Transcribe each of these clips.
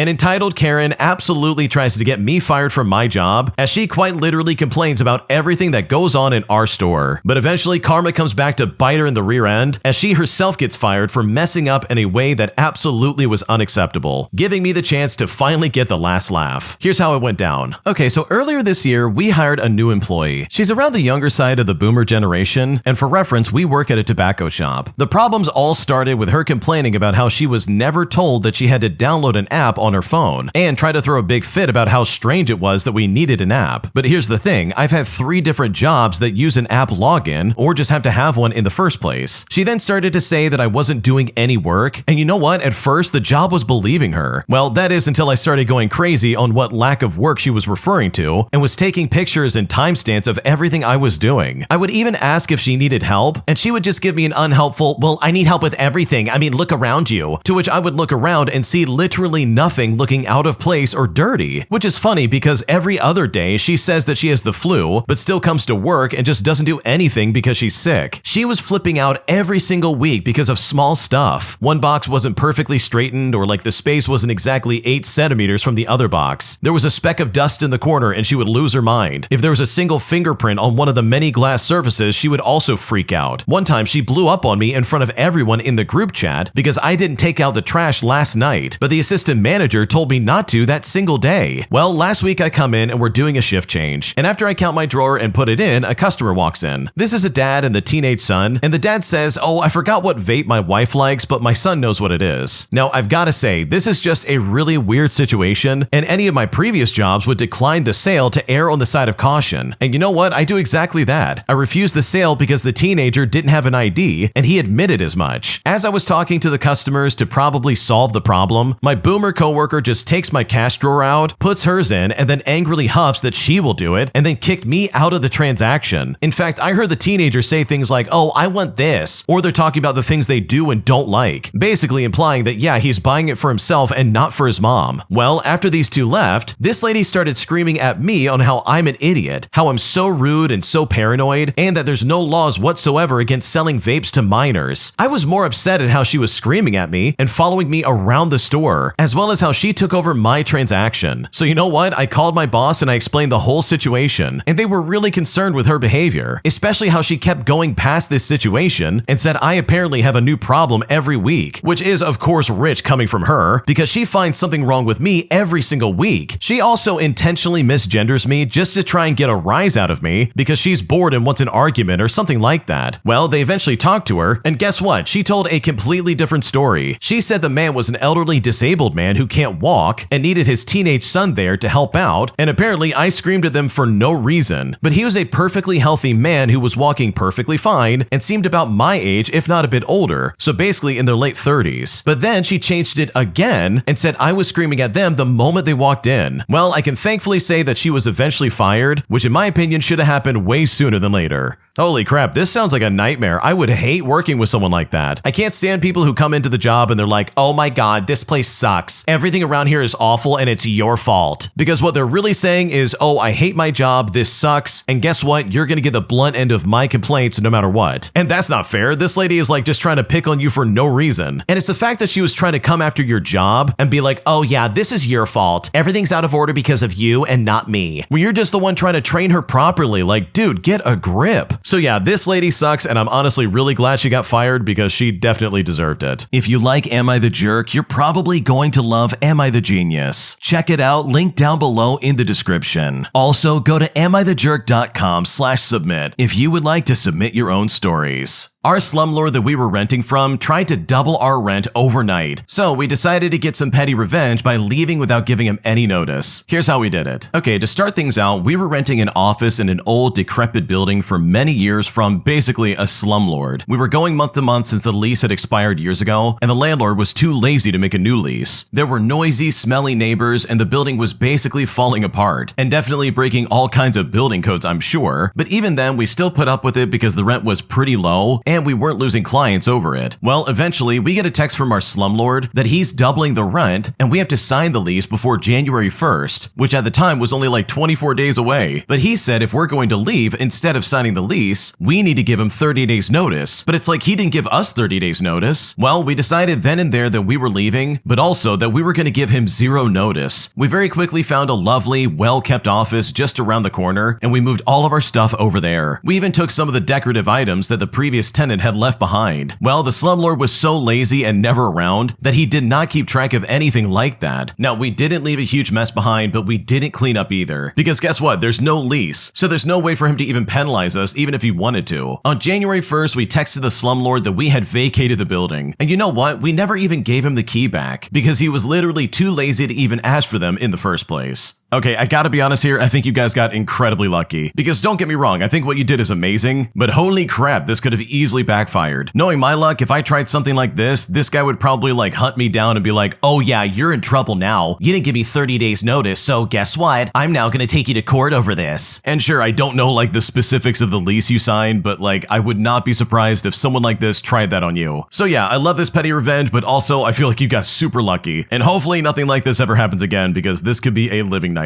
An entitled Karen absolutely tries to get me fired from my job, as she quite literally complains about everything that goes on in our store. But eventually, karma comes back to bite her in the rear end, as she herself gets fired for messing up in a way that absolutely was unacceptable, giving me the chance to finally get the last laugh. Here's how it went down. Okay, so earlier this year, we hired a new employee. She's around the younger side of the boomer generation, and for reference, we work at a tobacco shop. The problems all started with her complaining about how she was never told that she had to download an app on her phone, and try to throw a big fit about how strange it was that we needed an app. But here's the thing, I've had 3 different jobs that use an app login, or just have to have one in the first place. She then started to say that I wasn't doing any work, and you know what? At first, the job was believing her. Well, that is until I started going crazy on what lack of work she was referring to, and was taking pictures and timestamps of everything I was doing. I would even ask if she needed help, and she would just give me an unhelpful, well, I need help with everything. I mean, look around you. To which I would look around and see literally nothing looking out of place or dirty, which is funny because every other day she says that she has the flu, but still comes to work and just doesn't do anything because she's sick. She was flipping out every single week because of small stuff. One box wasn't perfectly straightened, or like the space wasn't exactly 8 centimeters from the other box. There was a speck of dust in the corner and she would lose her mind. If there was a single fingerprint on one of the many glass surfaces, she would also freak out. One time she blew up on me in front of everyone in the group chat because I didn't take out the trash last night, but the assistant manager told me not to that single day. Well, last week I come in and we're doing a shift change, and after I count my drawer and put it in, a customer walks in. This is a dad and the teenage son, and the dad says, "Oh, I forgot what vape my wife likes, but my son knows what it is." Now, I've got to say, this is just a really weird situation, and any of my previous jobs would decline the sale to err on the side of caution. And you know what? I do exactly that. I refused the sale because the teenager didn't have an ID, and he admitted as much. As I was talking to the customers to probably solve the problem, my boomer coworker just takes my cash drawer out, puts hers in, and then angrily huffs that she will do it, and then kicked me out of the transaction. In fact, I heard the teenager say things like, "Oh, I want this," or they're talking about the things they do and don't like, basically implying that yeah, he's buying it for himself and not for his mom. Well, after these two left, this lady started screaming at me on how I'm an idiot, how I'm so rude and so paranoid, and that there's no laws whatsoever against selling vapes to minors. I was more upset at how she was screaming at me and following me around the store, as well as how she took over my transaction. So you know what? I called my boss and I explained the whole situation, and they were really concerned with her behavior, especially how she kept going past this situation and said I apparently have a new problem every week, which is of course rich coming from her because she finds something wrong with me every single week. She also intentionally misgenders me just to try and get a rise out of me because she's bored and wants an argument or something like that. Well, they eventually talked to her, and guess what? She told a completely different story. She said the man was an elderly disabled man who can't walk and needed his teenage son there to help out, and apparently I screamed at them for no reason. But he was a perfectly healthy man who was walking perfectly fine and seemed about my age, if not a bit older, so basically in their late 30s. But then she changed it again and said I was screaming at them the moment they walked in. Well, I can thankfully say that she was eventually fired, which in my opinion should have happened way sooner than later. Holy crap, this sounds like a nightmare. I would hate working with someone like that. I can't stand people who come into the job and they're like, "Oh my god, this place sucks. Everything around here is awful and it's your fault." Because what they're really saying is, "Oh, I hate my job, this sucks, and guess what? You're gonna get the blunt end of my complaints no matter what." And that's not fair. This lady is like just trying to pick on you for no reason. And it's the fact that she was trying to come after your job and be like, "Oh yeah, this is your fault. Everything's out of order because of you and not me." When you're just the one trying to train her properly. Like, dude, get a grip. So yeah, this lady sucks, and I'm honestly really glad she got fired because she definitely deserved it. If you like Am I the Jerk, you're probably going to love Am I the Genius. Check it out, link down below in the description. Also, go to amithejerk.com/submit if you would like to submit your own stories. Our slumlord that we were renting from tried to double our rent overnight, so we decided to get some petty revenge by leaving without giving him any notice. Here's how we did it. Okay, to start things out, we were renting an office in an old, decrepit building for many years from basically a slumlord. We were going month to month since the lease had expired years ago, and the landlord was too lazy to make a new lease. There were noisy, smelly neighbors, and the building was basically falling apart, and definitely breaking all kinds of building codes, I'm sure. But even then, we still put up with it because the rent was pretty low, and we weren't losing clients over it. Well, eventually, we get a text from our slumlord that he's doubling the rent, and we have to sign the lease before January 1st, which at the time was only like 24 days away. But he said if we're going to leave, instead of signing the lease, lease, we need to give him 30 days notice. But it's like he didn't give us 30 days notice. Well, we decided then and there that we were leaving, but also that we were going to give him 0 notice. We very quickly found a lovely, well-kept office just around the corner, and we moved all of our stuff over there. We even took some of the decorative items that the previous tenant had left behind. Well, the slumlord was so lazy and never around that he did not keep track of anything like that. Now, we didn't leave a huge mess behind, but we didn't clean up either. Because guess what? There's no lease, so there's no way for him to even penalize us even if he wanted to. On January 1st, we texted the slumlord that we had vacated the building. And you know what? We never even gave him the key back because he was literally too lazy to even ask for them in the first place. Okay, I gotta be honest here, I think you guys got incredibly lucky. Because don't get me wrong, I think what you did is amazing, but holy crap, this could have easily backfired. Knowing my luck, if I tried something like this guy would probably like hunt me down and be like, oh yeah, you're in trouble now. You didn't give me 30 days notice, so guess what? I'm now gonna take you to court over this. And sure, I don't know like the specifics of the lease you signed, but like I would not be surprised if someone like this tried that on you. So yeah, I love this petty revenge, but also I feel like you got super lucky. And hopefully nothing like this ever happens again because this could be a living nightmare.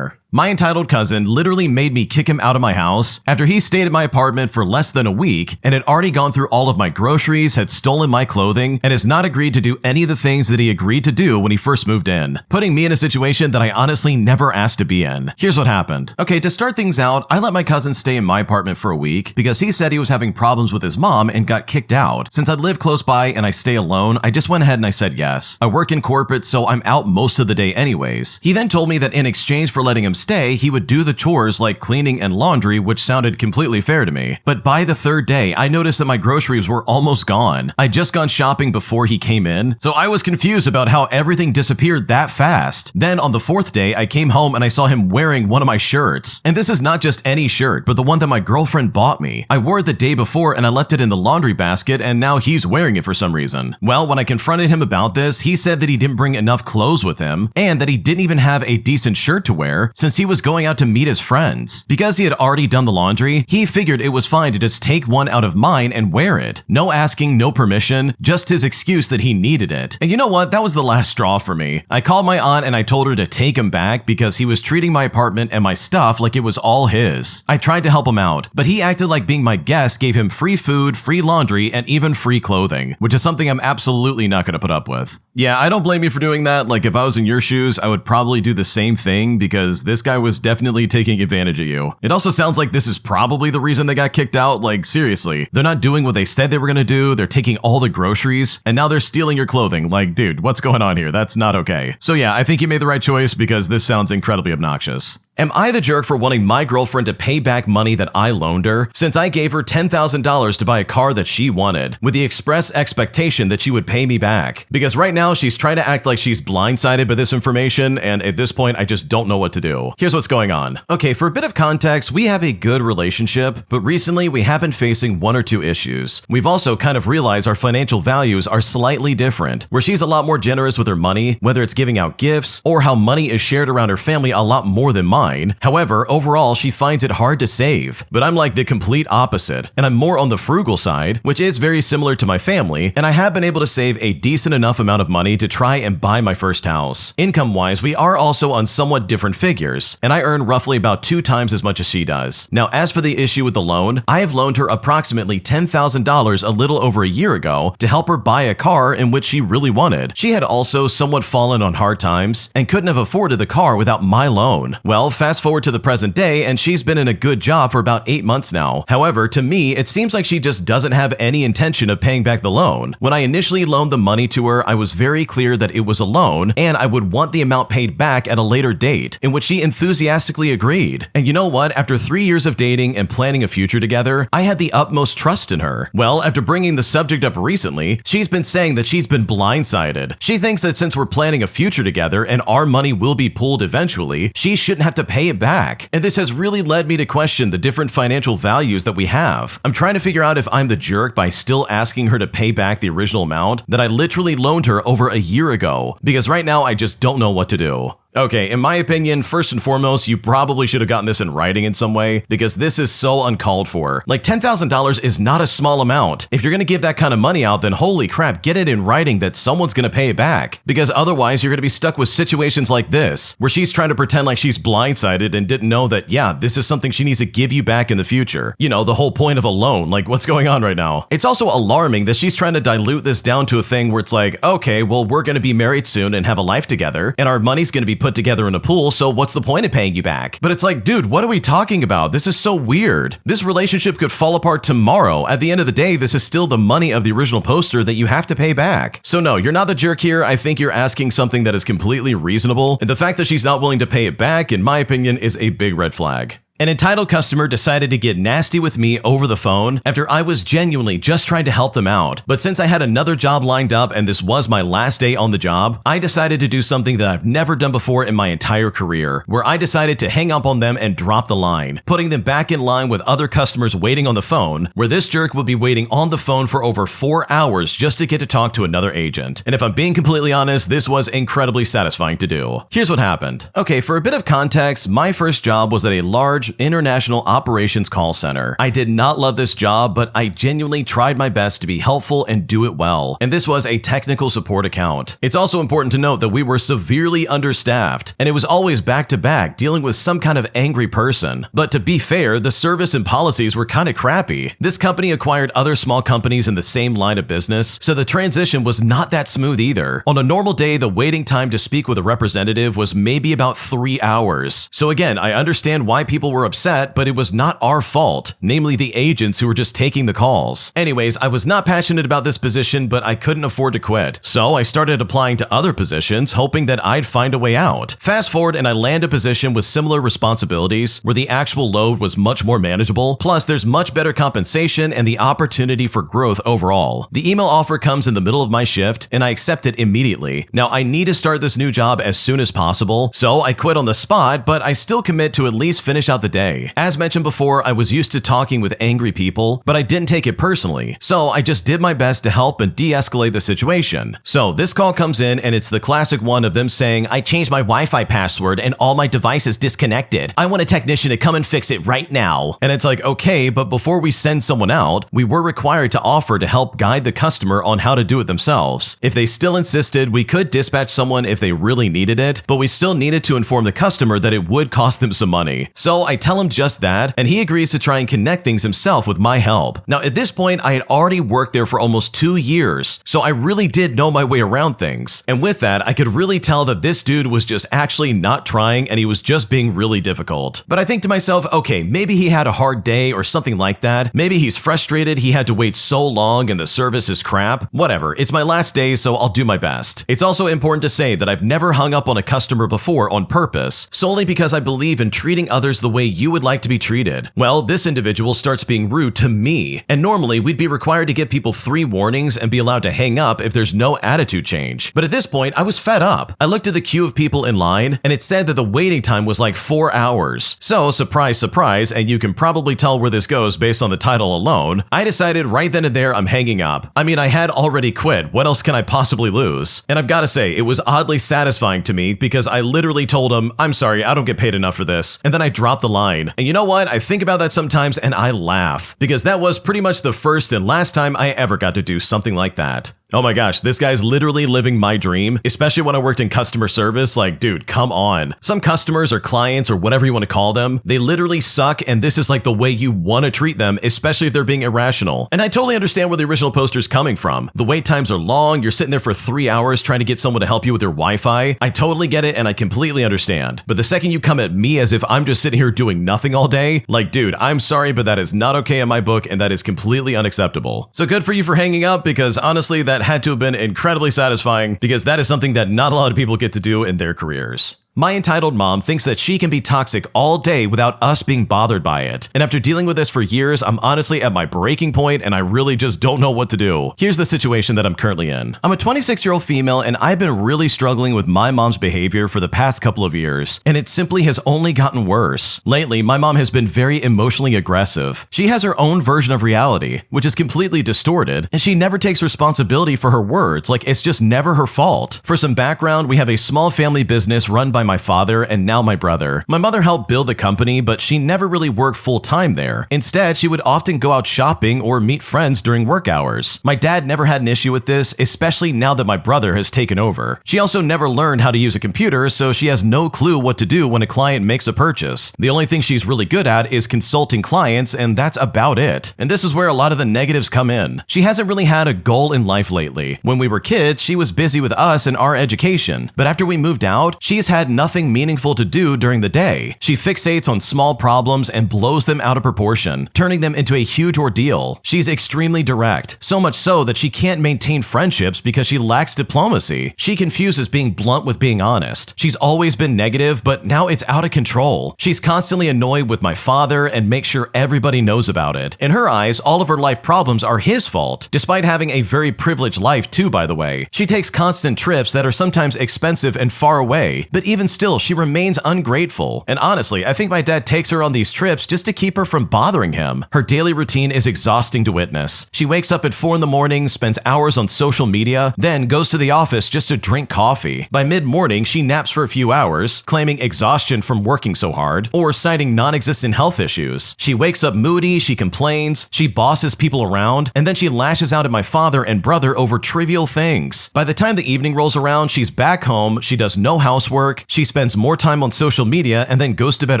My entitled cousin literally made me kick him out of my house after he stayed at my apartment for less than a week and had already gone through all of my groceries, had stolen my clothing, and has not agreed to do any of the things that he agreed to do when he first moved in, putting me in a situation that I honestly never asked to be in. Here's what happened. Okay, to start things out, I let my cousin stay in my apartment for a week because he said he was having problems with his mom and got kicked out. Since I live close by and I stay alone, I just went ahead and I said yes. I work in corporate, so I'm out most of the day anyways. He then told me that in exchange for letting him stay, he would do the chores like cleaning and laundry, which sounded completely fair to me. But by the 3rd day, I noticed that my groceries were almost gone. I'd just gone shopping before he came in, so I was confused about how everything disappeared that fast. Then on the 4th day, I came home and I saw him wearing one of my shirts. And this is not just any shirt, but the one that my girlfriend bought me. I wore it the day before and I left it in the laundry basket, and now he's wearing it for some reason. Well, when I confronted him about this, he said that he didn't bring enough clothes with him and that he didn't even have a decent shirt to wear since he was going out to meet his friends. Because he had already done the laundry, he figured it was fine to just take one out of mine and wear it. No asking, no permission, just his excuse that he needed it. And you know what? That was the last straw for me. I called my aunt and I told her to take him back because he was treating my apartment and my stuff like it was all his. I tried to help him out, but he acted like being my guest gave him free food, free laundry, and even free clothing, which is something I'm absolutely not going to put up with. Yeah, I don't blame you for doing that. Like if I was in your shoes, I would probably do the same thing because this guy was definitely taking advantage of you. It also sounds like this is probably the reason they got kicked out. Like seriously, they're not doing what they said they were going to do. They're taking all the groceries and now they're stealing your clothing. Like, dude, what's going on here? That's not okay. So yeah, I think you made the right choice because this sounds incredibly obnoxious. Am I the jerk for wanting my girlfriend to pay back money that I loaned her since I gave her $10,000 to buy a car that she wanted with the express expectation that she would pay me back? Because right now she's trying to act like she's blindsided by this information, and at this point I just don't know what to do. Here's what's going on. Okay, for a bit of context, we have a good relationship, but recently we have been facing 1 or 2 issues. We've also kind of realized our financial values are slightly different, where she's a lot more generous with her money, whether it's giving out gifts or how money is shared around her family a lot more than mine. However, overall, she finds it hard to save. But I'm like the complete opposite, and I'm more on the frugal side, which is very similar to my family, and I have been able to save a decent enough amount of money to try and buy my first house. Income-wise, we are also on somewhat different figures, and I earn roughly about 2 times as much as she does. Now, as for the issue with the loan, I have loaned her approximately $10,000 a little over a year ago to help her buy a car in which she really wanted. She had also somewhat fallen on hard times and couldn't have afforded the car without my loan. Well, fast forward to the present day, and she's been in a good job for about 8 months now. However, to me, it seems like she just doesn't have any intention of paying back the loan. When I initially loaned the money to her, I was very clear that it was a loan, and I would want the amount paid back at a later date, in which she enthusiastically agreed. And you know what? After 3 years of dating and planning a future together, I had the utmost trust in her. Well, after bringing the subject up recently, she's been saying that she's been blindsided. She thinks that since we're planning a future together and our money will be pooled eventually, she shouldn't have to pay it back. And this has really led me to question the different financial values that we have. I'm trying to figure out if I'm the jerk by still asking her to pay back the original amount that I literally loaned her over a year ago, because right now I just don't know what to do. Okay, in my opinion, first and foremost, you probably should have gotten this in writing in some way, because this is so uncalled for. Like, $10,000 is not a small amount. If you're gonna give that kind of money out, then holy crap, get it in writing that someone's gonna pay it back. Because otherwise, you're gonna be stuck with situations like this, where she's trying to pretend like she's blindsided and didn't know that, yeah, this is something she needs to give you back in the future. You know, the whole point of a loan. Like, what's going on right now? It's also alarming that she's trying to dilute this down to a thing where it's like, okay, well, we're gonna be married soon and have a life together, and our money's gonna be put together in a pool, so what's the point of paying you back? But it's like, dude, what are we talking about? This is so weird. This relationship could fall apart tomorrow. At the end of the day, this is still the money of the original poster that you have to pay back. So no, you're not the jerk here. I think you're asking something that is completely reasonable, and the fact that she's not willing to pay it back, in my opinion, is a big red flag. An entitled customer decided to get nasty with me over the phone after I was genuinely just trying to help them out. But since I had another job lined up and this was my last day on the job, I decided to do something that I've never done before in my entire career, where I decided to hang up on them and drop the line, putting them back in line with other customers waiting on the phone, where this jerk would be waiting on the phone for over 4 hours just to get to talk to another agent. And if I'm being completely honest, this was incredibly satisfying to do. Here's what happened. Okay, for a bit of context, my first job was at a large international operations call center. I did not love this job, but I genuinely tried my best to be helpful and do it well. And this was a technical support account. It's also important to note that we were severely understaffed, and it was always back to back dealing with some kind of angry person. But to be fair, the service and policies were kind of crappy. This company acquired other small companies in the same line of business, so the transition was not that smooth either. On a normal day, the waiting time to speak with a representative was maybe about 3 hours. So again, I understand why people were upset, but it was not our fault, namely the agents who were just taking the calls. Anyways, I was not passionate about this position, but I couldn't afford to quit. So I started applying to other positions, hoping that I'd find a way out. Fast forward and I land a position with similar responsibilities, where the actual load was much more manageable, plus there's much better compensation and the opportunity for growth overall. The email offer comes in the middle of my shift, and I accept it immediately. Now, I need to start this new job as soon as possible, so I quit on the spot, but I still commit to at least finish out the day. As mentioned before, I was used to talking with angry people, but I didn't take it personally, so I just did my best to help and de-escalate the situation. So this call comes in, and it's the classic one of them saying, "I changed my Wi-Fi password and all my devices disconnected. I want a technician to come and fix it right now." And it's like, okay, but before we send someone out, we were required to offer to help guide the customer on how to do it themselves. If they still insisted, we could dispatch someone if they really needed it, but we still needed to inform the customer that it would cost them some money. So I tell him just that, and he agrees to try and connect things himself with my help. Now, at this point, I had already worked there for almost 2 years, so I really did know my way around things. And with that, I could really tell that this dude was just actually not trying, and he was just being really difficult. But I think to myself, okay, maybe he had a hard day or something like that. Maybe he's frustrated he had to wait so long and the service is crap. Whatever, it's my last day, so I'll do my best. It's also important to say that I've never hung up on a customer before on purpose, solely because I believe in treating others the way you would like to be treated. Well, this individual starts being rude to me, and normally we'd be required to give people 3 warnings and be allowed to hang up if there's no attitude change. But at this point, I was fed up. I looked at the queue of people in line, and it said that the waiting time was like 4 hours. So, surprise, surprise, and you can probably tell where this goes based on the title alone, I decided right then and there I'm hanging up. I mean, I had already quit. What else can I possibly lose? And I've got to say, it was oddly satisfying to me because I literally told him, "I'm sorry, I don't get paid enough for this." And then I dropped the line. And you know what? I think about that sometimes and I laugh, because that was pretty much the first and last time I ever got to do something like that. Oh my gosh, this guy's literally living my dream, especially when I worked in customer service. Like, dude, come on. Some customers or clients or whatever you want to call them, they literally suck, and this is like the way you want to treat them, especially if they're being irrational. And I totally understand where the original poster's coming from. The wait times are long, you're sitting there for 3 hours trying to get someone to help you with your Wi-Fi. I totally get it and I completely understand. But the second you come at me as if I'm just sitting here doing nothing all day, like, dude, I'm sorry, but that is not okay in my book, and that is completely unacceptable. So good for you for hanging up, because honestly, that had to have been incredibly satisfying, because that is something that not a lot of people get to do in their careers. My entitled mom thinks that she can be toxic all day without us being bothered by it. And after dealing with this for years, I'm honestly at my breaking point and I really just don't know what to do. Here's the situation that I'm currently in. I'm a 26-year-old female and I've been really struggling with my mom's behavior for the past couple of years, and it simply has only gotten worse. Lately, my mom has been very emotionally aggressive. She has her own version of reality, which is completely distorted, and she never takes responsibility for her words, like it's just never her fault. For some background, we have a small family business run by my father and now my brother. My mother helped build the company, but she never really worked full-time there. Instead, she would often go out shopping or meet friends during work hours. My dad never had an issue with this, especially now that my brother has taken over. She also never learned how to use a computer, so she has no clue what to do when a client makes a purchase. The only thing she's really good at is consulting clients, and that's about it. And this is where a lot of the negatives come in. She hasn't really had a goal in life lately. When we were kids, she was busy with us and our education, but after we moved out, she's had nothing meaningful to do during the day. She fixates on small problems and blows them out of proportion, turning them into a huge ordeal. She's extremely direct, so much so that she can't maintain friendships because she lacks diplomacy. She confuses being blunt with being honest. She's always been negative, but now it's out of control. She's constantly annoyed with my father and makes sure everybody knows about it. In her eyes, all of her life problems are his fault, despite having a very privileged life too, by the way. She takes constant trips that are sometimes expensive and far away, but even still, she remains ungrateful. And honestly, I think my dad takes her on these trips just to keep her from bothering him. Her daily routine is exhausting to witness. She wakes up at 4 in the morning, spends hours on social media, then goes to the office just to drink coffee. By mid-morning, she naps for a few hours, claiming exhaustion from working so hard, or citing non-existent health issues. She wakes up moody, she complains, she bosses people around, and then she lashes out at my father and brother over trivial things. By the time the evening rolls around, she's back home, she does no housework, she spends more time on social media and then goes to bed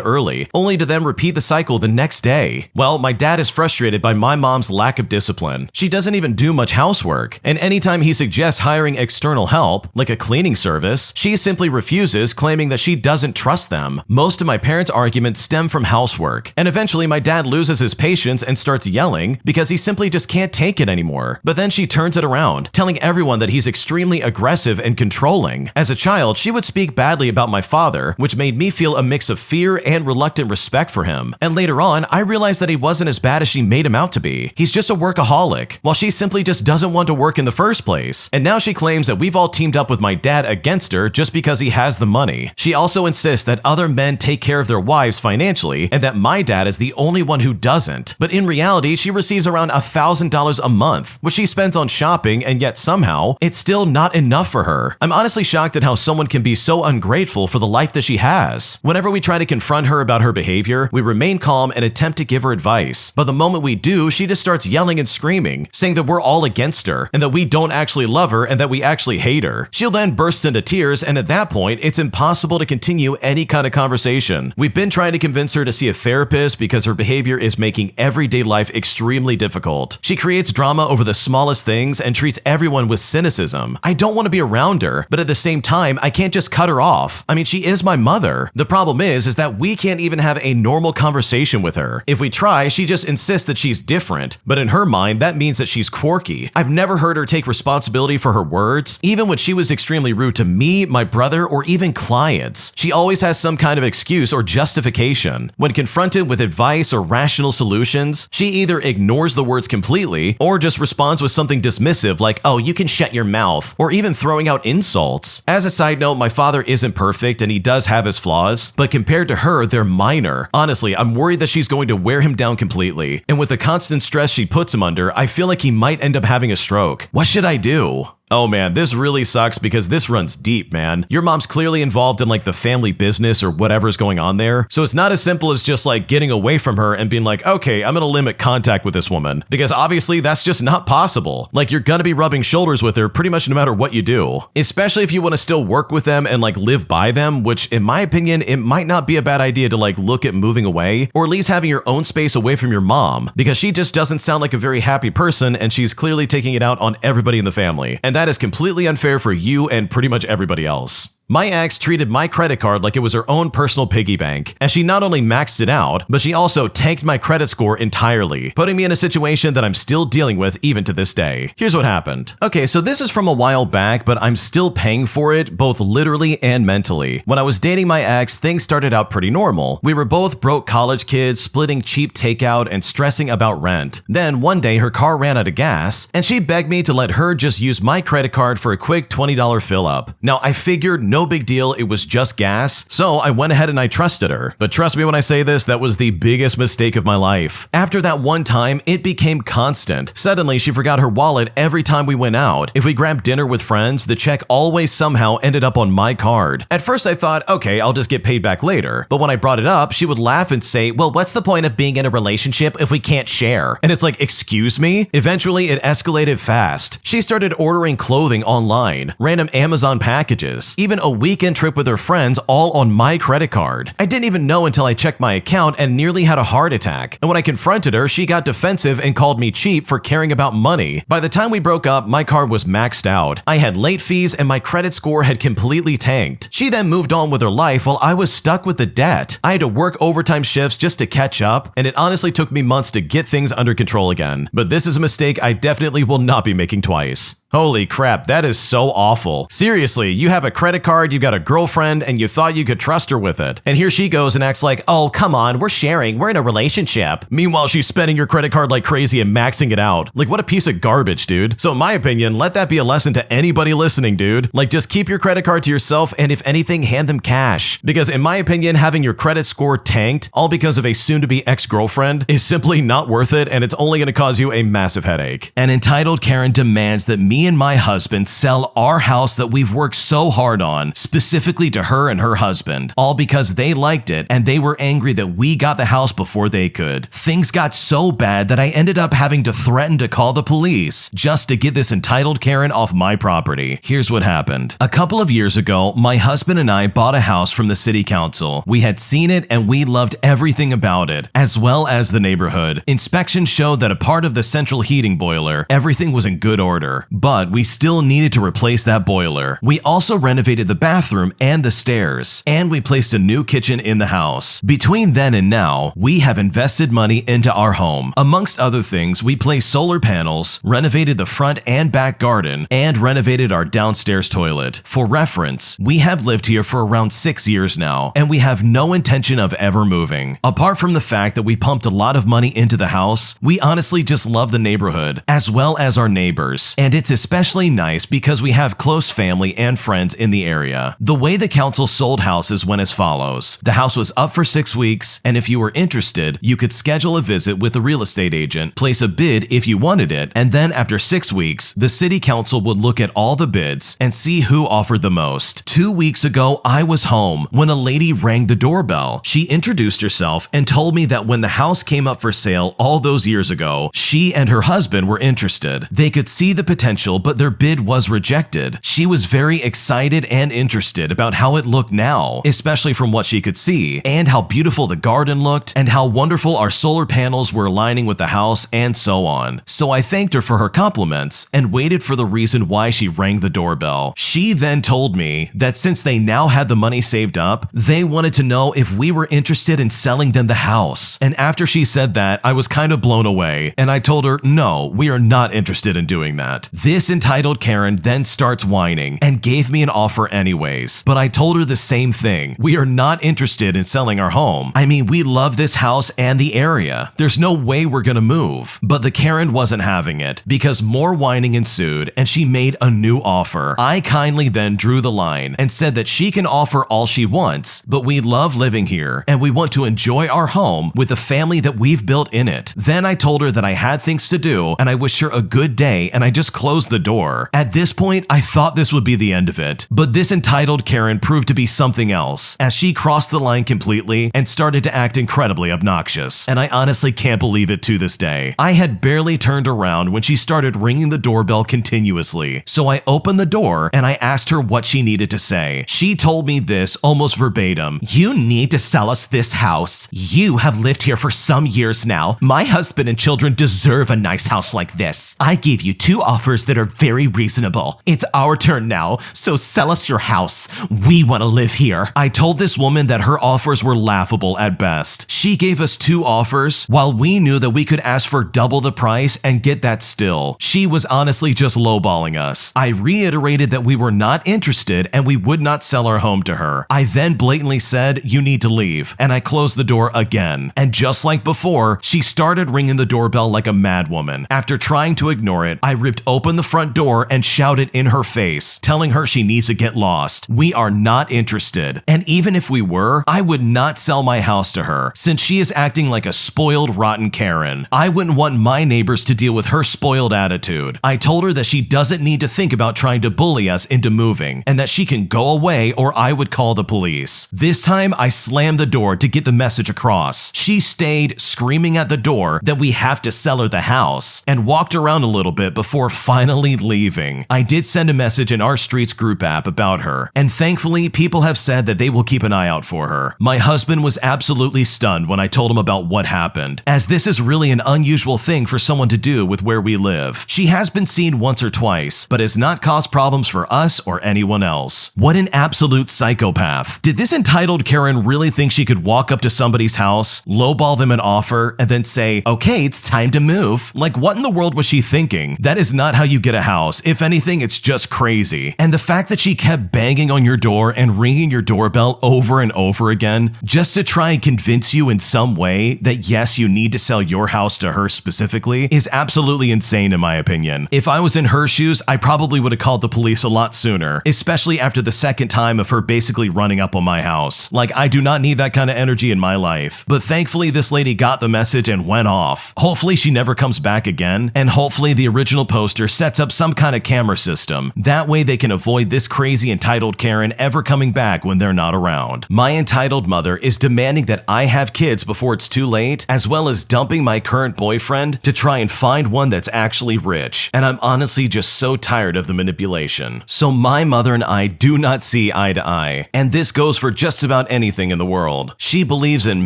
early, only to then repeat the cycle the next day. Well, my dad is frustrated by my mom's lack of discipline. She doesn't even do much housework, and anytime he suggests hiring external help, like a cleaning service, she simply refuses, claiming that she doesn't trust them. Most of my parents' arguments stem from housework, and eventually my dad loses his patience and starts yelling because he simply just can't take it anymore. But then she turns it around, telling everyone that he's extremely aggressive and controlling. As a child, she would speak badly about my father, which made me feel a mix of fear and reluctant respect for him. And later on, I realized that he wasn't as bad as she made him out to be. He's just a workaholic, while she simply just doesn't want to work in the first place. And now she claims that we've all teamed up with my dad against her just because he has the money. She also insists that other men take care of their wives financially and that my dad is the only one who doesn't. But in reality, she receives around $1,000 a month, which she spends on shopping, and yet somehow, it's still not enough for her. I'm honestly shocked at how someone can be so ungrateful for the life that she has. Whenever we try to confront her about her behavior, we remain calm and attempt to give her advice. But the moment we do, she just starts yelling and screaming, saying that we're all against her, and that we don't actually love her, and that we actually hate her. She'll then burst into tears, and at that point, it's impossible to continue any kind of conversation. We've been trying to convince her to see a therapist because her behavior is making everyday life extremely difficult. She creates drama over the smallest things and treats everyone with cynicism. I don't want to be around her, but at the same time, I can't just cut her off. I mean, she is my mother. The problem is that we can't even have a normal conversation with her. If we try, she just insists that she's different, but in her mind, that means that she's quirky. I've never heard her take responsibility for her words, even when she was extremely rude to me, my brother, or even clients. She always has some kind of excuse or justification. When confronted with advice or rational solutions, she either ignores the words completely or just responds with something dismissive like, "Oh, you can shut your mouth," or even throwing out insults. As a side note, my father isn't perfect and he does have his flaws, but compared to her, they're minor. Honestly, I'm worried that she's going to wear him down completely, and with the constant stress she puts him under, I feel like he might end up having a stroke. What should I do? Oh man, this really sucks because this runs deep, man. Your mom's clearly involved in like the family business or whatever's going on there. So it's not as simple as just like getting away from her and being like, okay, I'm gonna limit contact with this woman. Because obviously that's just not possible. Like you're gonna be rubbing shoulders with her pretty much no matter what you do. Especially if you wanna still work with them and like live by them, which in my opinion, it might not be a bad idea to like look at moving away or at least having your own space away from your mom. Because she just doesn't sound like a very happy person and she's clearly taking it out on everybody in the family. And that is completely unfair for you and pretty much everybody else. My ex treated my credit card like it was her own personal piggy bank, and she not only maxed it out, but she also tanked my credit score entirely, putting me in a situation that I'm still dealing with even to this day. Here's what happened. Okay, so this is from a while back, but I'm still paying for it, both literally and mentally. When I was dating my ex, things started out pretty normal. We were both broke college kids, splitting cheap takeout and stressing about rent. Then one day her car ran out of gas, and she begged me to let her just use my credit card for a quick $20 fill up. Now I figured no big deal, it was just gas. So I went ahead and I trusted her. But trust me when I say this, that was the biggest mistake of my life. After that one time, it became constant. Suddenly, she forgot her wallet every time we went out. If we grabbed dinner with friends, the check always somehow ended up on my card. At first I thought, okay, I'll just get paid back later. But when I brought it up, she would laugh and say, well, what's the point of being in a relationship if we can't share? And it's like, excuse me? Eventually, it escalated fast. She started ordering clothing online, random Amazon packages, even a weekend trip with her friends, all on my credit card. I didn't even know until I checked my account and nearly had a heart attack. And when I confronted her, she got defensive and called me cheap for caring about money. By the time we broke up, my card was maxed out. I had late fees and my credit score had completely tanked. She then moved on with her life while I was stuck with the debt. I had to work overtime shifts just to catch up, and it honestly took me months to get things under control again. But this is a mistake I definitely will not be making twice. Holy crap, that is so awful. Seriously, you have a credit card, you got a girlfriend, and you thought you could trust her with it. And here she goes and acts like, oh, come on, we're sharing, we're in a relationship. Meanwhile, she's spending your credit card like crazy and maxing it out. Like, what a piece of garbage, dude. So in my opinion, let that be a lesson to anybody listening, dude. Like, just keep your credit card to yourself, and if anything, hand them cash. Because in my opinion, having your credit score tanked, all because of a soon-to-be ex-girlfriend, is simply not worth it, and it's only gonna cause you a massive headache. An entitled Karen demands that me and my husband sell our house that we've worked so hard on, specifically to her and her husband, all because they liked it and they were angry that we got the house before they could. Things got so bad that I ended up having to threaten to call the police just to get this entitled Karen off my property. Here's what happened. A couple of years ago, my husband and I bought a house from the city council. We had seen it and we loved everything about it, as well as the neighborhood. Inspections showed that a part of the central heating boiler, everything was in good order, but we still needed to replace that boiler. We also renovated the bathroom and the stairs, and we placed a new kitchen in the house. Between then and now, we have invested money into our home. Amongst other things, we placed solar panels, renovated the front and back garden, and renovated our downstairs toilet. For reference, we have lived here for around 6 years now, and we have no intention of ever moving. Apart from the fact that we pumped a lot of money into the house, we honestly just love the neighborhood, as well as our neighbors, and it's especially nice because we have close family and friends in the area. The way the council sold houses went as follows. The house was up for 6 weeks, and if you were interested, you could schedule a visit with a real estate agent, place a bid if you wanted it, and then after 6 weeks, the city council would look at all the bids and see who offered the most. 2 weeks ago, I was home when a lady rang the doorbell. She introduced herself and told me that when the house came up for sale all those years ago, she and her husband were interested. They could see the potential, but their bid was rejected. She was very excited and interested about how it looked now, especially from what she could see, and how beautiful the garden looked, and how wonderful our solar panels were aligning with the house, and so on. So I thanked her for her compliments and waited for the reason why she rang the doorbell. She then told me that since they now had the money saved up, they wanted to know if we were interested in selling them the house. And after she said that, I was kind of blown away, and I told her, no, we are not interested in doing that. This entitled Karen then starts whining and gave me an offer anyways, but I told her the same thing. We are not interested in selling our home. I mean, we love this house and the area. There's no way we're gonna move. But the Karen wasn't having it because more whining ensued and she made a new offer. I kindly then drew the line and said that she can offer all she wants, but we love living here and we want to enjoy our home with the family that we've built in it. Then I told her that I had things to do and I wished her a good day and I just closed the door. At this point, I thought this would be the end of it, but this entitled Karen proved to be something else as she crossed the line completely and started to act incredibly obnoxious, and I honestly can't believe it to this day. I had barely turned around when she started ringing the doorbell continuously, so I opened the door and I asked her what she needed to say. She told me this almost verbatim. You need to sell us this house. You have lived here for some years now. My husband and children deserve a nice house like this. I gave you 2 offers that are very reasonable. It's our turn now, so sell us your house. We want to live here. I told this woman that her offers were laughable at best. She gave us 2 offers while we knew that we could ask for double the price and get that still. She was honestly just lowballing us. I reiterated that we were not interested and we would not sell our home to her. I then blatantly said, you need to leave, and I closed the door again. And just like before, she started ringing the doorbell like a madwoman. After trying to ignore it, I ripped open the the front door and shouted in her face, telling her she needs to get lost. We are not interested. And even if we were, I would not sell my house to her, since she is acting like a spoiled, rotten Karen. I wouldn't want my neighbors to deal with her spoiled attitude. I told her that she doesn't need to think about trying to bully us into moving, and that she can go away or I would call the police. This time, I slammed the door to get the message across. She stayed screaming at the door that we have to sell her the house, and walked around a little bit before finally leaving. I did send a message in our Streets group app about her, and thankfully, people have said that they will keep an eye out for her. My husband was absolutely stunned when I told him about what happened, as this is really an unusual thing for someone to do with where we live. She has been seen once or twice, but has not caused problems for us or anyone else. What an absolute psychopath. Did this entitled Karen really think she could walk up to somebody's house, lowball them an offer, and then say, okay, it's time to move? Like, what in the world was she thinking? That is not how you get a house. If anything, it's just crazy. And the fact that she kept banging on your door and ringing your doorbell over and over again, just to try and convince you in some way that yes, you need to sell your house to her specifically, is absolutely insane in my opinion. If I was in her shoes, I probably would have called the police a lot sooner, especially after the second time of her basically running up on my house. Like, I do not need that kind of energy in my life. But thankfully, this lady got the message and went off. Hopefully she never comes back again, and hopefully the original poster sets up some kind of camera system. That way they can avoid this crazy entitled Karen ever coming back when they're not around. My entitled mother is demanding that I have kids before it's too late, as well as dumping my current boyfriend to try and find one that's actually rich. And I'm honestly just so tired of the manipulation. So my mother and I do not see eye to eye, and this goes for just about anything in the world. She believes in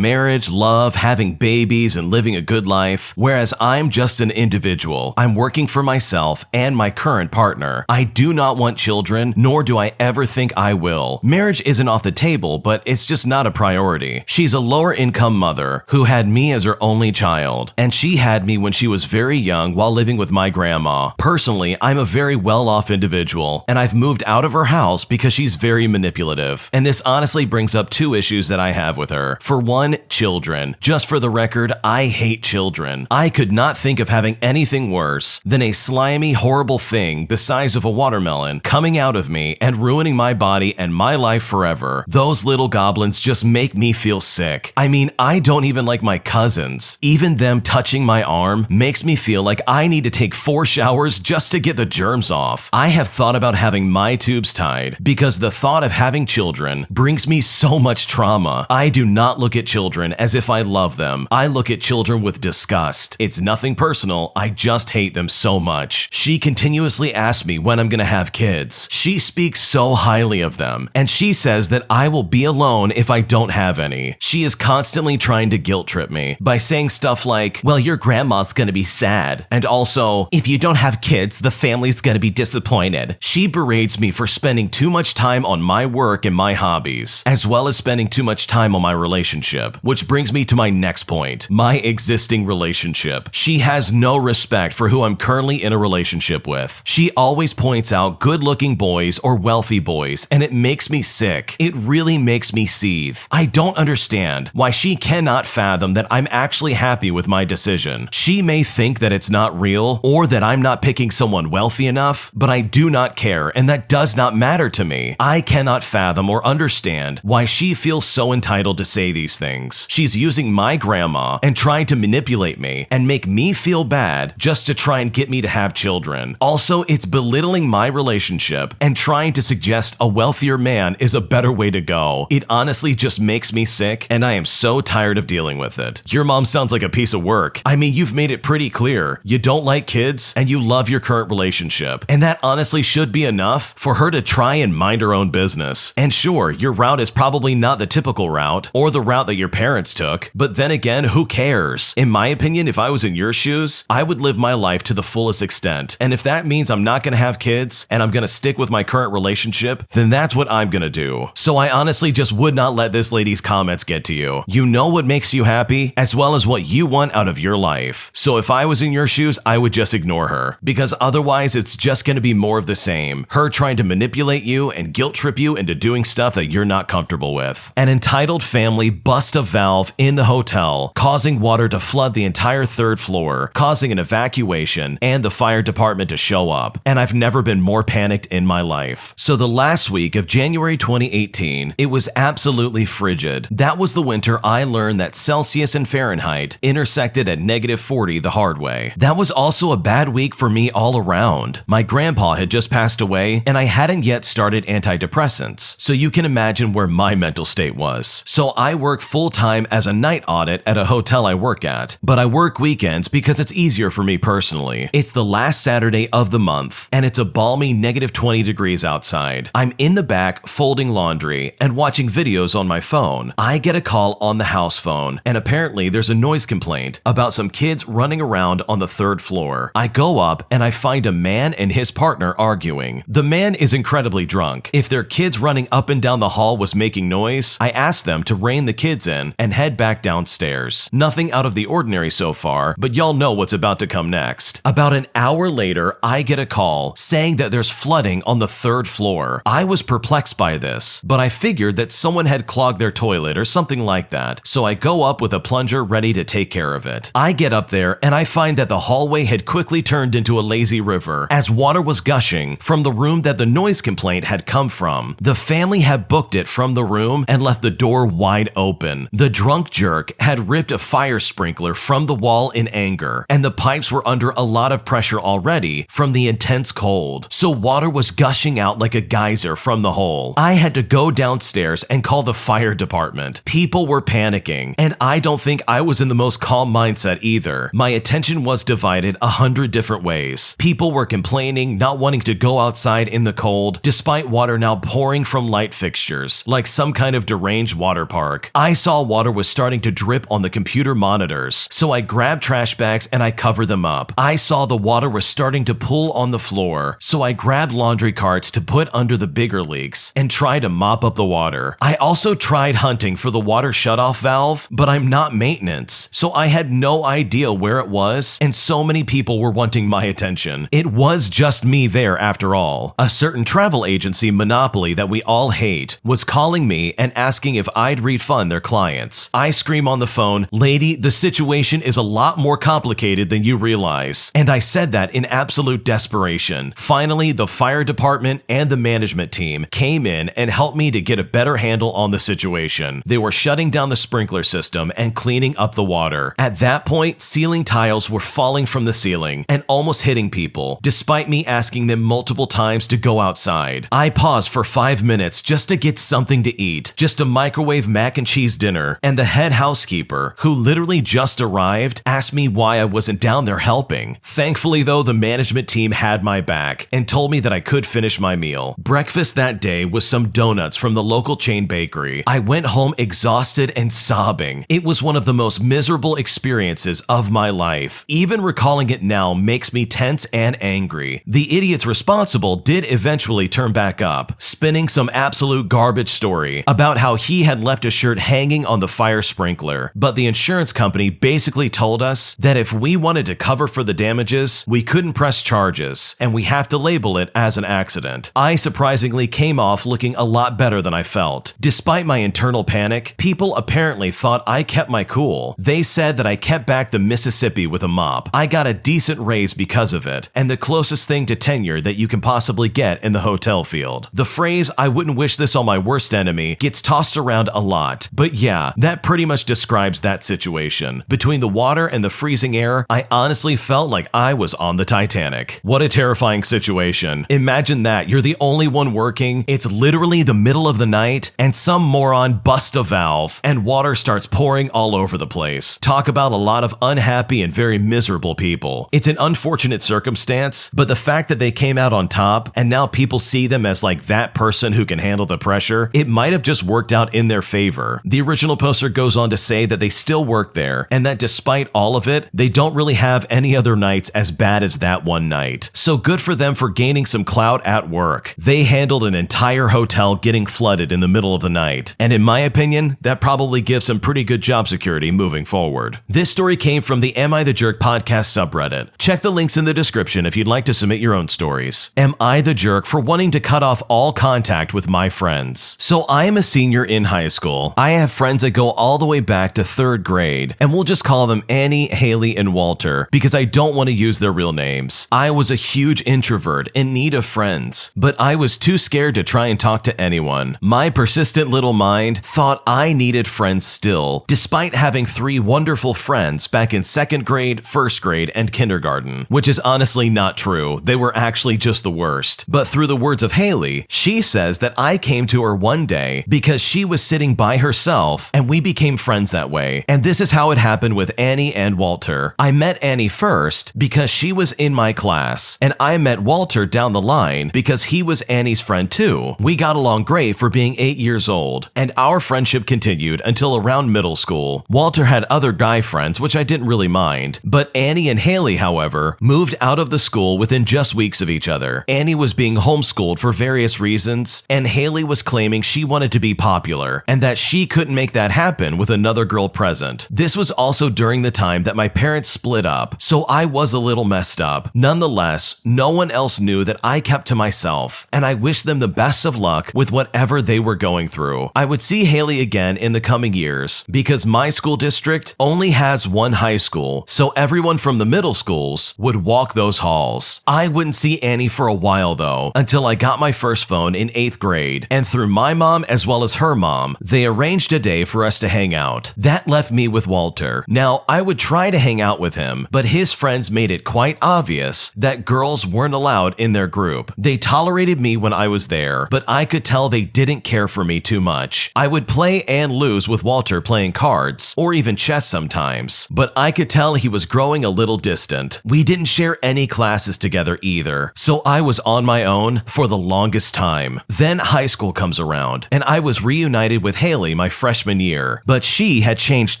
marriage, love, having babies, and living a good life, whereas I'm just an individual. I'm working for myself and my current partner. I do not want children, nor do I ever think I will. Marriage isn't off the table, but it's just not a priority. She's a lower income mother who had me as her only child, and she had me when she was very young while living with my grandma. Personally, I'm a very well-off individual, and I've moved out of her house because she's very manipulative. And this honestly brings up two issues that I have with her. For one, children. Just for the record, I hate children. I could not think of having anything worse than a slimy, horrible thing the size of a watermelon coming out of me and ruining my body and my life forever. Those little goblins just make me feel sick. I mean, I don't even like my cousins. Even them touching my arm makes me feel like I need to take 4 showers just to get the germs off. I have thought about having my tubes tied because the thought of having children brings me so much trauma. I do not look at children as if I love them. I look at children with disgust. It's nothing personal, I just hate them so much. She continuously asks me when I'm gonna have kids. She speaks so highly of them, and she says that I will be alone if I don't have any. She is constantly trying to guilt trip me by saying stuff like, well, your grandma's gonna be sad, and also, if you don't have kids, the family's gonna be disappointed. She berates me for spending too much time on my work and my hobbies, as well as spending too much time on my relationship, which brings me to my next point, my existing relationship. She has no respect for who I'm currently in a relationship with. She always points out good-looking boys or wealthy boys, and it makes me sick. It really makes me seethe. I don't understand why she cannot fathom that I'm actually happy with my decision. She may think that it's not real, or that I'm not picking someone wealthy enough, but I do not care, and that does not matter to me. I cannot fathom or understand why she feels so entitled to say these things. She's using my grandma and trying to manipulate me and make me feel bad just to try and get me to have children. Also, it's belittling my relationship and trying to suggest a wealthier man is a better way to go. It honestly just makes me sick, and I am so tired of dealing with it. Your mom sounds like a piece of work. I mean, you've made it pretty clear. You don't like kids, and you love your current relationship. And that honestly should be enough for her to try and mind her own business. And sure, your route is probably not the typical route, or the route that your parents took, but then again, who cares? In my opinion, if I was in your shoes, I would live my life to the fullest extent. And if that means I'm not gonna have kids, and I'm gonna stick with my current relationship, then that's what I'm gonna do. So I honestly just would not let this lady's comments get to you. You know what makes you happy, as well as what you want out of your life. So if I was in your shoes, I would just ignore her, because otherwise it's just gonna be more of the same. Her trying to manipulate you and guilt trip you into doing stuff that you're not comfortable with. An entitled family bust a valve in the hotel, causing water to flood the entire 3rd floor, causing an evacuation, and the fire department department to show up, and I've never been more panicked in my life. So the last week of January 2018, it was absolutely frigid. That was the winter I learned that Celsius and Fahrenheit intersected at -40 the hard way. That was also a bad week for me all around. My grandpa had just passed away, and I hadn't yet started antidepressants, so you can imagine where my mental state was. So I work full-time as a night audit at a hotel I work at, but I work weekends because it's easier for me personally. It's the last Saturday of the month, and it's a balmy -20 degrees outside. I'm in the back folding laundry and watching videos on my phone. I get a call on the house phone, and apparently there's a noise complaint about some kids running around on the 3rd floor. I go up and I find a man and his partner arguing. The man is incredibly drunk. If their kids running up and down the hall was making noise, I asked them to rein the kids in and head back downstairs. Nothing out of the ordinary so far, but y'all know what's about to come next. About an hour later, I get a call saying that there's flooding on the 3rd floor. I was perplexed by this, but I figured that someone had clogged their toilet or something like that, so I go up with a plunger ready to take care of it. I get up there and I find that the hallway had quickly turned into a lazy river as water was gushing from the room that the noise complaint had come from. The family had booked it from the room and left the door wide open. The drunk jerk had ripped a fire sprinkler from the wall in anger, and the pipes were under a lot of pressure already from the intense cold, so water was gushing out like a geyser from the hole. I had to go downstairs and call the fire department. People were panicking, and I don't think I was in the most calm mindset either. My attention was divided 100 different ways. People were complaining, not wanting to go outside in the cold, despite water now pouring from light fixtures, like some kind of deranged water park. I saw water was starting to drip on the computer monitors, so I grabbed trash bags and I covered them up. I saw the water was starting to pool on the floor, so I grabbed laundry carts to put under the bigger leaks and try to mop up the water. I also tried hunting for the water shutoff valve, but I'm not maintenance, so I had no idea where it was, and so many people were wanting my attention. It was just me there after all. A certain travel agency monopoly that we all hate was calling me and asking if I'd refund their clients. I scream on the phone, "Lady, the situation is a lot more complicated than you realize." And I said that in absolute desperation. Finally, the fire department and the management team came in and helped me to get a better handle on the situation. They were shutting down the sprinkler system and cleaning up the water. At that point, ceiling tiles were falling from the ceiling and almost hitting people, despite me asking them multiple times to go outside. I paused for 5 minutes just to get something to eat, just a microwave mac and cheese dinner, and the head housekeeper, who literally just arrived, asked me why I wasn't down there helping. Thankfully though, the management team had my back and told me that I could finish my meal. Breakfast that day was some donuts from the local chain bakery. I went home exhausted and sobbing. It was one of the most miserable experiences of my life. Even recalling it now makes me tense and angry. The idiots responsible did eventually turn back up, spinning some absolute garbage story about how he had left a shirt hanging on the fire sprinkler, but the insurance company basically told us that if we wanted to cover for the damages, we couldn't press charges, and we have to label it as an accident. I surprisingly came off looking a lot better than I felt. Despite my internal panic, people apparently thought I kept my cool. They said that I kept back the Mississippi with a mop. I got a decent raise because of it, and the closest thing to tenure that you can possibly get in the hotel field. The phrase, "I wouldn't wish this on my worst enemy," gets tossed around a lot, but yeah, that pretty much describes that situation. Between the water and the freezing air, I honestly felt like I was on the Titanic. What a terrifying situation. Imagine that, you're the only one working, it's literally the middle of the night, and some moron busts a valve, and water starts pouring all over the place. Talk about a lot of unhappy and very miserable people. It's an unfortunate circumstance, but the fact that they came out on top, and now people see them as like that person who can handle the pressure, it might have just worked out in their favor. The original poster goes on to say that they still work there, and that despite all of it, they don't really have any other nights as bad as that one night. So good for them for gaining some clout at work. They handled an entire hotel getting flooded in the middle of the night, and in my opinion, that probably gives some pretty good job security moving forward. This story came from the Am I the Jerk podcast subreddit. Check the links in the description if you'd like to submit your own stories. Am I the jerk for wanting to cut off all contact with my friends? So I am a senior in high school. I have friends that go all the way back to 3rd grade, and we'll just call them Annie, Haley, and Walter because I don't want to use their real names. times. I was a huge introvert in need of friends, but I was too scared to try and talk to anyone. My persistent little mind thought I needed friends still, despite having 3 wonderful friends back in 2nd grade, 1st grade, and kindergarten, which is honestly not true. They were actually just the worst. But through the words of Haley, she says that I came to her one day because she was sitting by herself and we became friends that way. And this is how it happened with Annie and Walter. I met Annie first because she was in my class, and I met Walter down the line because he was Annie's friend too. We got along great for being 8 years old, and our friendship continued until around middle school. Walter had other guy friends, which I didn't really mind, but Annie and Haley, however, moved out of the school within just weeks of each other. Annie was being homeschooled for various reasons, and Haley was claiming she wanted to be popular and that she couldn't make that happen with another girl present. This was also during the time that my parents split up, so I was a little messed up. Nonetheless, no one else knew that I kept to myself, and I wished them the best of luck with whatever they were going through. I would see Haley again in the coming years because my school district only has one high school, so everyone from the middle schools would walk those halls. I wouldn't see Annie for a while though, until I got my first phone in 8th grade, and through my mom as well as her mom, they arranged a day for us to hang out. That left me with Walter. Now, I would try to hang out with him, but his friends made it quite obvious that girls weren't allowed in their group. They tolerated me when I was there, but I could tell they didn't care for me too much. I would play and lose with Walter playing cards, or even chess sometimes, but I could tell he was growing a little distant. We didn't share any classes together either, so I was on my own for the longest time. Then high school comes around, and I was reunited with Haley my freshman year, but she had changed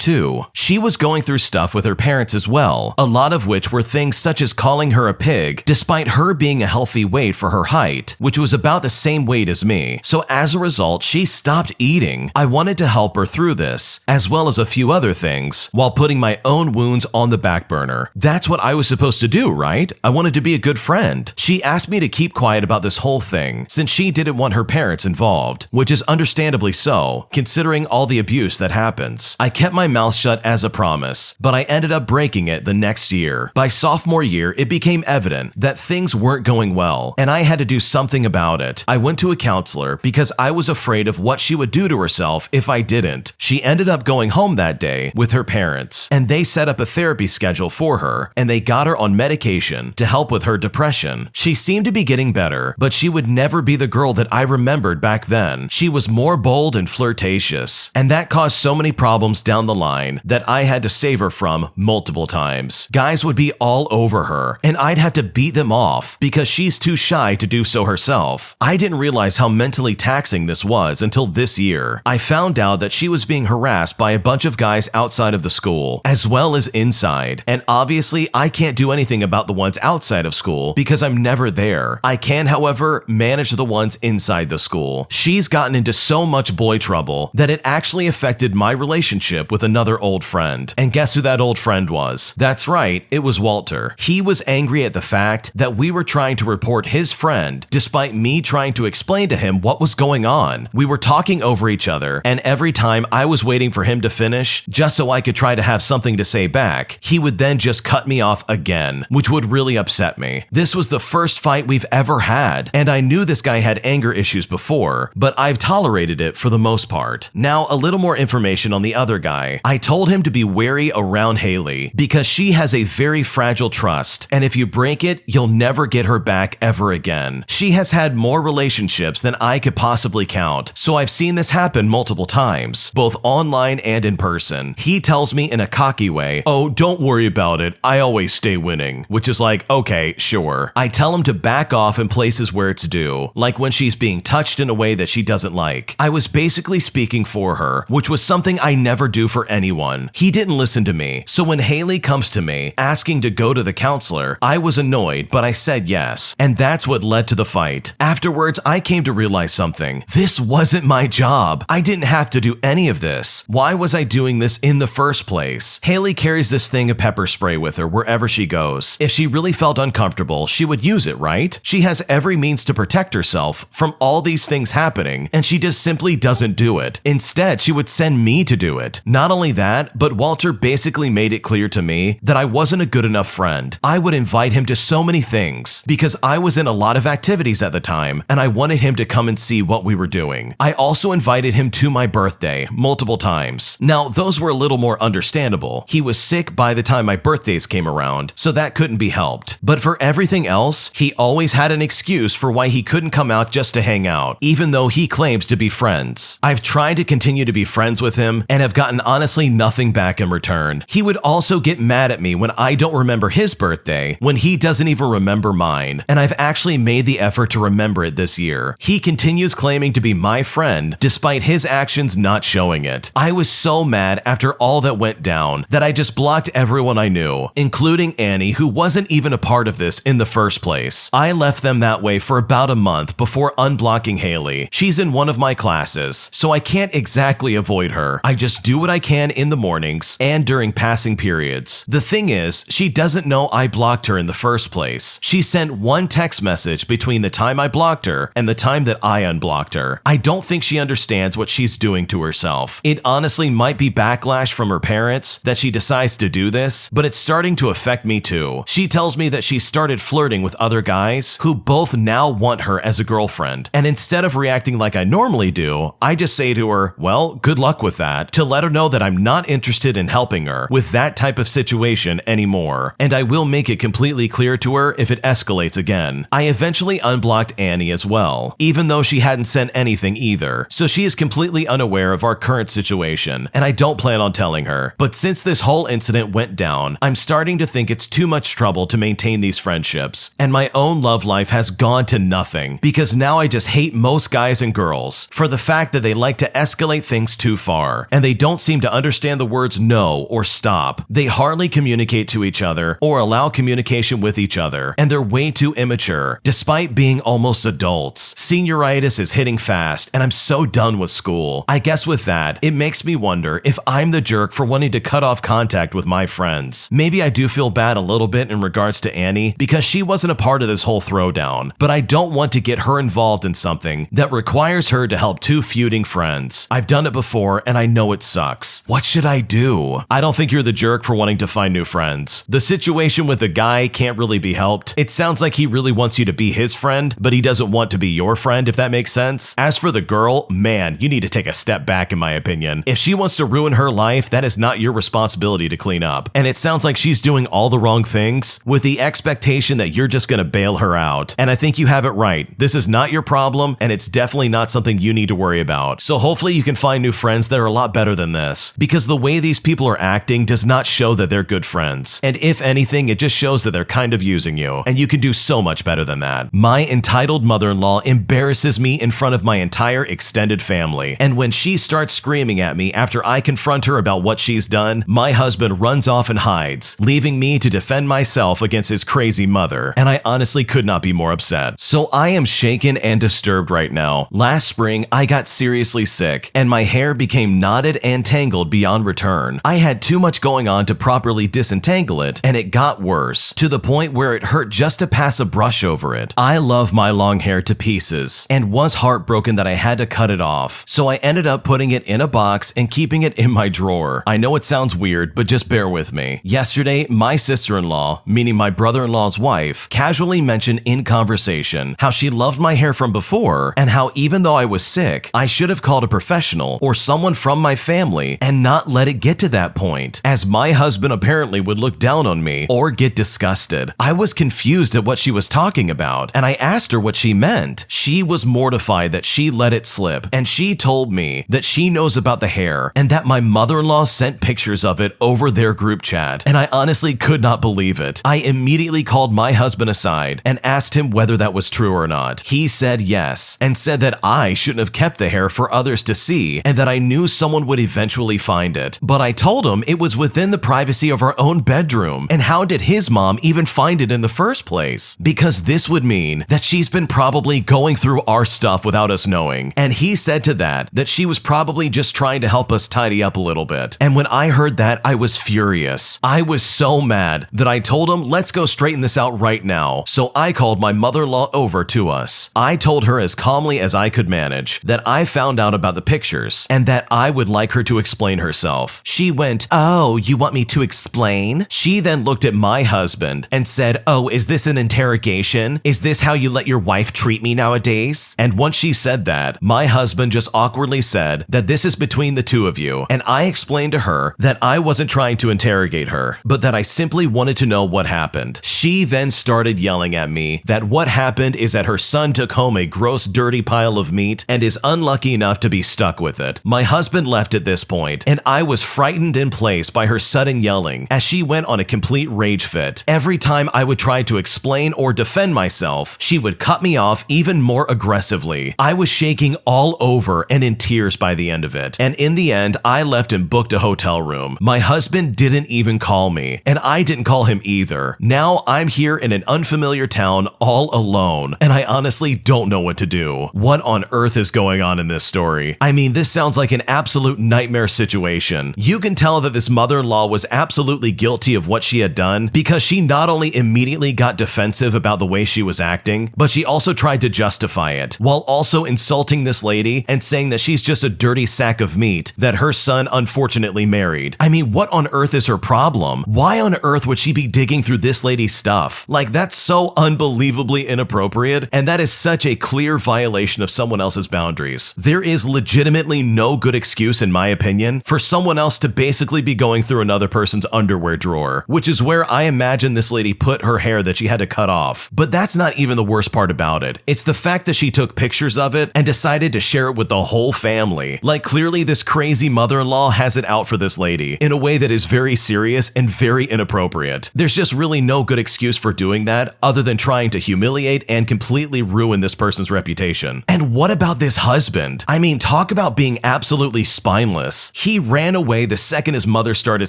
too. She was going through stuff with her parents as well, a lot of which were things such as calling her a pig, despite her being a healthy weight for her height, which was about the same weight as me. So as a result, she stopped eating. I wanted to help her through this, as well as a few other things, while putting my own wounds on the back burner. That's what I was supposed to do, right? I wanted to be a good friend. She asked me to keep quiet about this whole thing, since she didn't want her parents involved, which is understandably so, considering all the abuse that happens. I kept my mouth shut as a promise, but I ended up breaking it the next year. By sophomore year, it became evident that things weren't going well, and I had to do something about it. I went to a counselor because I was afraid of what she would do to herself if I didn't. She ended up going home that day with her parents, and they set up a therapy schedule for her, and they got her on medication to help with her depression. She seemed to be getting better, but she would never be the girl that I remembered back then. She was more bold and flirtatious, and that caused so many problems down the line that I had to save her from multiple times. Guys would be all over her, and I'd have to beat them off because she's too shy to do so herself. I didn't realize how mentally taxing this was until this year. I found out that she was being harassed by a bunch of guys outside of the school, as well as inside, and obviously I can't do anything about the ones outside of school because I'm never there. I can, however, manage the ones inside the school. She's gotten into so much boy trouble that it actually affected my relationship with another old friend. And guess who that old friend was? That's right, it was Walter. He was angry at the fact that we were trying to report his friend despite me trying to explain to him what was going on. We were talking over each other, and every time I was waiting for him to finish just so I could try to have something to say back, he would then just cut me off again, which would really upset me. This was the first fight we've ever had, and I knew this guy had anger issues before, but I've tolerated it for the most part. Now, a little more information on the other guy. I told him to be wary around Haley because she has a very fragile trust, and if you break it, you'll never get her back ever again. She has had more relationships than I could possibly count, so I've seen this happen multiple times, both online and in person. He tells me in a cocky way, "Oh, don't worry about it, I always stay winning," which is like, okay, sure. I tell him to back off in places where it's due, like when she's being touched in a way that she doesn't like. I was basically speaking for her, which was something I never do for anyone. He didn't listen to me, so when Haley comes to me asking to go to the counselor, I was annoyed, but I said yes, and that's what led to the fight. Afterwards, I came to realize something. This wasn't my job. I didn't have to do any of this. Why was I doing this in the first place? Haley carries this thing of pepper spray with her wherever she goes. If she really felt uncomfortable, she would use it, right? She has every means to protect herself from all these things happening, and she just simply doesn't do it. Instead, she would send me to do it. Not only that, but Walter basically made it clear to me that I wasn't a good enough friend. I I would invite him to so many things because I was in a lot of activities at the time and I wanted him to come and see what we were doing. I also invited him to my birthday multiple times. Now, those were a little more understandable. He was sick by the time my birthdays came around, so that couldn't be helped. But for everything else, he always had an excuse for why he couldn't come out just to hang out, even though he claims to be friends. I've tried to continue to be friends with him and have gotten honestly nothing back in return. He would also get mad at me when I don't remember his birthday, when he doesn't even remember mine, and I've actually made the effort to remember it this year. He continues claiming to be my friend despite his actions not showing it. I was so mad after all that went down that I just blocked everyone I knew, including Annie, who wasn't even a part of this in the first place. I left them that way for about a month before unblocking Haley. She's in one of my classes, so I can't exactly avoid her. I just do what I can in the mornings and during passing periods. The thing is, she doesn't know I blocked her in the first place. She sent one text message between the time I blocked her and the time that I unblocked her. I don't think she understands what she's doing to herself. It honestly might be backlash from her parents that she decides to do this, but it's starting to affect me too. She tells me that she started flirting with other guys who both now want her as a girlfriend. And instead of reacting like I normally do, I just say to her, well, good luck with that, to let her know that I'm not interested in helping her with that type of situation anymore. And I will make it completely clear to her if it escalates again. I eventually unblocked Annie as well, even though she hadn't sent anything either. So she is completely unaware of our current situation, and I don't plan on telling her. But since this whole incident went down, I'm starting to think it's too much trouble to maintain these friendships, and my own love life has gone to nothing because now I just hate most guys and girls for the fact that they like to escalate things too far, and they don't seem to understand the words no or stop. They hardly communicate to each other or allow communication with each other, and they're way too immature, despite being almost adults. Senioritis is hitting fast, and I'm so done with school. I guess with that, it makes me wonder if I'm the jerk for wanting to cut off contact with my friends. Maybe I do feel bad a little bit in regards to Annie because she wasn't a part of this whole throwdown, but I don't want to get her involved in something that requires her to help two feuding friends. I've done it before and I know it sucks. What should I do? I don't think you're the jerk for wanting to find new friends. The situation with the guy can't really be helped. It sounds like he really wants you to be his friend, but he doesn't want to be your friend, if that makes sense. As for the girl, man, you need to take a step back in my opinion. If she wants to ruin her life, that is not your responsibility to clean up. And it sounds like she's doing all the wrong things with the expectation that you're just gonna bail her out. And I think you have it right. This is not your problem, and it's definitely not something you need to worry about. So hopefully you can find new friends that are a lot better than this, because the way these people are acting does not show that they're good friends. And if anything, it just shows that they're kind of using you, and you can do so much better than that. My entitled mother-in-law embarrasses me in front of my entire extended family, and when she starts screaming at me after I confront her about what she's done, my husband runs off and hides, leaving me to defend myself against his crazy mother, and I honestly could not be more upset. So I am shaken and disturbed right now. Last spring, I got seriously sick, and my hair became knotted and tangled beyond return. I had too much going on to properly disentangle it, and it got worse, to the point where it hurt just to pass a brush over it. I love my long hair to pieces, and was heartbroken that I had to cut it off, so I ended up putting it in a box and keeping it in my drawer. I know it sounds weird, but just bear with me. Yesterday, my sister-in-law, meaning my brother-in-law's wife, casually mentioned in conversation how she loved my hair from before, and how even though I was sick, I should have called a professional or someone from my family and not let it get to that point, as my husband apparently would look down on me or get disgusted. I was confused at what she was talking about, and I asked her what she meant. She was mortified that she let it slip, and she told me that she knows about the hair and that my mother-in-law sent pictures of it over their group chat, and I honestly could not believe it. I immediately called my husband aside and asked him whether that was true or not. He said yes, and said that I shouldn't have kept the hair for others to see, and that I knew someone would eventually find it. But I told him it was within the privacy of our own bedroom, and how did his mom even find it in the first place? Because this would mean that she's been probably going through our stuff without us knowing, and he said to that she was probably just trying to help us tidy up a little bit. And when I heard that, I was furious. I was so mad that I told him, let's go straighten this out right now. So I called my mother-in-law over to us. I told her as calmly as I could manage that I found out about the pictures and that I would like her to explain herself. She went, "Oh, you want me to explain?" She then looked at my husband and said, "Oh, is this an interrogation? Is this how you let your wife treat me nowadays?" And once she said that, my husband just awkwardly said that this is between the two of you, and I explained to her that I wasn't trying to interrogate her, but that I simply wanted to know what happened. She then started yelling at me that what happened is that her son took home a gross, dirty pile of meat and is unlucky enough to be stuck with it. My husband left at this point, and I was frightened in place by her sudden yelling as she went on a complete rage fit. Every time I would try to explain or defend myself, she would cut me off even more aggressively. I was shaking all over and in tears by the end of it, and in the end, I left and booked a hotel room. My husband didn't even call me, and I didn't call him either. Now I'm here in an unfamiliar town all alone, and I honestly don't know what to do. What on earth is going on in this story? I mean, this sounds like an absolute nightmare situation. You can tell that this mother-in-law was absolutely guilty of what she had done because she not only immediately got defensive about the way she was acting, but she also tried to justify it, while also insulting this lady and saying that she's just a dirty sack of meat that her son unfortunately married. I mean, what on earth is her problem? Why on earth would she be digging through this lady's stuff? Like, that's so unbelievably inappropriate, and that is such a clear violation of someone else's boundaries. There is legitimately no good excuse, in my opinion, for someone else to basically be going through another person's underwear drawer, which is where I imagine this lady put her hair that she had to cut off. But that's not even the worst part about it. It's the fact that she took pictures of it and decided to share it with the whole family. Like, clearly this crazy mother-in-law has it out for this lady in a way that is very serious and very inappropriate. There's just really no good excuse for doing that other than trying to humiliate and completely ruin this person's reputation. And what about this husband? I mean, talk about being absolutely spineless. He ran away the second his mother started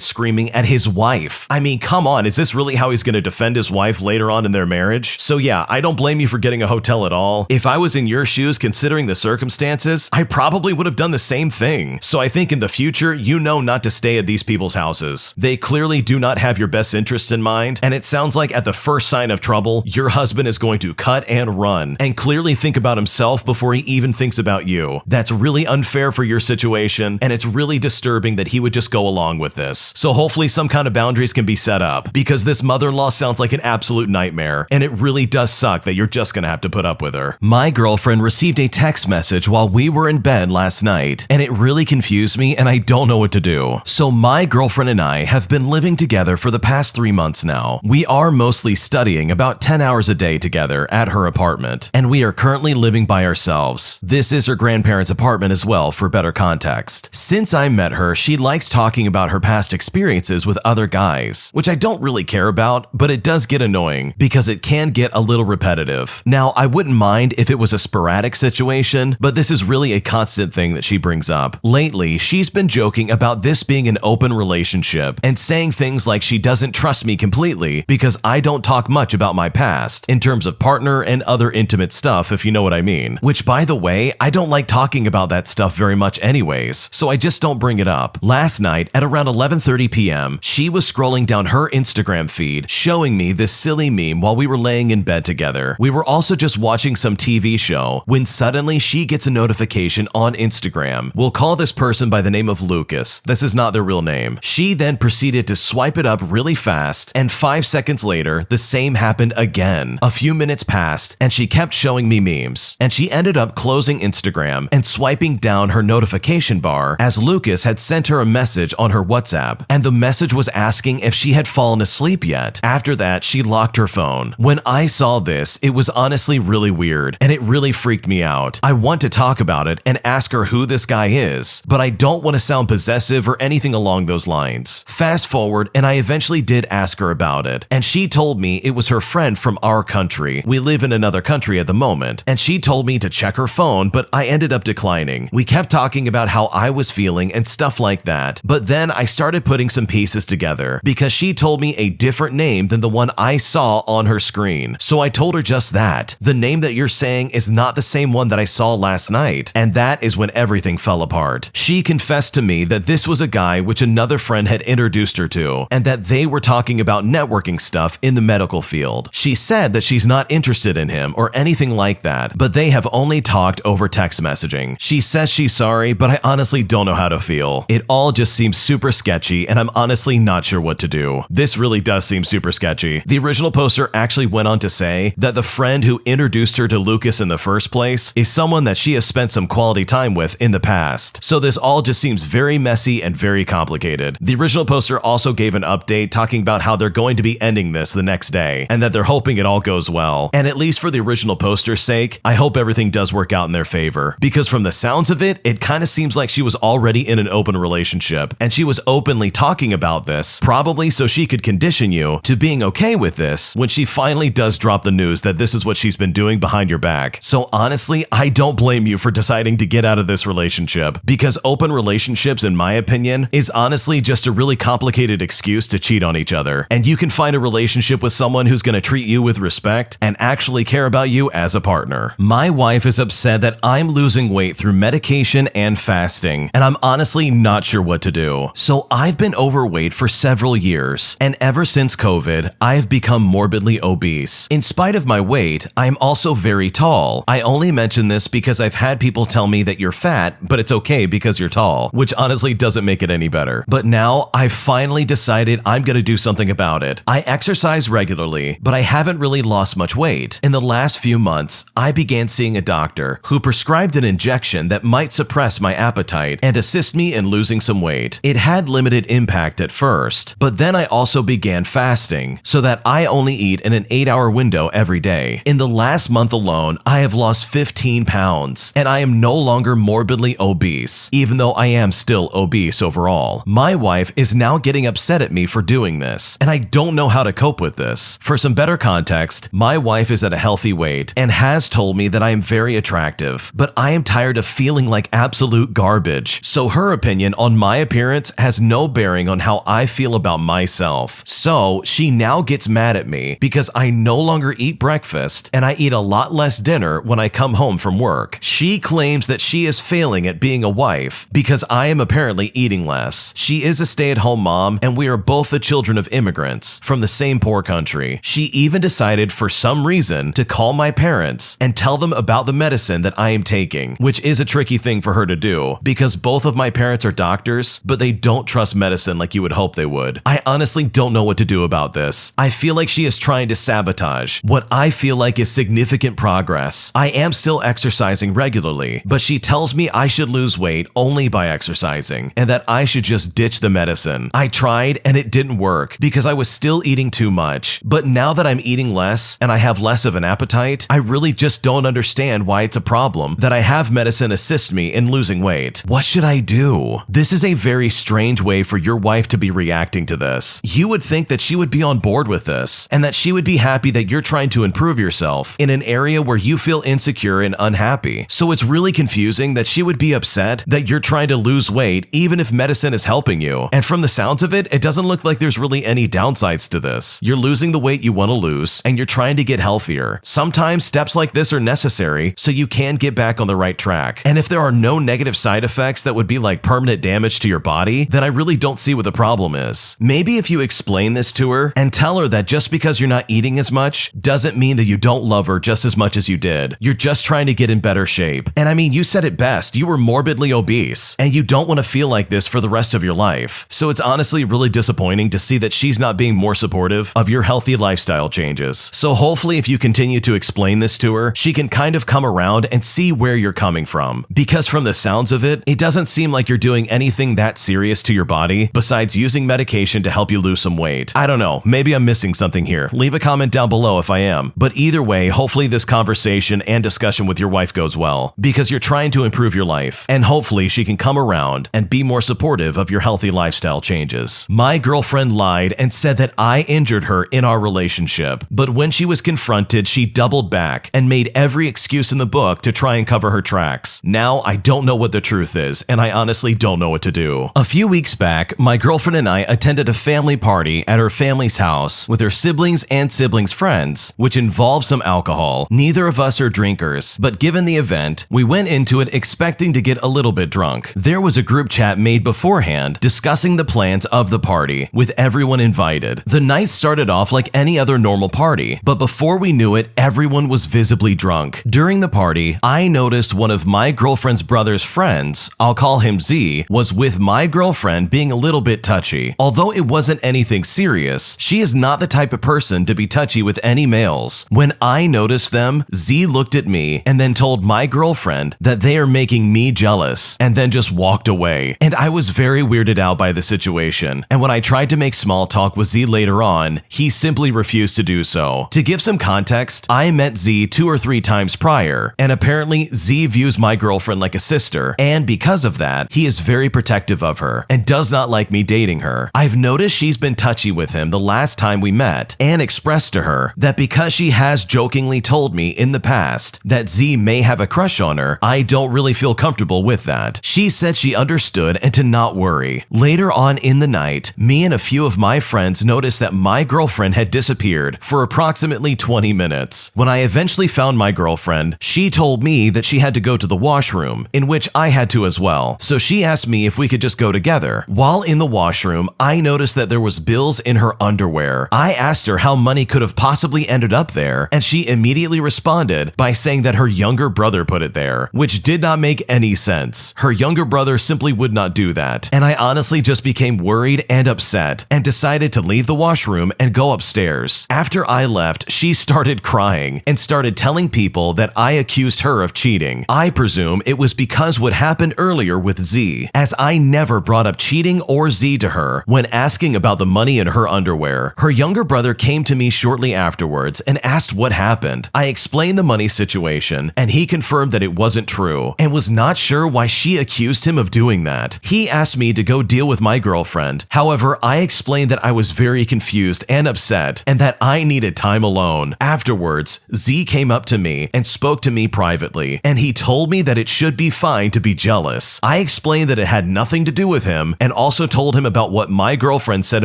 screaming at his wife. I mean, come on, is this really how he's going to defend his wife later on in their marriage? So yeah, I don't blame you for getting a hotel at all. If I was in your shoes considering the circumstances, I probably would have done the same thing. So I think in the future, you know not to stay at these people's houses. They clearly do not have your best interest in mind, and it sounds like at the first sign of trouble, your husband is going to cut and run and clearly think about himself before he even thinks about you. That's really unfair for your situation, and it's really disturbing that he would just go along with this. So hopefully some kind of boundaries can be set up, because this mother-in-law sounds like an absolute nightmare, and it really does suck that you're just gonna have to put up with her. My girlfriend received a text message while we were in bed last night, and it really confused me, and I don't know what to do. So my girlfriend and I have been living together for the past 3 months now. We are mostly studying about 10 hours a day together at her apartment, and we are currently living by ourselves. This is her grandparents' apartment as well, for better context. Since I met her, she likes talking about her past experiences with other guys, which I don't really care about, but it does get annoying because it can get a little repetitive. Now, I wouldn't mind if it was a sporadic situation, but this is really a constant thing that she brings up. Lately, she's been joking about this being an open relationship and saying things like she doesn't trust me completely because I don't talk much about my past in terms of partner and other intimate stuff, if you know what I mean. Which, by the way, I don't like talking about that stuff very much anyways, so I just don't bring it up. Last night, at around 11:30 p.m., she was scrolling down her Instagram feed, showing me this silly meme while we were laying in bed together. We were also just watching some TV show when suddenly she gets a notification on Instagram. We'll call this person by the name of Lucas. This is not their real name. She then proceeded to swipe it up really fast, and 5 seconds later, the same happened again. A few minutes passed, and she kept showing me memes, and she ended up closing Instagram and swiping down her notification bar as Lucas had sent her a message on her WhatsApp, and the message was asking if she had fallen asleep yet. After that, she locked her phone. When I saw this, it was honestly really weird, and it really freaked me out. I want to talk about it and ask her who this guy is, but I don't want to sound possessive or anything along those lines. Fast forward, and I eventually did ask her about it, and she told me it was her friend from our country. We live in another country at the moment, and she told me to check her phone, but I ended up declining. We kept talking about how I was feeling and stuff like that, but then I started putting some pieces together because she told me a different name than the one I saw on her screen. So I told her just that. The name that you're saying is not the same one that I saw last night, and that is when everything fell apart. She confessed to me that this was a guy which another friend had introduced her to, and that they were talking about networking stuff in the medical field. She said that she's not interested in him or anything like that, but they have only talked over text messaging. She says she's sorry, but I honestly don't know how to feel. It all just seems super sketchy, and I'm honestly not sure what to do. This really does seem super sketchy. The original poster actually went on to say that the friend who introduced her to Lucas in the first place is someone that she has spent some quality time with in the past. So this all just seems very messy and very complicated. The original poster also gave an update talking about how they're going to be ending this the next day and that they're hoping it all goes well. And at least for the original poster's sake, I hope everything does work out in their favor. Because from the sounds of it, it kind of seems like she was already in an open relationship and she was openly talking about this, probably so she could condition you to being okay with this when she finally does drop the news that this is what she's been doing behind your back. So honestly, I don't blame you for deciding to get out of this relationship, because open relationships, in my opinion, is honestly just a really complicated excuse to cheat on each other. And you can find a relationship with someone who's going to treat you with respect and actually care about you as a partner. My wife is upset that I'm losing weight through medication and fasting, and I'm honestly not sure what to do. So I've been overweight for several years, and ever since COVID, I've become morbidly obese. In spite of my weight, I'm also very tall. I only mention this because I've had people tell me that you're fat, but it's okay because you're tall, which honestly doesn't make it any better. But now I've finally decided I'm gonna do something about it. I exercise regularly, but I haven't really lost much weight. In the last few months, I began seeing a doctor who prescribed an injection that might suppress my appetite and assist me in losing some weight. It had limited impact at first, but then I also began fasting so that I only eat in an 8-hour window every day. In the last month alone, I have lost 15 pounds, and I am no longer morbidly obese, even though I am still obese overall. My wife is now getting upset at me for doing this, and I don't know how to cope with this. For some better context, my wife is at a healthy weight and has told me that I am very attractive, but I am tired of feeling like absolute garbage. So her opinion on my appearance has no bearing on how I feel about myself. So she now gets mad at me because I no longer eat breakfast and I eat a lot less dinner when I come home from work. She claims that she is failing at being a wife because I am apparently eating less. She is a stay-at-home mom and we are both the children of immigrants from the same poor country. She even decided for some reason to call my parents and tell them about the medicine that I am taking, which is a tricky thing for her to do because both of my parents are doctors, but they don't trust medicine like you would hope they would. I honestly don't know what to do about this. I feel like she is trying to sabotage what I feel like is significant progress. I am still exercising regularly, but she tells me I should lose weight only by exercising and that I should just ditch the medicine. I tried and it didn't work because I was still eating too much, but now that I'm eating less and I have less of an appetite, I really just don't understand why it's a problem that I have medicine assist me in losing weight. What should I do? This is a very strange way for your wife to be reacting to this. You would think that she would be on board with this and that she would be happy that you're trying to improve yourself in an area where you feel insecure and unhappy. So it's really confusing that she would be upset that you're trying to lose weight even if medicine is helping you. And from the sounds of it, it doesn't look like there's really any downsides to this. You're losing the weight you want to lose and you're trying to get healthier. Sometimes steps like this are necessary so you can get back on the right track. And if there are no negative side effects that would be like permanent damage to your body, then I really don't see what the problem is. Maybe if you explain this to her and tell her that just because you're not eating as much doesn't mean that you don't love her just as much as you did. You're just trying to get in better shape. And I mean, you said it best. You were morbidly obese and you don't want to feel like this for the rest of your life. So it's honestly really disappointing to see that she's not being more supportive of your healthy lifestyle changes. So hopefully if you continue to explain this to her, she can kind of come around and see where you're coming from. Because from the sounds of it, it doesn't seem like you're doing anything that serious to your body besides using medication to help you lose some weight. I don't know, maybe I'm missing something here. Leave a comment down below if I am. But either way, hopefully this conversation and discussion with your wife goes well because you're trying to improve your life and hopefully she can come around and be more supportive of your healthy lifestyle changes. My girlfriend lied and said that I injured her in our relationship, but when she was confronted, she doubled back and made every excuse in the book to try and cover her tracks. Now I don't know what the truth is and I honestly don't know what to do. A few weeks back, my girlfriend and I attended a family party at her family's house with her siblings and siblings' friends, which involved some alcohol. Neither of us are drinkers, but given the event, we went into it expecting to get a little bit drunk. There was a group chat made beforehand discussing the plans of the party, with everyone invited. The night started off like any other normal party, but before we knew it, everyone was visibly drunk. During the party, I noticed one of my girlfriend's brother's friends, I'll call him Z, was with my girlfriend being a little bit touchy. Although it wasn't anything serious, serious. She is not the type of person to be touchy with any males. When I noticed them, Z looked at me and then told my girlfriend that they are making me jealous and then just walked away. And I was very weirded out by the situation. And when I tried to make small talk with Z later on, he simply refused to do so. To give some context, I met Z 2 or 3 times prior, and apparently Z views my girlfriend like a sister, and because of that, he is very protective of her and does not like me dating her. I've noticed she's been touchy with him the last time we met and expressed to her that because she has jokingly told me in the past that Z may have a crush on her, I don't really feel comfortable with that. She said she understood and to not worry. Later on in the night, me and a few of my friends noticed that my girlfriend had disappeared for approximately 20 minutes. When I eventually found my girlfriend, she told me that she had to go to the washroom, in which I had to as well. So she asked me if we could just go together. While in the washroom, I noticed that there was bills in her underwear. I asked her how money could have possibly ended up there, and she immediately responded by saying that her younger brother put it there, which did not make any sense. Her younger brother simply would not do that, and I honestly just became worried and upset and decided to leave the washroom and go upstairs. After I left, she started crying and started telling people that I accused her of cheating. I presume it was because what happened earlier with Z, as I never brought up cheating or Z to her when asking about the money in her underwear. Her younger brother came to me shortly afterwards and asked what happened. I explained the money situation, and he confirmed that it wasn't true and was not sure why she accused him of doing that. He asked me to go deal with my girlfriend. However, I explained that I was very confused and upset and that I needed time alone. Afterwards, Z came up to me and spoke to me privately, and he told me that it should be fine to be jealous. I explained that it had nothing to do with him and also told him about what my girlfriend said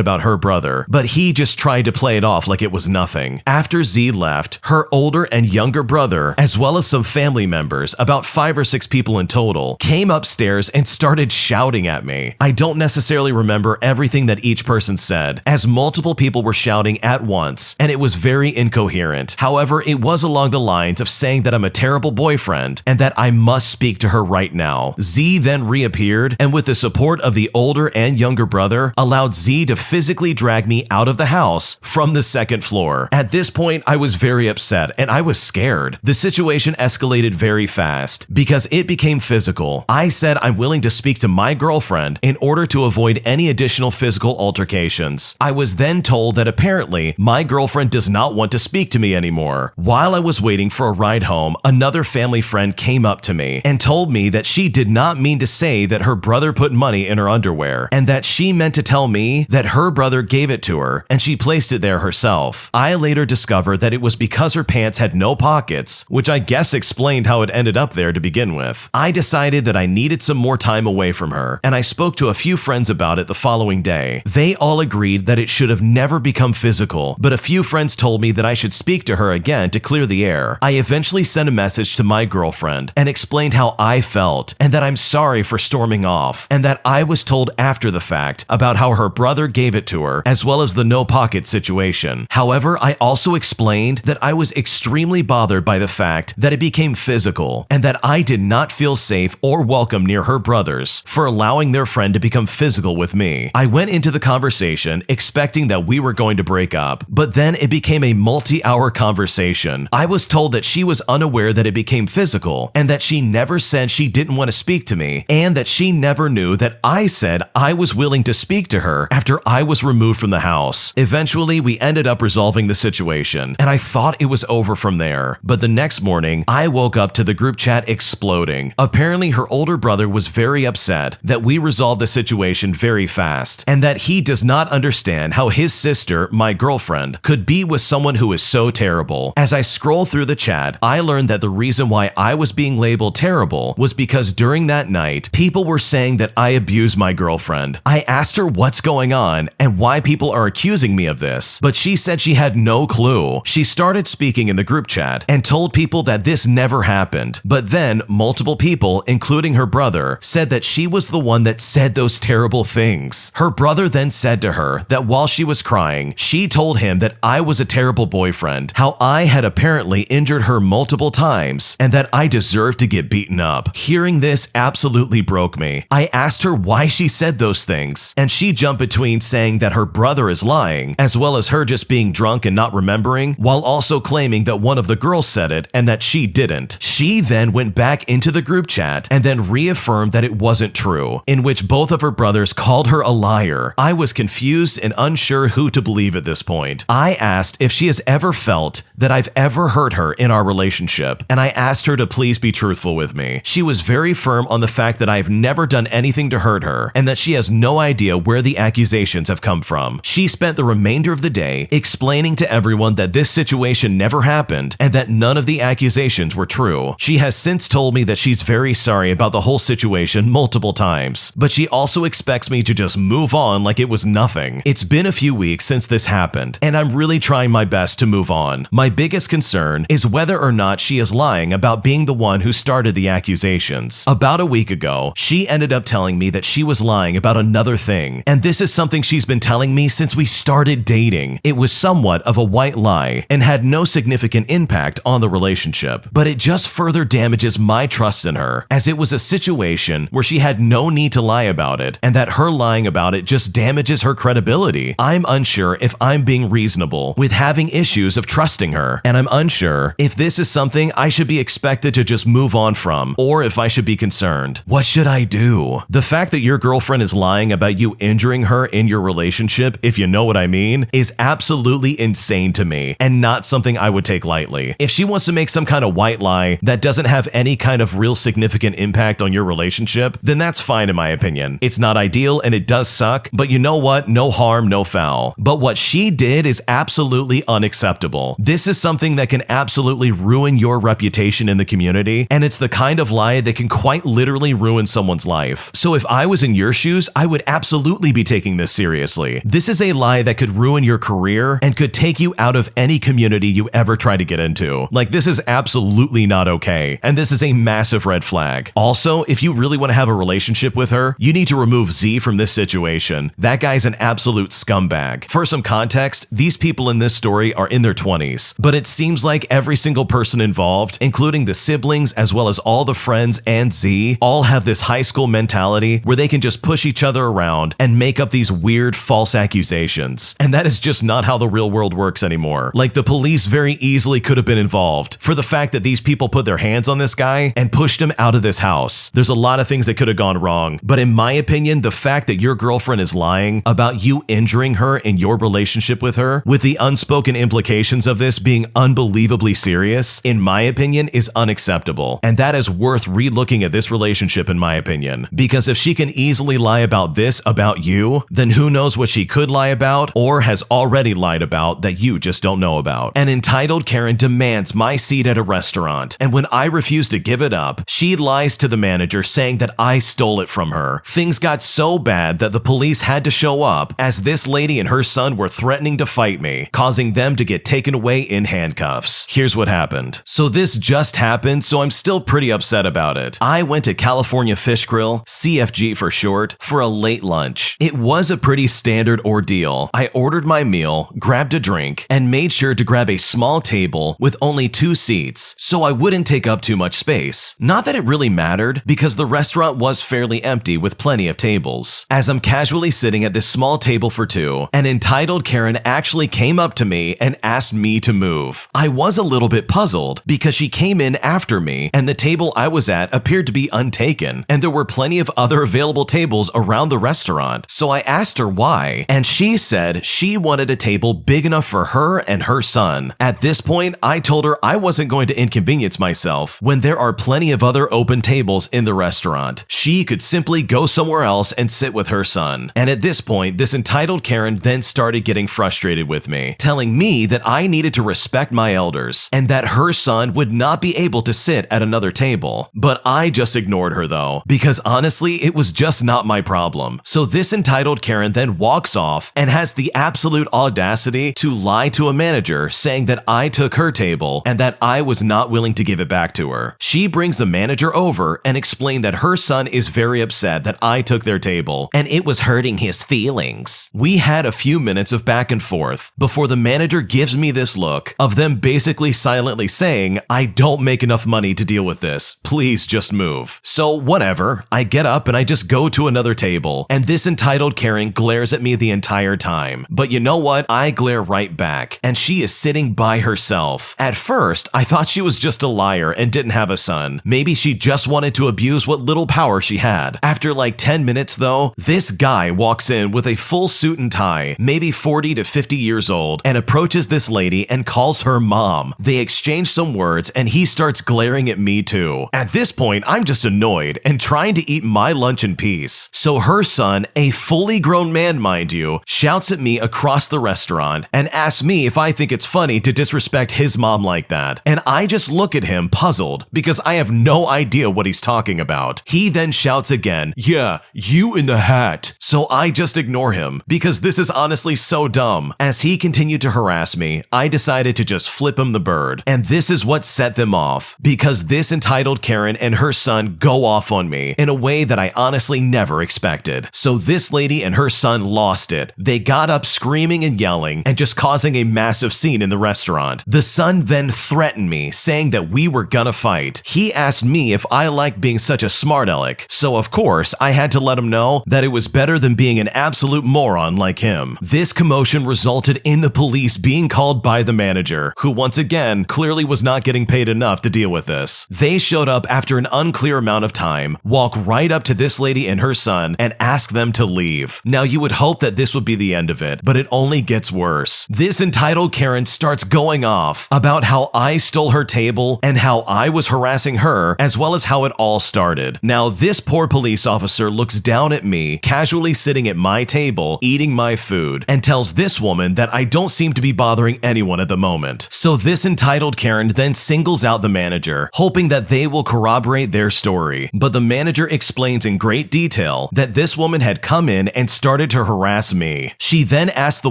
about her brother, but he just tried to play it off like it was nothing. After Z left, her older and younger brother, as well as some family members, about 5 or 6 people in total, came upstairs and started shouting at me. I don't necessarily remember everything that each person said, as multiple people were shouting at once, and it was very incoherent. However, it was along the lines of saying that I'm a terrible boyfriend and that I must speak to her right now. Z then reappeared, and with the support of the older and younger brother, allowed Z to physically drag me out of the house from the 2nd floor. At this point, I was very upset and I was scared. The situation escalated very fast because it became physical. I said I'm willing to speak to my girlfriend in order to avoid any additional physical altercations. I was then told that apparently my girlfriend does not want to speak to me anymore. While I was waiting for a ride home, another family friend came up to me and told me that she did not mean to say that her brother put money in her underwear and that she meant to tell me that her brother gave it to her and she placed it there herself. I later discovered that it was because her pants had no pockets, which I guess explained how it ended up there to begin with. I decided that I needed some more time away from her, and I spoke to a few friends about it the following day. They all agreed that it should have never become physical, but a few friends told me that I should speak to her again to clear the air. I eventually sent a message to my girlfriend and explained how I felt and that I'm sorry for storming off, and that I was told after the fact about how her brother gave it to her, as well as the no pocket situation. However, I also explained that I was extremely bothered by the fact that it became physical and that I did not feel safe or welcome near her brothers for allowing their friend to become physical with me. I went into the conversation expecting that we were going to break up, but then it became a multi-hour conversation. I was told that she was unaware that it became physical and that she never said she didn't want to speak to me, and that she never knew that I said I was willing to speak to her after I was removed from the house. Eventually, we ended up resolving the situation, and I thought it was over from there. But the next morning, I woke up to the group chat exploding. Apparently, her older brother was very upset that we resolved the situation very fast, and that he does not understand how his sister, my girlfriend, could be with someone who is so terrible. As I scroll through the chat, I learned that the reason why I was being labeled terrible was because during that night, people were saying that I abused my girlfriend. I asked her what's going on and why people are accusing me of this, but she said she had no clue. She started speaking in the group chat and told people that this never happened, but then multiple people, including her brother, said that she was the one that said those terrible things. Her brother then said to her that while she was crying, she told him that I was a terrible boyfriend, how I had apparently injured her multiple times, and that I deserved to get beaten up. Hearing this absolutely broke me. I asked her why she said those things, and she jumped between saying that her her brother is lying, as well as her just being drunk and not remembering, while also claiming that one of the girls said it and that she didn't. She then went back into the group chat and then reaffirmed that it wasn't true, in which both of her brothers called her a liar. I was confused and unsure who to believe at this point. I asked if she has ever felt that I've ever hurt her in our relationship, and I asked her to please be truthful with me. She was very firm on the fact that I've never done anything to hurt her, and that she has no idea where the accusations have come from. She spent the remainder of the day explaining to everyone that this situation never happened and that none of the accusations were true. She has since told me that she's very sorry about the whole situation multiple times, but she also expects me to just move on like it was nothing. It's been a few weeks since this happened, and I'm really trying my best to move on. My biggest concern is whether or not she is lying about being the one who started the accusations. About a week ago, she ended up telling me that she was lying about another thing, and this is something she's been telling me since we started dating. It was somewhat of a white lie and had no significant impact on the relationship, but it just further damages my trust in her, as it was a situation where she had no need to lie about it, and that her lying about it just damages her credibility. I'm unsure if I'm being reasonable with having issues of trusting her, and I'm unsure if this is something I should be expected to just move on from, or if I should be concerned. What should I do? The fact that your girlfriend is lying about you injuring her in your relationship, if you know what I mean, is absolutely insane to me, and not something I would take lightly. If she wants to make some kind of white lie that doesn't have any kind of real significant impact on your relationship, then that's fine in my opinion. It's not ideal and it does suck, but you know what? No harm, no foul. But what she did is absolutely unacceptable. This is something that can absolutely ruin your reputation in the community, and it's the kind of lie that can quite literally ruin someone's life. So if I was in your shoes, I would absolutely be taking this seriously. This is a lie that could ruin your career and could take you out of any community you ever try to get into. Like, this is absolutely not okay, and this is a massive red flag. Also, if you really want to have a relationship with her, you need to remove Z from this situation. That guy's an absolute scumbag. For some context, these people in this story are in their 20s, but it seems like every single person involved, including the siblings as well as all the friends and Z, all have this high school mentality where they can just push each other around and make up these weird false accusations. And that is just not how the real world works anymore. Like, the police very easily could have been involved for the fact that these people put their hands on this guy and pushed him out of this house. There's a lot of things that could have gone wrong, but in my opinion, the fact that your girlfriend is lying about you injuring her in your relationship with her, with the unspoken implications of this being unbelievably serious, in my opinion, is unacceptable. And that is worth re-looking at this relationship, in my opinion. Because if she can easily lie about this about you, then who knows what she could lie about or has already lied about that you just don't know about. An entitled Karen demands my seat at a restaurant, and when I refuse to give it up, she lies to the manager saying that I stole it from her. Things got so bad that the police had to show up, as this lady and her son were threatening to fight me, causing them to get taken away in handcuffs. Here's what happened. So this just happened, so I'm still pretty upset about it. I went to California Fish Grill, CFG for short, for a late lunch. It was a pretty standard ordeal. I ordered my meal, grabbed a drink, and made sure to grab a small table with only 2 seats so I wouldn't take up too much space. Not that it really mattered, because the restaurant was fairly empty with plenty of tables. As I'm casually sitting at this small table for 2, an entitled Karen actually came up to me and asked me to move. I was a little bit puzzled because she came in after me and the table I was at appeared to be untaken, and there were plenty of other available tables around the restaurant. So I asked her why, and she said she wanted a table big enough for her and her son. At this point, I told her I wasn't going to inconvenience myself when there are plenty of other open tables in the restaurant. She could simply go somewhere else and sit with her son. And at this point, this entitled Karen then started getting frustrated with me, telling me that I needed to respect my elders and that her son would not be able to sit at another table. But I just ignored her though, because honestly, it was just not my problem. So this entitled Karen then walks off and has the absolute audacity to lie to a manager saying that I took her table and that I was not willing to give it back to her. She brings the manager over and explained that her son is very upset that I took their table and it was hurting his feelings. We had a few minutes of back and forth before the manager gives me this look of them basically silently saying, I don't make enough money to deal with this. Please just move. So whatever, I get up and I just go to another table, and this entitled Karen glares at me me the entire time. But you know what? I glare right back, and she is sitting by herself. At first, I thought she was just a liar and didn't have a son. Maybe she just wanted to abuse what little power she had. After like 10 minutes though, this guy walks in with a full suit and tie, maybe 40 to 50 years old, and approaches this lady and calls her mom. They exchange some words and he starts glaring at me too. At this point, I'm just annoyed and trying to eat my lunch in peace. So her son, a fully grown man mind you, shouts at me across the restaurant and asks me if I think it's funny to disrespect his mom like that. And I just look at him puzzled because I have no idea what he's talking about. He then shouts again, "Yeah, you in the hat." So I just ignore him because this is honestly so dumb. As he continued to harass me, I decided to just flip him the bird. And this is what set them off, because this entitled Karen and her son go off on me in a way that I honestly never expected. So this lady and her son lost it. They got up screaming and yelling and just causing a massive scene in the restaurant. The son then threatened me, saying that we were gonna fight. He asked me if I liked being such a smart aleck, so of course I had to let him know that it was better than being an absolute moron like him. This commotion resulted in the police being called by the manager, who once again clearly was not getting paid enough to deal with this. They showed up after an unclear amount of time, walk right up to this lady and her son, and ask them to leave. Now you would hope that this would be the end of it, but it only gets worse. This entitled Karen starts going off about how I stole her table and how I was harassing her, as well as how it all started. Now this poor police officer looks down at me, casually sitting at my table, eating my food, and tells this woman that I don't seem to be bothering anyone at the moment. So this entitled Karen then singles out the manager, hoping that they will corroborate their story. But the manager explains in great detail that this woman had come in and started to harass me. She then asked the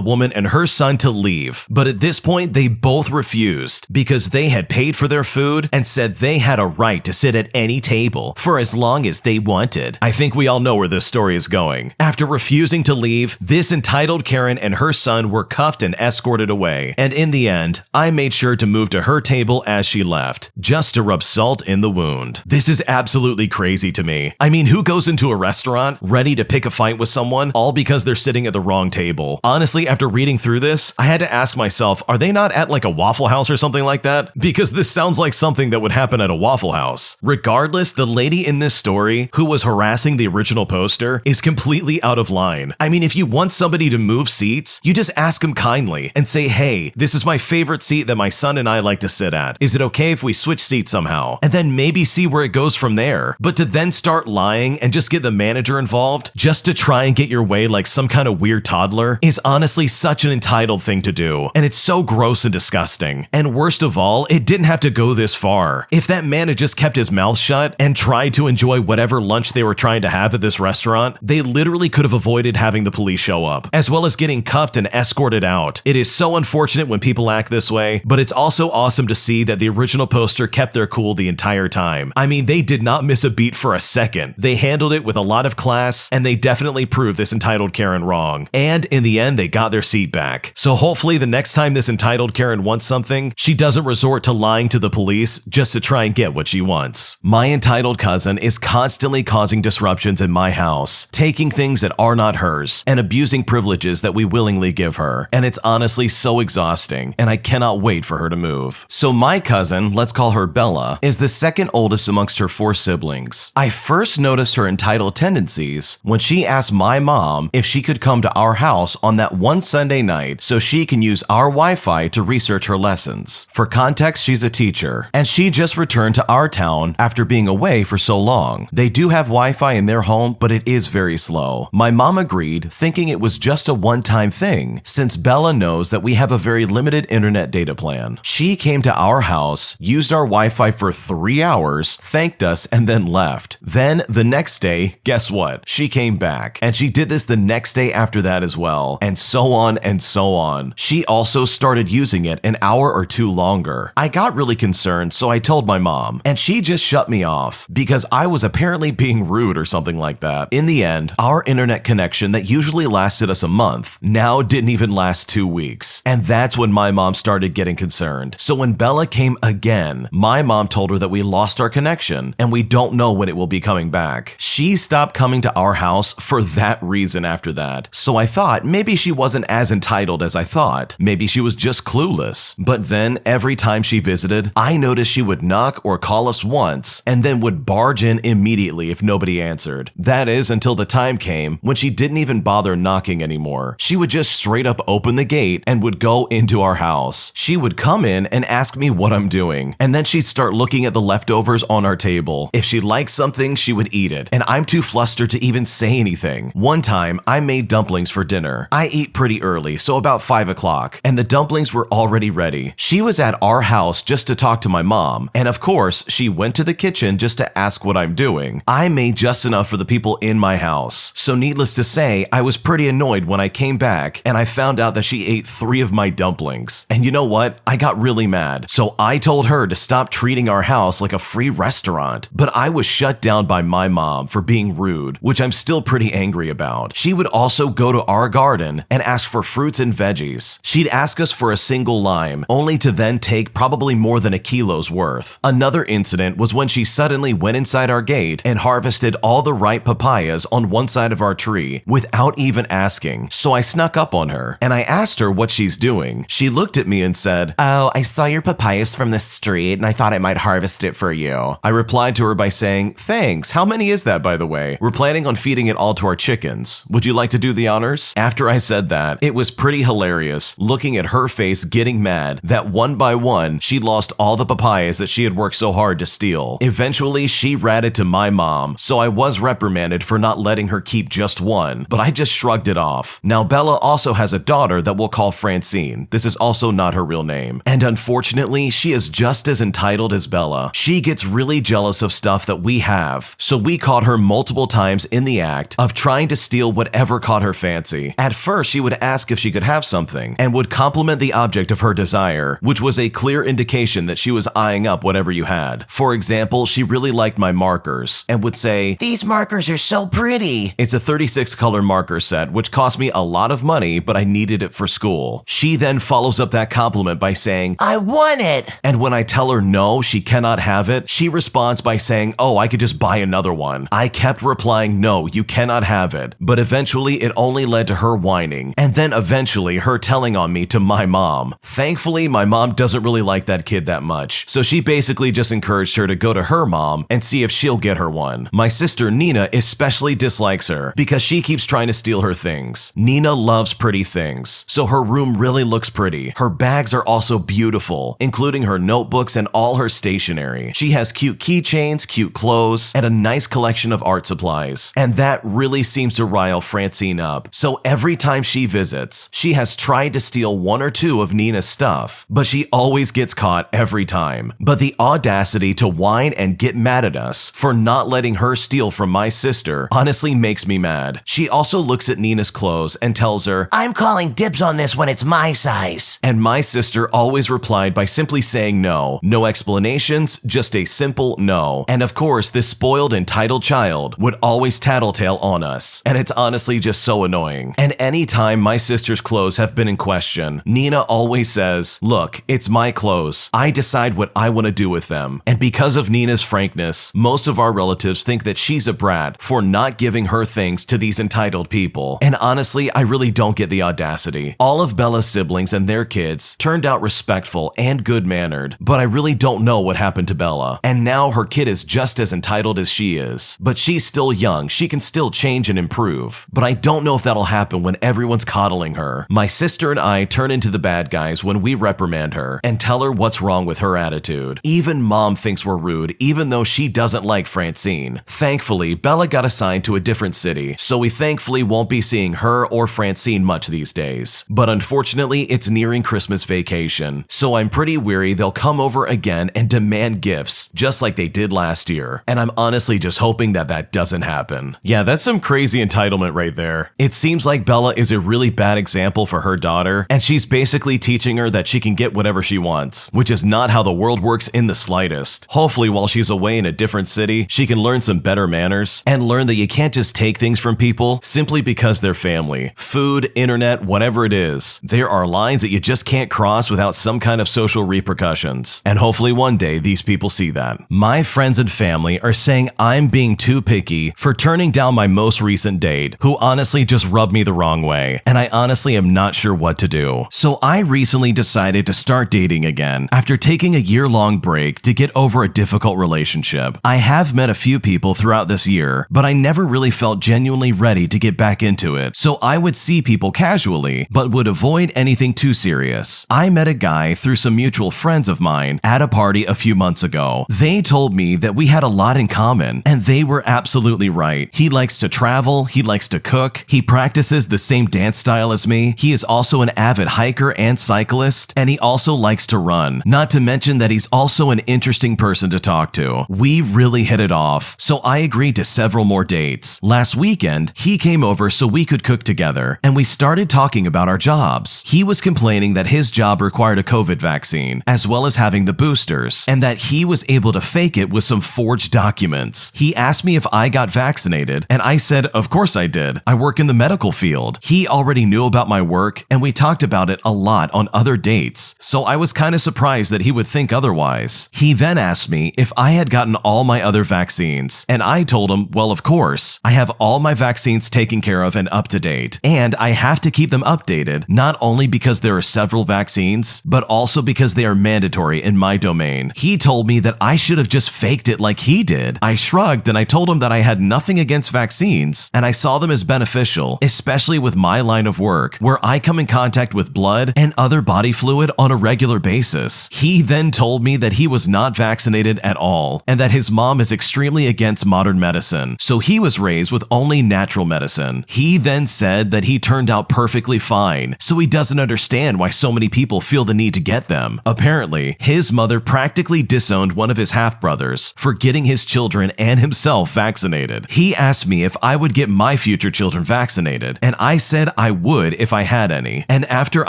woman and her son to leave, but at this point they both refused because they had paid for their food and said they had a right to sit at any table for as long as they wanted. I think we all know where this story is going. After refusing to leave, this entitled Karen and her son were cuffed and escorted away, and in the end, I made sure to move to her table as she left, just to rub salt in the wound. This is absolutely crazy to me. I mean, who goes into a restaurant ready to pick a fight with someone all because they're sitting at the wrong table? Honestly, after reading through this, I had to ask myself, are they not at like a Waffle House or something like that? Because this sounds like something that would happen at a Waffle House. Regardless, the lady in this story who was harassing the original poster is completely out of line. I mean, if you want somebody to move seats, you just ask them kindly and say, "Hey, this is my favorite seat that my son and I like to sit at. Is it okay if we switch seats somehow?" And then maybe see where it goes from there. But to then start lying and just get the manager involved just to try and get your way like some kind of weird toddler is honestly such an entitled thing to do. And it's so gross and disgusting. And worst of all, it didn't have to go this far. If that man had just kept his mouth shut and tried to enjoy whatever lunch they were trying to have at this restaurant, they literally could have avoided having the police show up, as well as getting cuffed and escorted out. It is so unfortunate when people act this way, but it's also awesome to see that the original poster kept their cool the entire time. I mean, they did not miss a beat for a second. They handled it with a lot of class, and they definitely proved this entitled Karen wrong. And in the end, they got their seat back. So hopefully the next time this entitled Karen wants something, she doesn't resort to lying to the police just to try and get what she wants. My entitled cousin is constantly causing disruptions in my house, taking things that are not hers, and abusing privileges that we willingly give her. And it's honestly so exhausting, and I cannot wait for her to move. So my cousin, let's call her Bella, is the second oldest amongst her 4 siblings. I first noticed her entitled tendencies when she asked my mom if she could come to our house on that one Sunday night so she can use our Wi-Fi to research her lessons. For context, she's a teacher, and she just returned to our town after being away for so long. They do have Wi-Fi in their home, but it is very slow. My mom agreed, thinking it was just a one-time thing, since Bella knows that we have a very limited internet data plan. She came to our house, used our Wi-Fi for 3 hours, thanked us, and then left. Then, the next day, guess what? She came back, and she did this the next day after that as well, and so on and so on. She also started using it an hour or 2 longer. I got really concerned, so I told my mom, and she just shut me off because I was apparently being rude or something like that. In the end, our internet connection that usually lasted us a month now didn't even last 2 weeks. And that's when my mom started getting concerned. So when Bella came again, my mom told her that we lost our connection and we don't know when it will be coming back. She stopped coming to our house for that reason after that. that. So I thought maybe she wasn't as entitled as I thought. Maybe she was just clueless. But then every time she visited, I noticed she would knock or call us once and then would barge in immediately if nobody answered. That is until the time came when she didn't even bother knocking anymore. She would just straight up open the gate and would go into our house. She would come in and ask me what I'm doing, and then she'd start looking at the leftovers on our table. If she liked something, she would eat it, and I'm too flustered to even say anything. One time, I made dumplings for dinner. I eat pretty early, so about 5 o'clock, and the dumplings were already ready. She was at our house just to talk to my mom, and of course, she went to the kitchen just to ask what I'm doing. I made just enough for the people in my house, so needless to say, I was pretty annoyed when I came back and I found out that she ate 3 of my dumplings. And you know what? I got really mad, so I told her to stop treating our house like a free restaurant. But I was shut down by my mom for being rude, which I'm still pretty angry about. She would also go to our garden and ask for fruits and veggies. She'd ask us for a single lime, only to then take probably more than a kilo's worth. Another incident was when she suddenly went inside our gate and harvested all the ripe papayas on one side of our tree without even asking. So I snuck up on her and I asked her what she's doing. She looked at me and said, "Oh, I saw your papayas from the street and I thought I might harvest it for you." I replied to her by saying, "Thanks. How many is that, by the way? We're planning on feeding it all to our chickens. Would you like to do the honors?" After I said that, it was pretty hilarious looking at her face getting mad that one by one, she lost all the papayas that she had worked so hard to steal. Eventually, she ratted to my mom, so I was reprimanded for not letting her keep just one, but I just shrugged it off. Now, Bella also has a daughter that we'll call Francine. This is also not her real name. And unfortunately, she is just as entitled as Bella. She gets really jealous of stuff that we have, so we caught her multiple times in the act of trying to steal whatever caught her fancy. At first, she would ask if she could have something and would compliment the object of her desire, which was a clear indication that she was eyeing up whatever you had. For example, she really liked my markers and would say, "These markers are so pretty." It's a 36 color marker set, which cost me a lot of money, but I needed it for school. She then follows up that compliment by saying, "I want it." And when I tell her no, she cannot have it, she responds by saying, "Oh, I could just buy another one." I kept replying, "No, you cannot have it." But eventually it only led to her whining, and then eventually her telling on me to my mom. Thankfully, my mom doesn't really like that kid that much, so she basically just encouraged her to go to her mom and see if she'll get her one. My sister Nina especially dislikes her because she keeps trying to steal her things. Nina loves pretty things, so her room really looks pretty. Her bags are also beautiful, including her notebooks and all her stationery. She has cute keychains, cute clothes, and a nice collection of art supplies. And that really seems to rile Francine up. So every time she visits, she has tried to steal 1 or 2 of Nina's stuff, but she always gets caught every time. But the audacity to whine and get mad at us for not letting her steal from my sister honestly makes me mad. She also looks at Nina's clothes and tells her, "I'm calling dibs on this when it's my size." And my sister always replied by simply saying no. No explanations, just a simple no. And of course, this spoiled, entitled child would always tattletale on us. And it's honestly just so annoying. And anytime my sister's clothes have been in question, Nina always says, "Look, it's my clothes. I decide what I want to do with them." And because of Nina's frankness, most of our relatives think that she's a brat for not giving her things to these entitled people. And honestly, I really don't get the audacity. All of Bella's siblings and their kids turned out respectful and good-mannered, but I really don't know what happened to Bella. And now her kid is just as entitled as she is. But she's still young, she can still change and improve. But I don't know if that'll happen when everyone's coddling her. My sister and I turn into the bad guys when we reprimand her and tell her what's wrong with her attitude. Even mom thinks we're rude, even though she doesn't like Francine. Thankfully, Bella got assigned to a different city, so we thankfully won't be seeing her or Francine much these days. But unfortunately, it's nearing Christmas vacation, so I'm pretty weary they'll come over again and demand gifts, just like they did last year. And I'm honestly just hoping that that doesn't happen. Yeah, that's some crazy entitlement right there. It seems like Bella is a really bad example for her daughter, and she's basically teaching her that she can get whatever she wants, which is not how the world works in the slightest. Hopefully, while she's away in a different city, she can learn some better manners and learn that you can't just take things from people simply because they're family. Food, internet, whatever it is. There are lines that you just can't cross without some kind of social repercussions. And hopefully one day these people see that. My friends and family are saying I'm being too picky for turning down my most recent date, who honestly honestly just rubbed me the wrong way, and I honestly am not sure what to do. So I recently decided to start dating again after taking a year-long break to get over a difficult relationship. I have met a few people throughout this year, but I never really felt genuinely ready to get back into it. So I would see people casually, but would avoid anything too serious. I met a guy through some mutual friends of mine at a party a few months ago. They told me that we had a lot in common, and they were absolutely right. He likes to travel, he likes to cook, he practices the same dance style as me, he is also an avid hiker and cyclist, and he also likes to run. Not to mention that he's also an interesting person to talk to. We really hit it off, so I agreed to several more dates. Last weekend, he came over so we could cook together, and we started talking about our jobs. He was complaining that his job required a COVID vaccine, as well as having the boosters, and that he was able to fake it with some forged documents. He asked me if I got vaccinated, and I said, of course I did. I work in the medical field. He already knew about my work, and we talked about it a lot on other dates, so I was kind of surprised that he would think otherwise. He then asked me if I had gotten all my other vaccines, and I told him, well, of course. I have all my vaccines taken care of and up to date, and I have to keep them updated, not only because there are several vaccines, but also because they are mandatory in my domain. He told me that I should have just faked it like he did. I shrugged and I told him that I had nothing against vaccines, and I saw them as beneficial, especially with my line of work, where I come in contact with blood and other body fluid on a regular basis. He then told me that he was not vaccinated at all, and that his mom is extremely against modern medicine, so he was raised with only natural medicine. He then said that he turned out perfectly fine, so he doesn't understand why so many people feel the need to get them. Apparently, his mother practically disowned one of his half-brothers for getting his children and himself vaccinated. He asked me if I would get my future children vaccinated, and I said I would if I had any. And after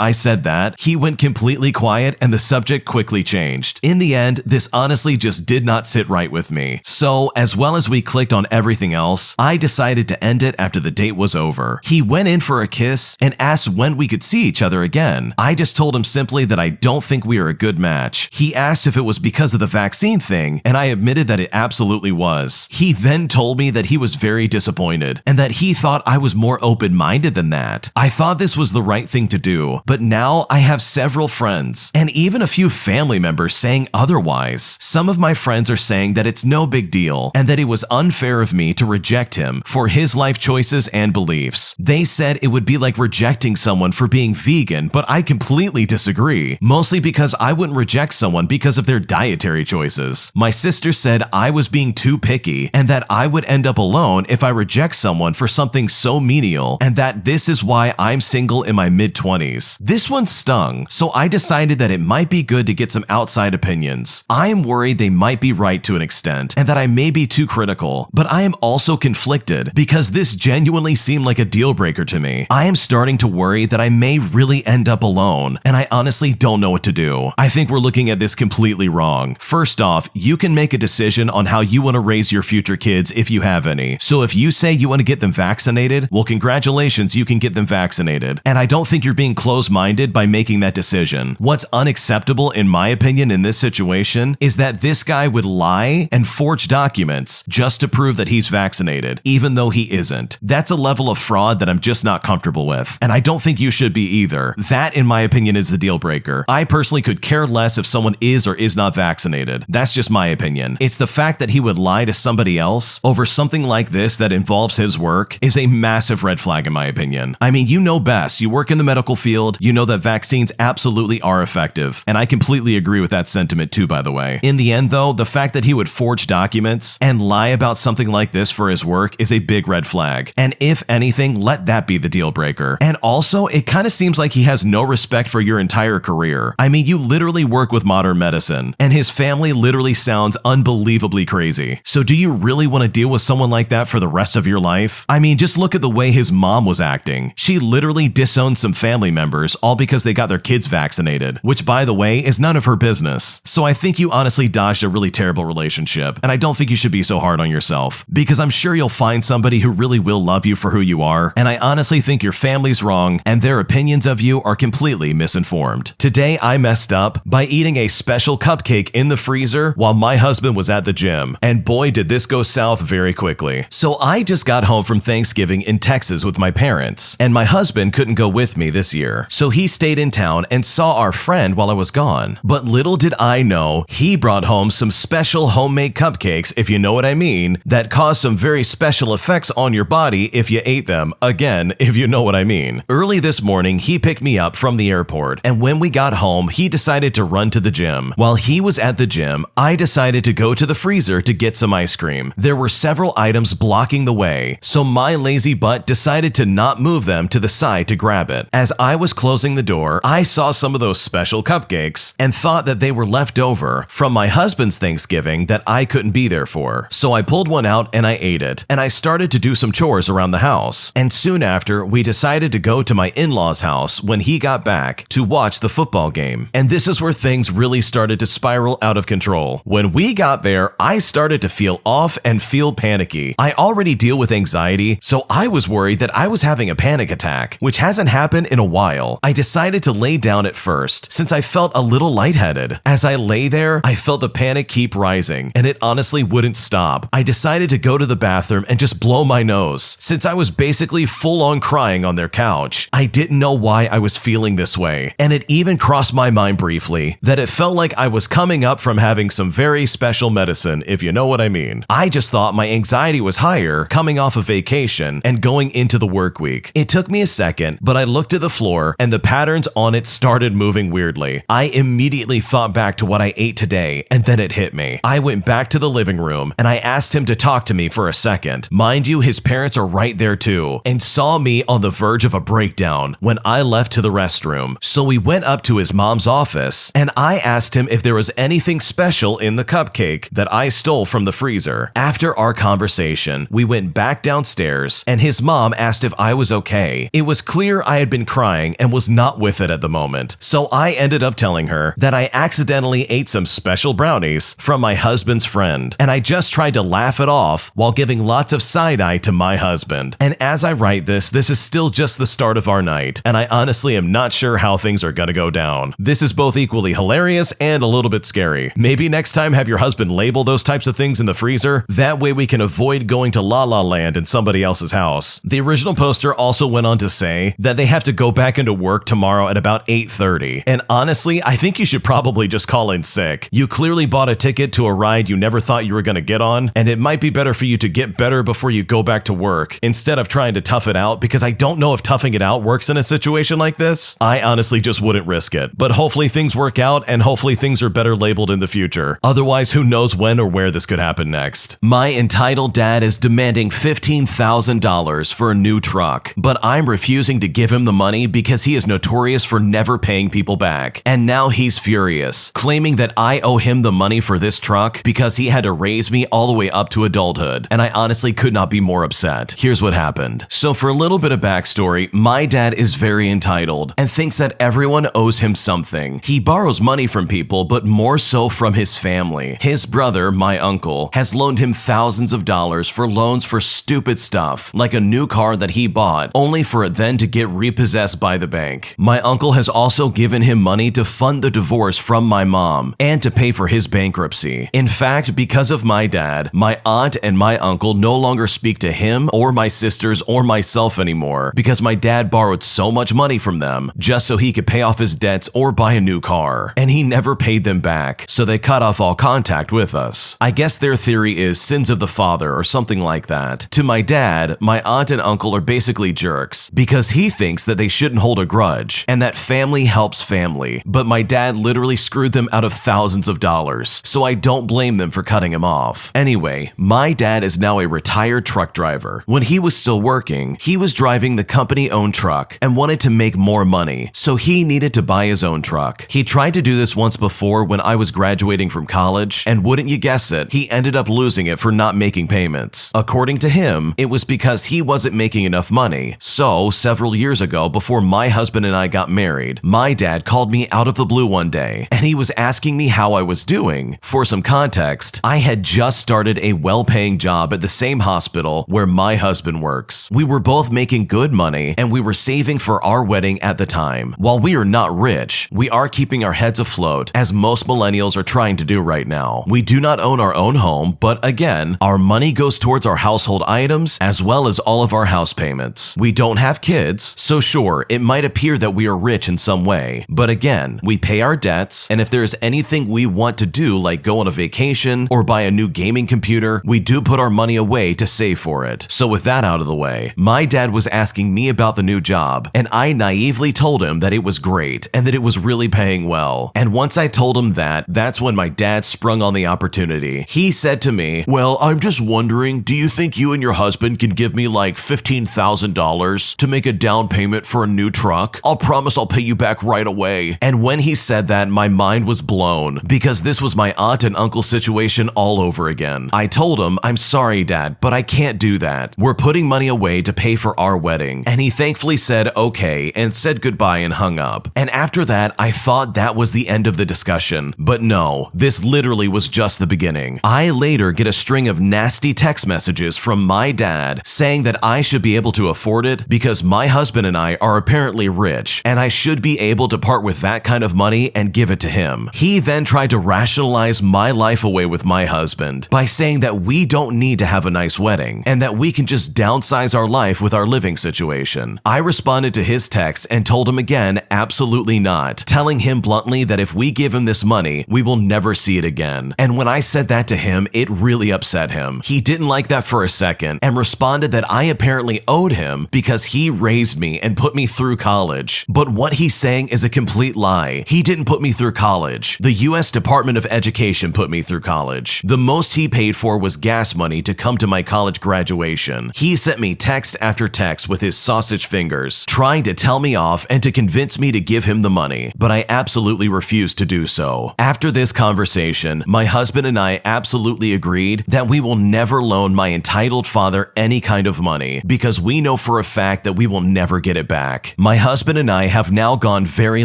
I said that, he went completely quiet and the subject quickly changed. In the end, this honestly just did not sit right with me. So, as well as we clicked on everything else, I decided to end it after the date was over. He went in for a kiss and asked when we could see each other again. I just told him simply that I don't think we are a good match. He asked if it was because of the vaccine thing, and I admitted that it absolutely was. He then told me that he was very disappointed, and that he thought I was more open-minded than that. I thought this was the right thing to do, but now I have several friends, and even a few family members saying otherwise. Some of my friends are saying that it's no big deal, and that it was unfair of me to reject him for his life choices and beliefs. They said it would be like rejecting someone for being vegan, but I completely disagree, mostly because I wouldn't reject someone because of their dietary choices. My sister said I was being too picky, and that I would end up alone if I reject someone for something so menial, and that this is why I'm single in my mid-20s. This one stung, so I decided that it might be good to get some outside opinions. I am worried they might be right to an extent, and that I may be too critical, but I am also conflicted because this genuinely seemed like a deal breaker to me. I am starting to worry that I may really end up alone, and I honestly don't know what to do. I think we're looking at this completely wrong. First off, you can make a decision on how you want to raise your future kids if you have any. So if you say you want to get them vaccinated, well, congratulations, you can get them vaccinated. And I don't think you're being closed-minded by making that decision. What's unacceptable, in my opinion, in this situation is that this guy would lie and forge documents just to prove that he's vaccinated, even though he isn't. That's a level of fraud that I'm just not comfortable with, and I don't think you should be either. That, in my opinion, is the deal breaker. I personally could care less if someone is or is not vaccinated. That's just my opinion. It's the fact that he would lie to somebody else over something like this that involves his work is a massive red flag in my opinion. I mean, you know best. You work in the medical field. You know that vaccines absolutely are effective, and I completely agree with that sentiment too, by the way. In the end, though, the fact that he would forge documents and lie about something like this for his work is a big red flag. And if anything, let that be the deal breaker. And also, it kind of seems like he has no respect for your entire career. I mean, you literally work with modern medicine, and his family literally sounds unbelievably crazy. So do you really want to deal with someone like that for the rest of your life? I mean, just look at the way his mom was acting. She literally disowned some family members all because they got their kids vaccinated, which, by the way, is none of her business. So I think you honestly dodged a really terrible relationship, and I don't think you should be so hard on yourself, because I'm sure you'll find somebody who really will love you for who you are, and I honestly think your family's wrong and their opinions of you are completely misinformed. Today, I messed up by eating a special cupcake in the freezer while my husband was at the gym, and boy did this go south very quickly. So I just got home from Thanksgiving living in Texas with my parents, and my husband couldn't go with me this year, so he stayed in town and saw our friend while I was gone. But little did I know, he brought home some special homemade cupcakes, if you know what I mean, that caused some very special effects on your body if you ate them. Again, if you know what I mean. Early this morning, he picked me up from the airport, and when we got home, he decided to run to the gym. While he was at the gym, I decided to go to the freezer to get some ice cream. There were several items blocking the way, so my lazy butt decided to not move them to the side to grab it. As I was closing the door, I saw some of those special cupcakes and thought that they were left over from my husband's Thanksgiving that I couldn't be there for. So I pulled one out and I ate it, and I started to do some chores around the house. And soon after, we decided to go to my in-laws' house when he got back to watch the football game. And this is where things really started to spiral out of control. When we got there, I started to feel off and feel panicky. I already deal with anxiety, so I was worried that I was having a panic attack, which hasn't happened in a while. I decided to lay down at first, since I felt a little lightheaded. As I lay there, I felt the panic keep rising, and it honestly wouldn't stop. I decided to go to the bathroom and just blow my nose, since I was basically full-on crying on their couch. I didn't know why I was feeling this way, and it even crossed my mind briefly that it felt like I was coming up from having some very special medicine, if you know what I mean. I just thought my anxiety was higher coming off of vacation and going into the work week. It took me a second, but I looked at the floor and the patterns on it started moving weirdly. I immediately thought back to what I ate today, and then it hit me. I went back to the living room and I asked him to talk to me for a second. Mind you, his parents are right there too, and saw me on the verge of a breakdown when I left to the restroom. So we went up to his mom's office and I asked him if there was anything special in the cupcake that I stole from the freezer. After our conversation, we went back downstairs and his mom asked if I was okay. It was clear I had been crying and was not with it at the moment, so I ended up telling her that I accidentally ate some special brownies from my husband's friend, and I just tried to laugh it off while giving lots of side-eye to my husband. And as I write this is still just the start of our night, and I honestly am not sure how things are gonna go down. This is both equally hilarious and a little bit scary. Maybe next time have your husband label those types of things in the freezer. That way we can avoid going to La La Land in somebody else's house. The original poster also went on to say that they have to go back into work tomorrow at about 8:30. And honestly, I think you should probably just call in sick. You clearly bought a ticket to a ride you never thought you were gonna get on, and it might be better for you to get better before you go back to work instead of trying to tough it out, because I don't know if toughing it out works in a situation like this. I honestly just wouldn't risk it. But hopefully things work out and hopefully things are better labeled in the future. Otherwise, who knows when or where this could happen next. My entitled dad is demanding $15,000 for a new truck, but I'm refusing to give him the money because he is notorious for never paying people back. And now he's furious, claiming that I owe him the money for this truck because he had to raise me all the way up to adulthood. And I honestly could not be more upset. Here's what happened. So for a little bit of backstory, my dad is very entitled and thinks that everyone owes him something. He borrows money from people, but more so from his family. His brother, my uncle, has loaned him thousands of dollars for loans for stupid stuff, like a new car that he bought, only for it then to get repossessed by the bank. My uncle has also given him money to fund the divorce from my mom and to pay for his bankruptcy. In fact, because of my dad, my aunt and my uncle no longer speak to him or my sisters or myself anymore because my dad borrowed so much money from them just so he could pay off his debts or buy a new car, and he never paid them back, so they cut off all contact with us. I guess their theory is sins of the father or something like that. To my dad, my aunt and uncle are basically jerks because he thinks that they shouldn't hold a grudge and that family helps family, but my dad literally screwed them out of thousands of dollars, so I don't blame them for cutting him off. Anyway, my dad is now a retired truck driver. When he was still working, he was driving the company-owned truck and wanted to make more money, so he needed to buy his own truck. He tried to do this once before when I was graduating from college, and wouldn't you guess it, he ended up losing it for not making payments. According to him, it was because he wasn't making enough money. So, several years ago, before my husband and I got married, my dad called me out of the blue one day, and he was asking me how I was doing. For some context, I had just started a well-paying job at the same hospital where my husband works. We were both making good money, and we were saving for our wedding at the time. While we are not rich, we are keeping our heads afloat, as most millennials are trying to do right now. We do not own our own home, but again, our money goes towards our household items as well as all of our house payments. We don't have kids, so sure, it might appear that we are rich in some way. But again, we pay our debts, and if there's anything we want to do, like go on a vacation or buy a new gaming computer, we do put our money away to save for it. So with that out of the way, my dad was asking me about the new job, and I naively told him that it was great and that it was really paying well. And once I told him that, that's when my dad sprung on the opportunity. He said to me, "Well, I'm just wondering, do you think you and your husband can give me like $15,000 to make a down payment for a new truck? I'll promise I'll pay you back right away." And when he said that, my mind was blown, because this was my aunt and uncle situation all over again. I told him, "I'm sorry, Dad, but I can't do that. We're putting money away to pay for our wedding." And he thankfully said okay and said goodbye and hung up. And after that, I thought that was the end of the discussion. But no, this literally was just the beginning. I later get a string of nasty text messages from my dad saying that I should be able to afford it because my husband and I are apparently rich, and I should be able to part with that kind of money and give it to him. He then tried to rationalize my life away with my husband by saying that we don't need to have a nice wedding and that we can just downsize our life with our living situation. I responded to his text and told him again, absolutely not, telling him bluntly that if we give him this money, we will never see it again. And when I said that to him, it really upset him. He didn't like that for a second and responded that I apparently owed him because he raised me and put me through college. But what he's saying is a complete lie. He didn't put me through college. The U.S. Department of Education put me through college. The most he paid for was gas money to come to my college graduation. He sent me text after text with his sausage fingers, trying to tell me off and to convince me to give him the money, but I absolutely refused to do so. After this conversation, my husband and I absolutely agreed that we will never loan my entitled father any kind of money because we know for a fact that we will never get it back. My husband and I have now gone very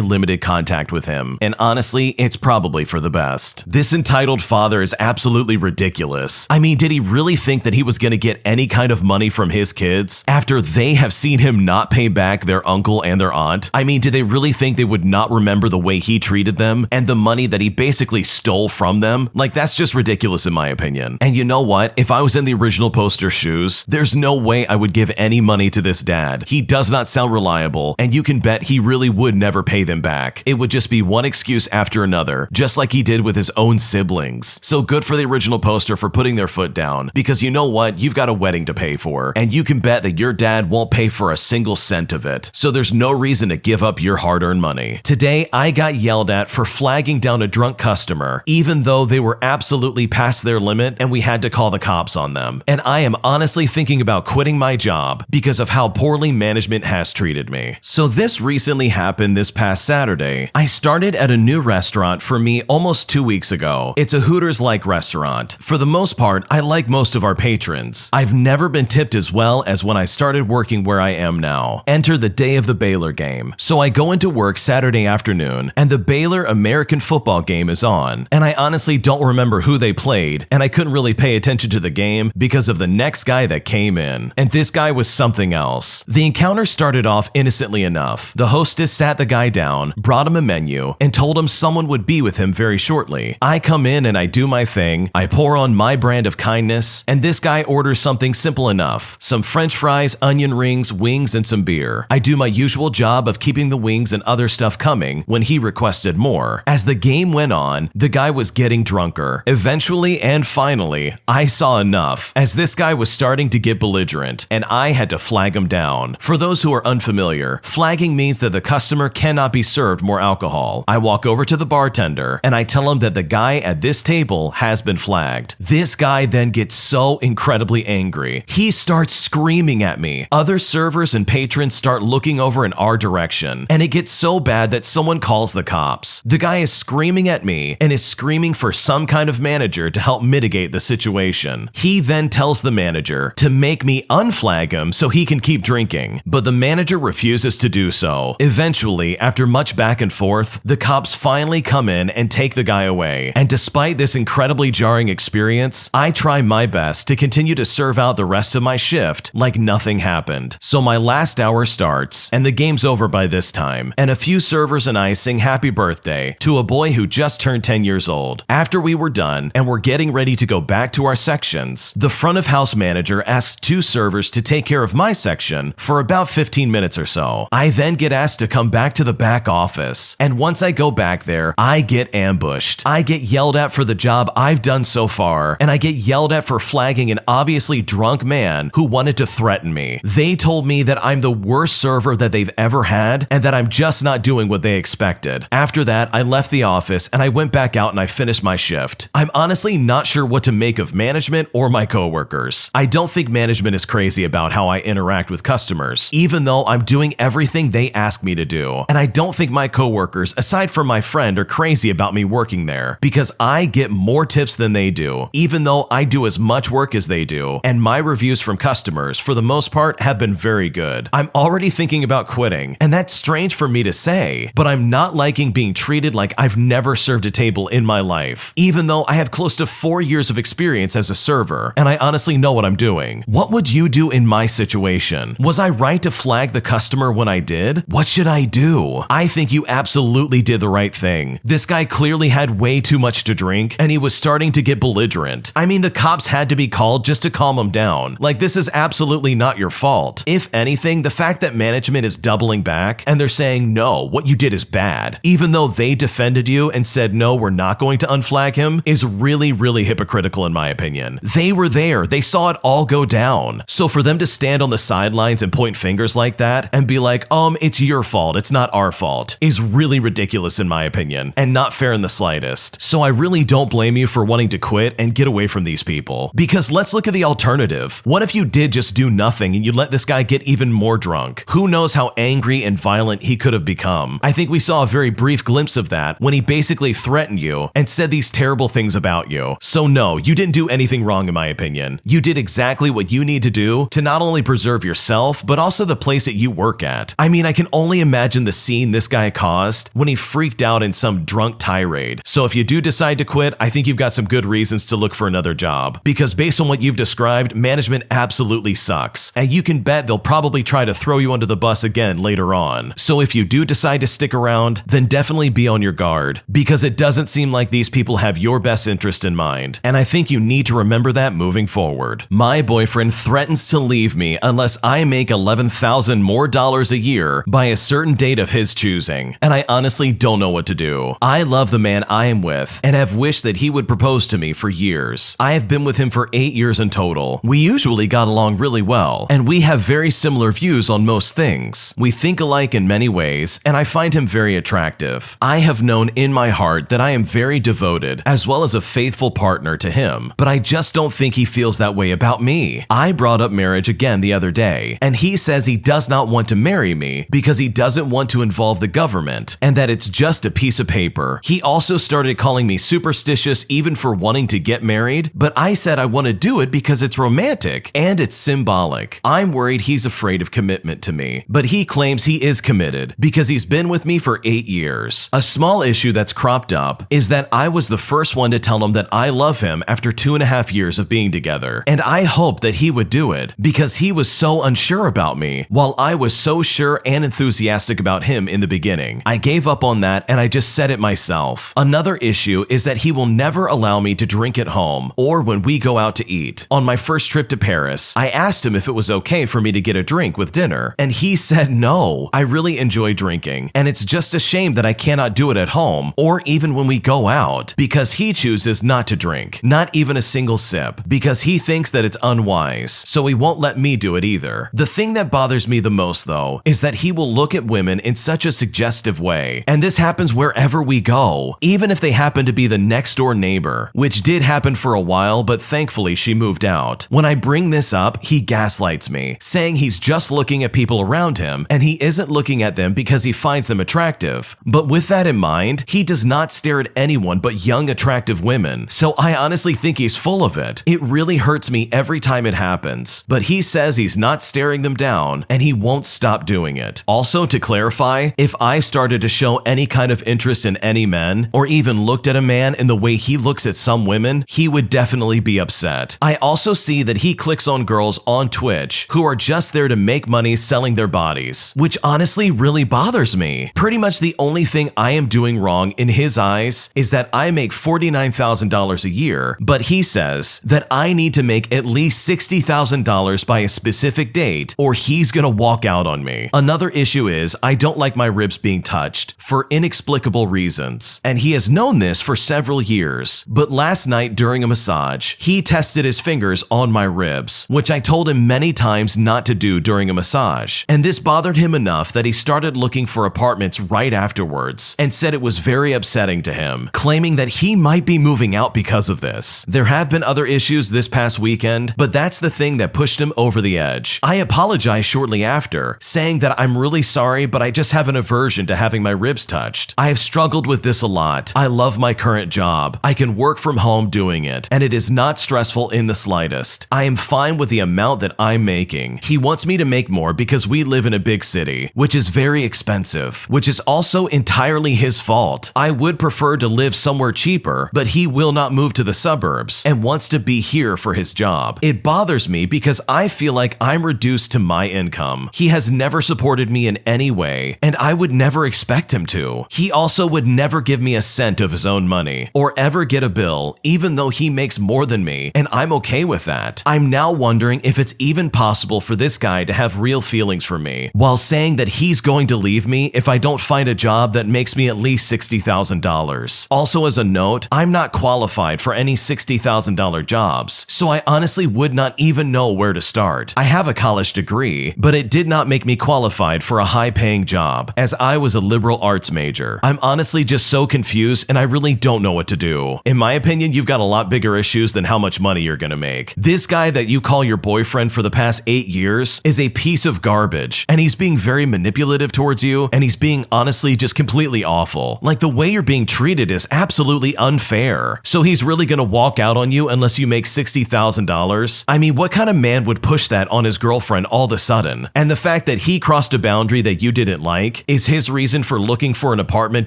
limited contact with him, and honestly, it's probably for the best. This entitled father is absolutely ridiculous. I mean, did he really think that he was going to get any kind of money from his kids after they have seen him not pay back their uncle and their aunt? I mean, did they really think they would not remember the way he treated them and the money that he basically stole from them? Like, that's just ridiculous in my opinion. And you know what? If I was in the original poster's shoes, there's no way I would give any money to this dad. He does not sound reliable, and you can bet he really would never pay them back. It would just be one excuse after another, just like he did with his own siblings. So good for the original poster for putting their foot down, because you know what? You've got a wedding to pay for, and you can bet that your dad won't pay for a single cent of it. So there's no reason to give up your hard-earned money. Today, I got yelled at for flagging down a drunk customer, even though they were absolutely past their limit and we had to call the cops on them. And I am honestly thinking about quitting my job because of how poorly management has treated me. So this recently happened this past Saturday. I started at a new restaurant for me almost 2 weeks ago. It's a Hooters-like restaurant. For the most part, I like most of our patrons. I've never been tipped as well as when I started working where I am now. Enter the day of the Baylor game. So I go into work Saturday afternoon, and the Baylor American football game is on. And I honestly don't remember who they played, and I couldn't really pay attention to the game because of the next guy that came in. And this guy was something else. The encounter started off innocently enough. The hostess sat the guy down, brought him a menu, and told him someone would be with him very shortly. I come in and I do my thing. I pour on my brand of kindness, and this guy orders something simple enough. Some French fries, onion rings, wings, and some beer. I do my usual job of keeping the wings and other stuff coming when he requested more. As the game went on, the guy was getting drunker. Eventually and finally, I saw enough, as this guy was starting to get belligerent, and I had to flag him down. For those who are unfamiliar, flagging means that the customer cannot be served more alcohol. I walk over to the bartender, and I tell him that the guy at this table has been flagged. This guy then gets so incredibly angry. He starts screaming at me. Other servers and patrons start looking over in our direction, and it gets so bad that someone calls the cops. The guy is screaming at me and is screaming for some kind of manager to help mitigate the situation. He then tells the manager to make me unflag him so he can keep drinking, but the manager refuses to do so. Eventually, after much back and forth, the cops finally come in and take the guy away. And despite this incredibly jarring experience, I try my best to continue to serve out the rest of my shift like nothing happened. So my last hour starts, and the game's over by this time, and a few servers and I sing happy birthday to a boy who just turned 10 years old. After we were done and were getting ready to go back to our sections, the front of house manager asks 2 servers to take care of my section for about 15 minutes or so. I then get asked to come back to the back office, and once I go back there, I get ambushed. I get yelled at for the job I've done so far, and I get yelled at for flagging an obviously drunk man who wanted to threaten me. They told me that I'm the worst server that they've ever had, and that I'm just not doing what they expected. After that, I left the office and I went back out and I finished my shift. I'm honestly not sure what to make of management or my coworkers. I don't think management is crazy about how I interact with customers, even though I'm doing everything they ask me to do. And I don't think my coworkers, aside from my friend, are crazy about me working there, because I get more tips than they do, even though I do as much work as they do, and my reviews from customers, for the most part, have been very good. I'm already thinking about quitting, and that's strange for me to say, but I'm not liking being treated like I've never served a table in my life, even though I have close to 4 years of experience as a server, and I honestly know what I'm doing. What would you do in my situation? Was I right to flag the customer when I did? What should I do? I think you absolutely did the right thing. This guy clearly had way too much to drink, and he was starting to get belligerent. I mean, the cops had to be called just to calm him down. Like, this is absolutely not your fault. If anything, the fact that management is doubling back and they're saying, no, what you did is bad, even though they defended you and said, no, we're not going to unflag him, is really, really hypocritical in my opinion. They were there. They saw it all go down. So for them to stand on the sidelines and point fingers like that and be like, it's your fault, it's not our fault, is really ridiculous in my opinion, and not fair in the slightest. So I really don't blame you for wanting to quit and get away from these people. Because let's look at the alternative. What if you did just do nothing and you let this guy get even more drunk? Who knows how angry and violent he could have become? I think we saw a very brief glimpse of that when he basically threatened you and said these terrible things about you. So no, you didn't do anything wrong in my opinion. You did exactly what you need to do to not only preserve yourself, but also the place that you work at. I mean, I can only imagine the scene this guy caused when he freaked out in some drunk tirade. So if you do decide to quit, I think you've got some good reasons to look for another job. Because based on what you've described, management absolutely sucks. And you can bet they'll probably try to throw you under the bus again later on. So if you do decide to stick around, then definitely be on your guard. Because it doesn't seem like these people have your best interest in mind. And I think you need to remember that moving forward. My boyfriend threatens to leave me unless I make $11,000 more a year by a certain date of his choosing. And I honestly don't know what to do. I love the man I am with and have wished that he would propose to me for years. I have been with him for 8 years in total. We usually got along really well, and we have very similar views on most things. We think alike in many ways, and I find him very attractive. I have known in my heart that I am very devoted, as well as a faithful partner to him, but I just don't think he feels that way about me. I brought up marriage again the other day, and he says he does not want to marry me because he doesn't want to involve the government, and that it's just a piece of paper. He also started calling me superstitious even for wanting to get married, but I said I want to do it because it's romantic and it's symbolic. I'm worried he's afraid of commitment to me, but he claims he is committed because he's been with me for 8 years. A small issue that's cropped up is that I was the first one to tell him that I love him after 2.5 years of being together, and I hoped that he would do it because he was so unsure about me, while I was so sure and enthusiastic about him in the beginning. I gave up on that and I just said it myself. Another issue is that he will never allow me to drink at home or when we go out to eat. On my first trip to Paris, I asked him if it was okay for me to get a drink with dinner, and he said no. I really enjoy drinking, and it's just a shame that I cannot do it at home or even when we go out, because he chooses not to drink, not even a single sip, because he thinks that it's unwise, so he won't let me do it either. The thing that bothers me the most, though, is that he will look at women in such a suggestive way, and this happens wherever we go, even if they happen to be the next door neighbor, which did happen for a while, but thankfully she moved out. When I bring this up, he gaslights me, saying he's just looking at people around him, and he isn't looking at them because he finds them attractive. But with that in mind, he does not stare at anyone but young, attractive women, so I honestly think he's full of it. It really hurts me every time it happens, but he says he's not staring them down, and he won't stop doing it. Also, to clarify, if I started to show any kind of interest in any men, or even looked at a man in the way he looks at some women, he would definitely be upset. I also see that he clicks on girls on Twitch who are just there to make money selling their bodies, which honestly really bothers me. Pretty much the only thing I am doing wrong in his eyes is that I make $49,000 a year, but he says that I need to make at least $60,000 by a specific date or he's gonna walk out on me. Another issue is I don't like my ribs being touched for inexplicable reasons, and he has known this for several years. But last night during a massage, he tested his fingers on my ribs, which I told him many times not to do during a massage, and this bothered him enough that he started looking for apartments right afterwards and said it was very upsetting to him, claiming that he might be moving out because of this. There have been other issues this past weekend, but that's the thing that pushed him over the edge. I apologized shortly after, saying that I'm really sorry, but I just have an aversion to having my ribs touched. I have struggled with this a lot. I love my current job. I can work from home doing it, and it is not stressful in the slightest. I am fine with the amount that I'm making. He wants me to make more because we live in a big city, which is very expensive, which is also entirely his fault. I would prefer to live somewhere cheaper, but he will not move to the suburbs and wants to be here for his job. It bothers me because I feel like I'm reduced to my income. He has never supported me in any way, and I would never expect him to. He also would never give me a cent of his own money or ever get a bill, even though he makes more than me, and I'm okay with that. I'm now wondering if it's even possible for this guy to have real feelings for me, while saying that he's going to leave me if I don't find a job that makes me at least $60,000. Also, as a note, I'm not qualified for any $60,000 jobs, so I honestly would not even know where to start. I have a college degree, but it did not make me qualified for a high-paying job, as I was a liberal arts major. I'm honestly just so confused, and I really don't know what to do. In my opinion, you've got a lot bigger issues than how much money you're gonna make. This guy that you call your boyfriend for the past 8 years is a piece of garbage, and he's being very manipulative towards you, and he's being honestly just completely awful. Like, the way you're being treated is absolutely unfair. So he's really gonna walk out on you unless you make $60,000? I mean, what kind of man would push that on his girlfriend all of a sudden? And the fact that he crossed a boundary that you didn't like is his reason for looking for an apartment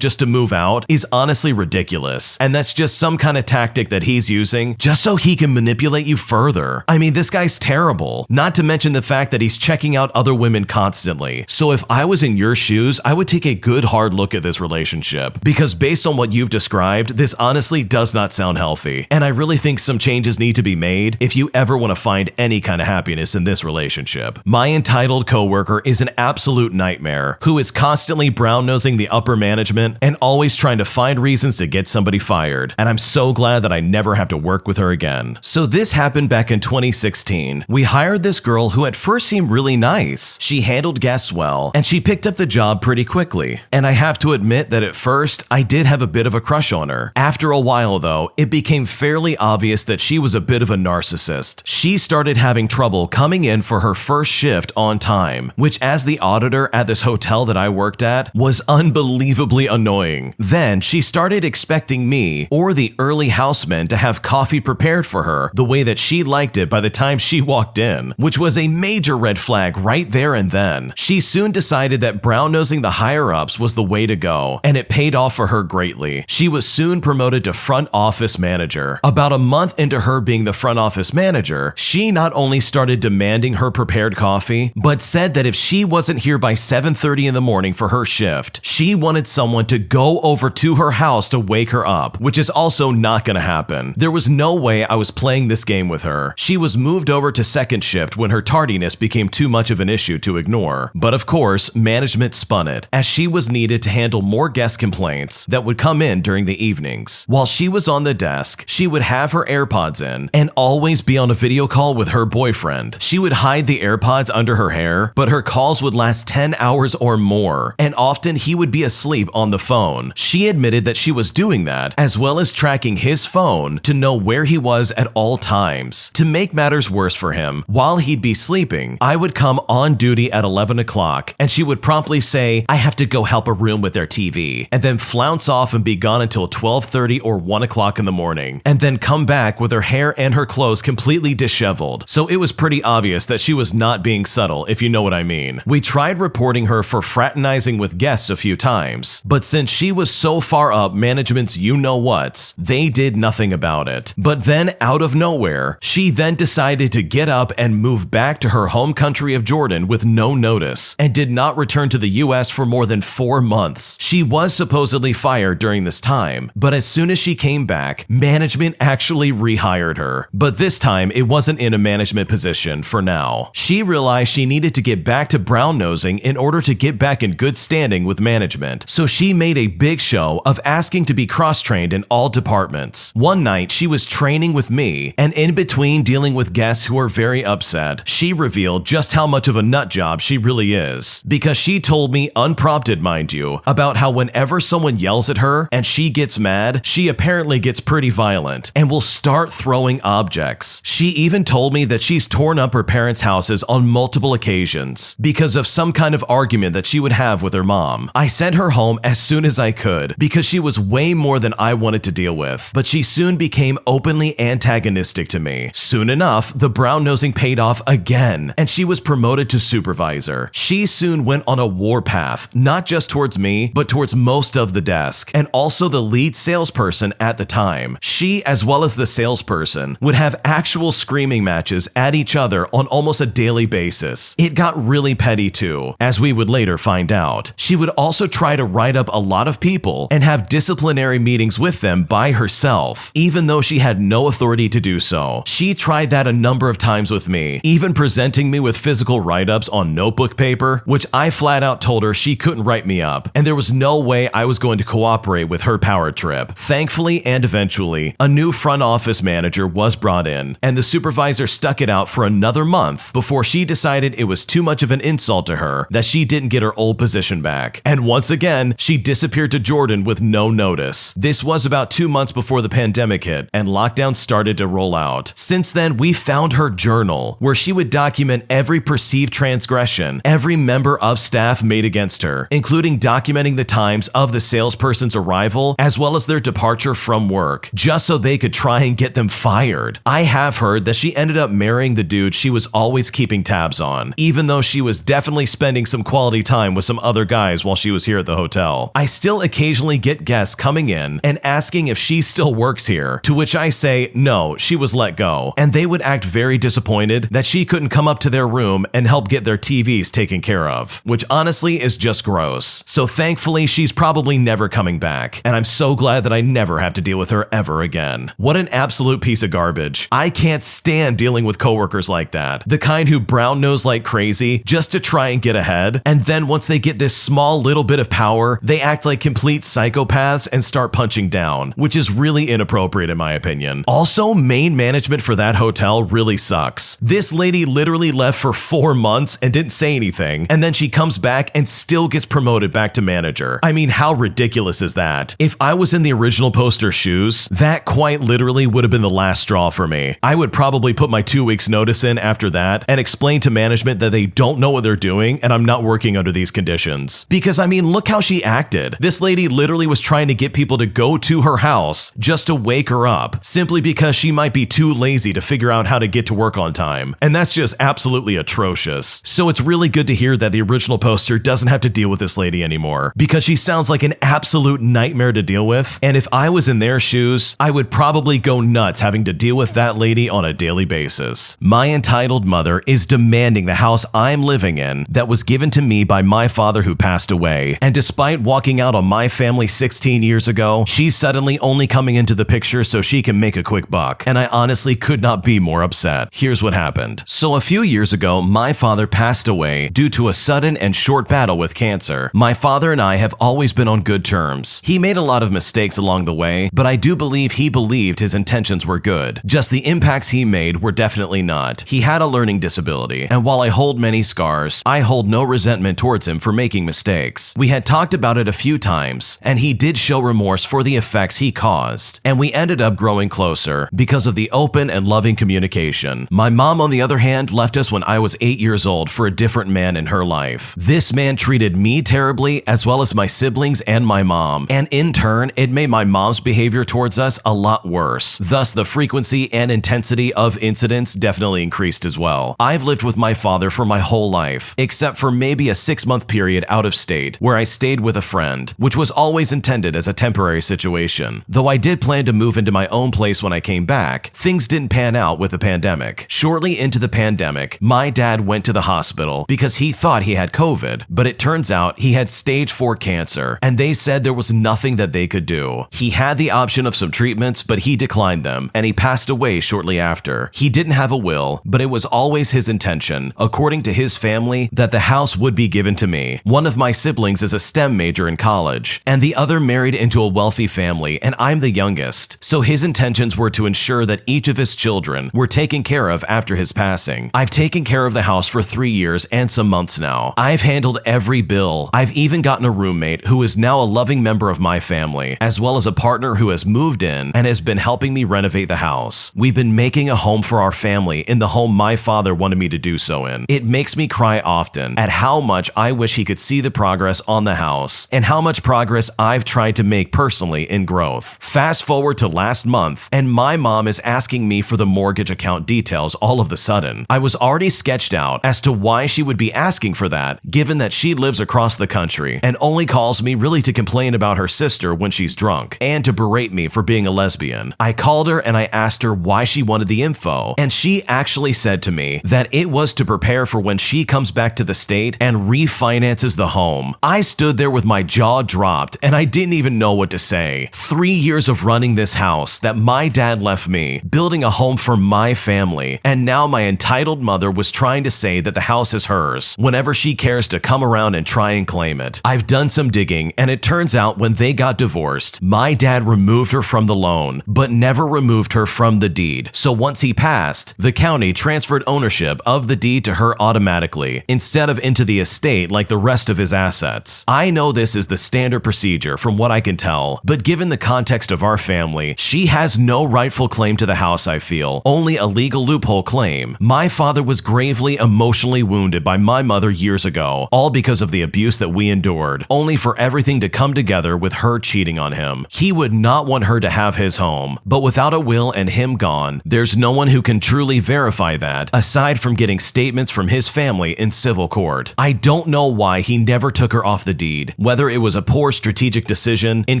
just to move out is honestly ridiculous. And that's just some kind of tactic that he's using just so he can manipulate you further. I mean, this guy's terrible. Not to mention the fact that he's checking out other women constantly. So if I was in your shoes, I would take a good hard look at this relationship, because based on what you've described, this honestly does not sound healthy. And I really think some changes need to be made if you ever want to find any kind of happiness in this relationship. My entitled coworker is an absolute nightmare who is constantly brown-nosing the upper management and always trying to find reasons to get somebody fired. And I'm so glad that I never have to work with her again. So this happened back in 2016. We hired this girl who at first seemed really nice. She handled guests well, and she picked up the job pretty quickly. And I have to admit that at first, I did have a bit of a crush on her. After a while though, it became fairly obvious that she was a bit of a narcissist. She started having trouble coming in for her first shift on time, which as the auditor at this hotel that I worked at was unbelievably annoying. Then she started expecting me or the early housemen to have coffee prepared for her the way that she liked it by the time she walked in, which was a major red flag right there and then. She soon decided that brown-nosing the higher-ups was the way to go, and it paid off for her greatly. She was soon promoted to front office manager. About a month into her being the front office manager, she not only started demanding her prepared coffee, but said that if she wasn't here by 7:30 in the morning for her shift, she wanted someone to go over to her house to wake her up, which is also not gonna happen. There was no way I was playing this game with her. She was moved over to second shift when her tardiness became too much of an issue to ignore. But of course, management spun it, as she was needed to handle more guest complaints that would come in during the evenings. While she was on the desk, she would have her AirPods in and always be on a video call with her boyfriend. She would hide the AirPods under her hair, but her calls would last 10 hours or more, and often he would be asleep on the phone. She admitted that she was doing that, as well as tracking his phone to know where he was at all times. To make matters worse for him, while he'd be sleeping, I would come on duty at 11 o'clock, and she would promptly say, "I have to go help a room with their TV," and then flounce off and be gone until 12:30 or 1 o'clock in the morning, and then come back with her hair and her clothes completely disheveled. So it was pretty obvious that she was not being subtle, if you know what I mean. We tried reporting her for fraternizing with guests a few times, but since she was so far up management's you-know-whats, they did nothing about it. But then, out of nowhere, she then decided to get up and move back to her home country of Jordan with no notice, and did not return to the US for more than 4 months. She was supposedly fired during this time, but as soon as she came back, management actually rehired her. But this time, it wasn't wasn't in a management position for now. She realized she needed to get back to brown-nosing in order to get back in good standing with management, so she made a big show of asking to be cross-trained in all departments. One night, she was training with me, and in between dealing with guests who were very upset, she revealed just how much of a nut job she really is. Because she told me, unprompted mind you, about how whenever someone yells at her and she gets mad, she apparently gets pretty violent and will start throwing objects. She even told me that she's torn up her parents' houses on multiple occasions because of some kind of argument that she would have with her mom. I sent her home as soon as I could because she was way more than I wanted to deal with, but she soon became openly antagonistic to me. Soon enough, the brown-nosing paid off again, and she was promoted to supervisor. She soon went on a warpath, not just towards me, but towards most of the desk, and also the lead salesperson at the time. She, as well as the salesperson, would have actual screaming matches at each other on almost a daily basis. It got really petty too, as we would later find out. She would also try to write up a lot of people and have disciplinary meetings with them by herself, even though she had no authority to do so. She tried that a number of times with me, even presenting me with physical write-ups on notebook paper, which I flat out told her she couldn't write me up, and there was no way I was going to cooperate with her power trip. Thankfully and eventually, a new front office manager was brought in, and the supervisor stuck it out for another month before she decided it was too much of an insult to her that she didn't get her old position back. And once again, she disappeared to Jordan with no notice. This was about 2 months before the pandemic hit and lockdown started to roll out. Since then, we found her journal, where she would document every perceived transgression every member of staff made against her, including documenting the times of the salesperson's arrival as well as their departure from work, just so they could try and get them fired. I have heard that she ended up marrying the dude she was always keeping tabs on, even though she was definitely spending some quality time with some other guys while she was here at the hotel. I still occasionally get guests coming in and asking if she still works here, to which I say no, she was let go, and they would act very disappointed that she couldn't come up to their room and help get their TVs taken care of, which honestly is just gross. So thankfully, she's probably never coming back, and I'm so glad that I never have to deal with her ever again. What an absolute piece of garbage. I can't stand dealing with coworkers like that, the kind who brown nose like crazy just to try and get ahead, and then once they get this small little bit of power, they act like complete psychopaths and start punching down, which is really inappropriate in my opinion. Also, main management for that hotel really sucks. This lady literally left for 4 months and didn't say anything, and then she comes back and still gets promoted back to manager. I mean, how ridiculous is that? If I was in the original poster's shoes, that quite literally would have been the last straw for me. I would probably put my 2 weeks notice in after that and explain to management that they don't know what they're doing and I'm not working under these conditions. Because I mean, look how she acted. This lady literally was trying to get people to go to her house just to wake her up, simply because she might be too lazy to figure out how to get to work on time. And that's just absolutely atrocious. So it's really good to hear that the original poster doesn't have to deal with this lady anymore, because she sounds like an absolute nightmare to deal with. And if I was in their shoes, I would probably go nuts having to deal with that lady on a daily basis. My entitled mother is demanding the house I'm living in that was given to me by my father who passed away. And despite walking out on my family 16 years ago, she's suddenly only coming into the picture so she can make a quick buck. And I honestly could not be more upset. Here's what happened. So a few years ago, my father passed away due to a sudden and short battle with cancer. My father and I have always been on good terms. He made a lot of mistakes along the way, but I do believe he believed his intentions were good. Just the impacts he made were definitely not. He had a learning disability, and while I hold many scars, I hold no resentment towards him for making mistakes. We had talked about it a few times, and he did show remorse for the effects he caused, and we ended up growing closer because of the open and loving communication. My mom, on the other hand, left us when I was 8 years old for a different man in her life. This man treated me terribly, as well as my siblings and my mom, and in turn, it made my mom's behavior towards us a lot worse. Thus, the frequency and intensity of incidents definitely increased as well. I've lived with my father for my whole life, except for maybe a 6-month period out of state, where I stayed with a friend, which was always intended as a temporary situation. Though I did plan to move into my own place when I came back, things didn't pan out with the pandemic. Shortly into the pandemic, my dad went to the hospital because he thought he had COVID, but it turns out he had stage 4 cancer, and they said there was nothing that they could do. He had the option of some treatments, but he declined them, and he passed away shortly after. father. He didn't have a will, but it was always his intention, according to his family, that the house would be given to me. One of my siblings is a STEM major in college, and the other married into a wealthy family, and I'm the youngest. So his intentions were to ensure that each of his children were taken care of after his passing. I've taken care of the house for 3 years and some months now. I've handled every bill. I've even gotten a roommate who is now a loving member of my family, as well as a partner who has moved in and has been helping me renovate the house. We've been making a home for our family in the home my father wanted me to do so in. It makes me cry often at how much I wish he could see the progress on the house and how much progress I've tried to make personally in growth. Fast forward to last month, and my mom is asking me for the mortgage account details all of a sudden. I was already sketched out as to why she would be asking for that, given that she lives across the country and only calls me really to complain about her sister when she's drunk and to berate me for being a lesbian. I called her and I asked her why she wanted the info, and she actually said to me that it was to prepare for when she comes back to the state and refinances the home. I stood there with my jaw dropped and I didn't even know what to say. 3 years of running this house that my dad left me, building a home for my family, and now my entitled mother was trying to say that the house is hers whenever she cares to come around and try and claim it. I've done some digging, and it turns out when they got divorced, my dad removed her from the loan, but never removed her from the deed. So once he passed, the county transferred ownership of the deed to her automatically, instead of into the estate like the rest of his assets. I know this is the standard procedure from what I can tell, but given the context of our family, she has no rightful claim to the house, I feel, only a legal loophole claim. My father was gravely emotionally wounded by my mother years ago, all because of the abuse that we endured, only for everything to come together with her cheating on him. He would not want her to have his home, but without a will and him gone, there's no one who can truly verify that, aside from getting statements from his family in civil court. I don't know why he never took her off the deed, whether it was a poor strategic decision in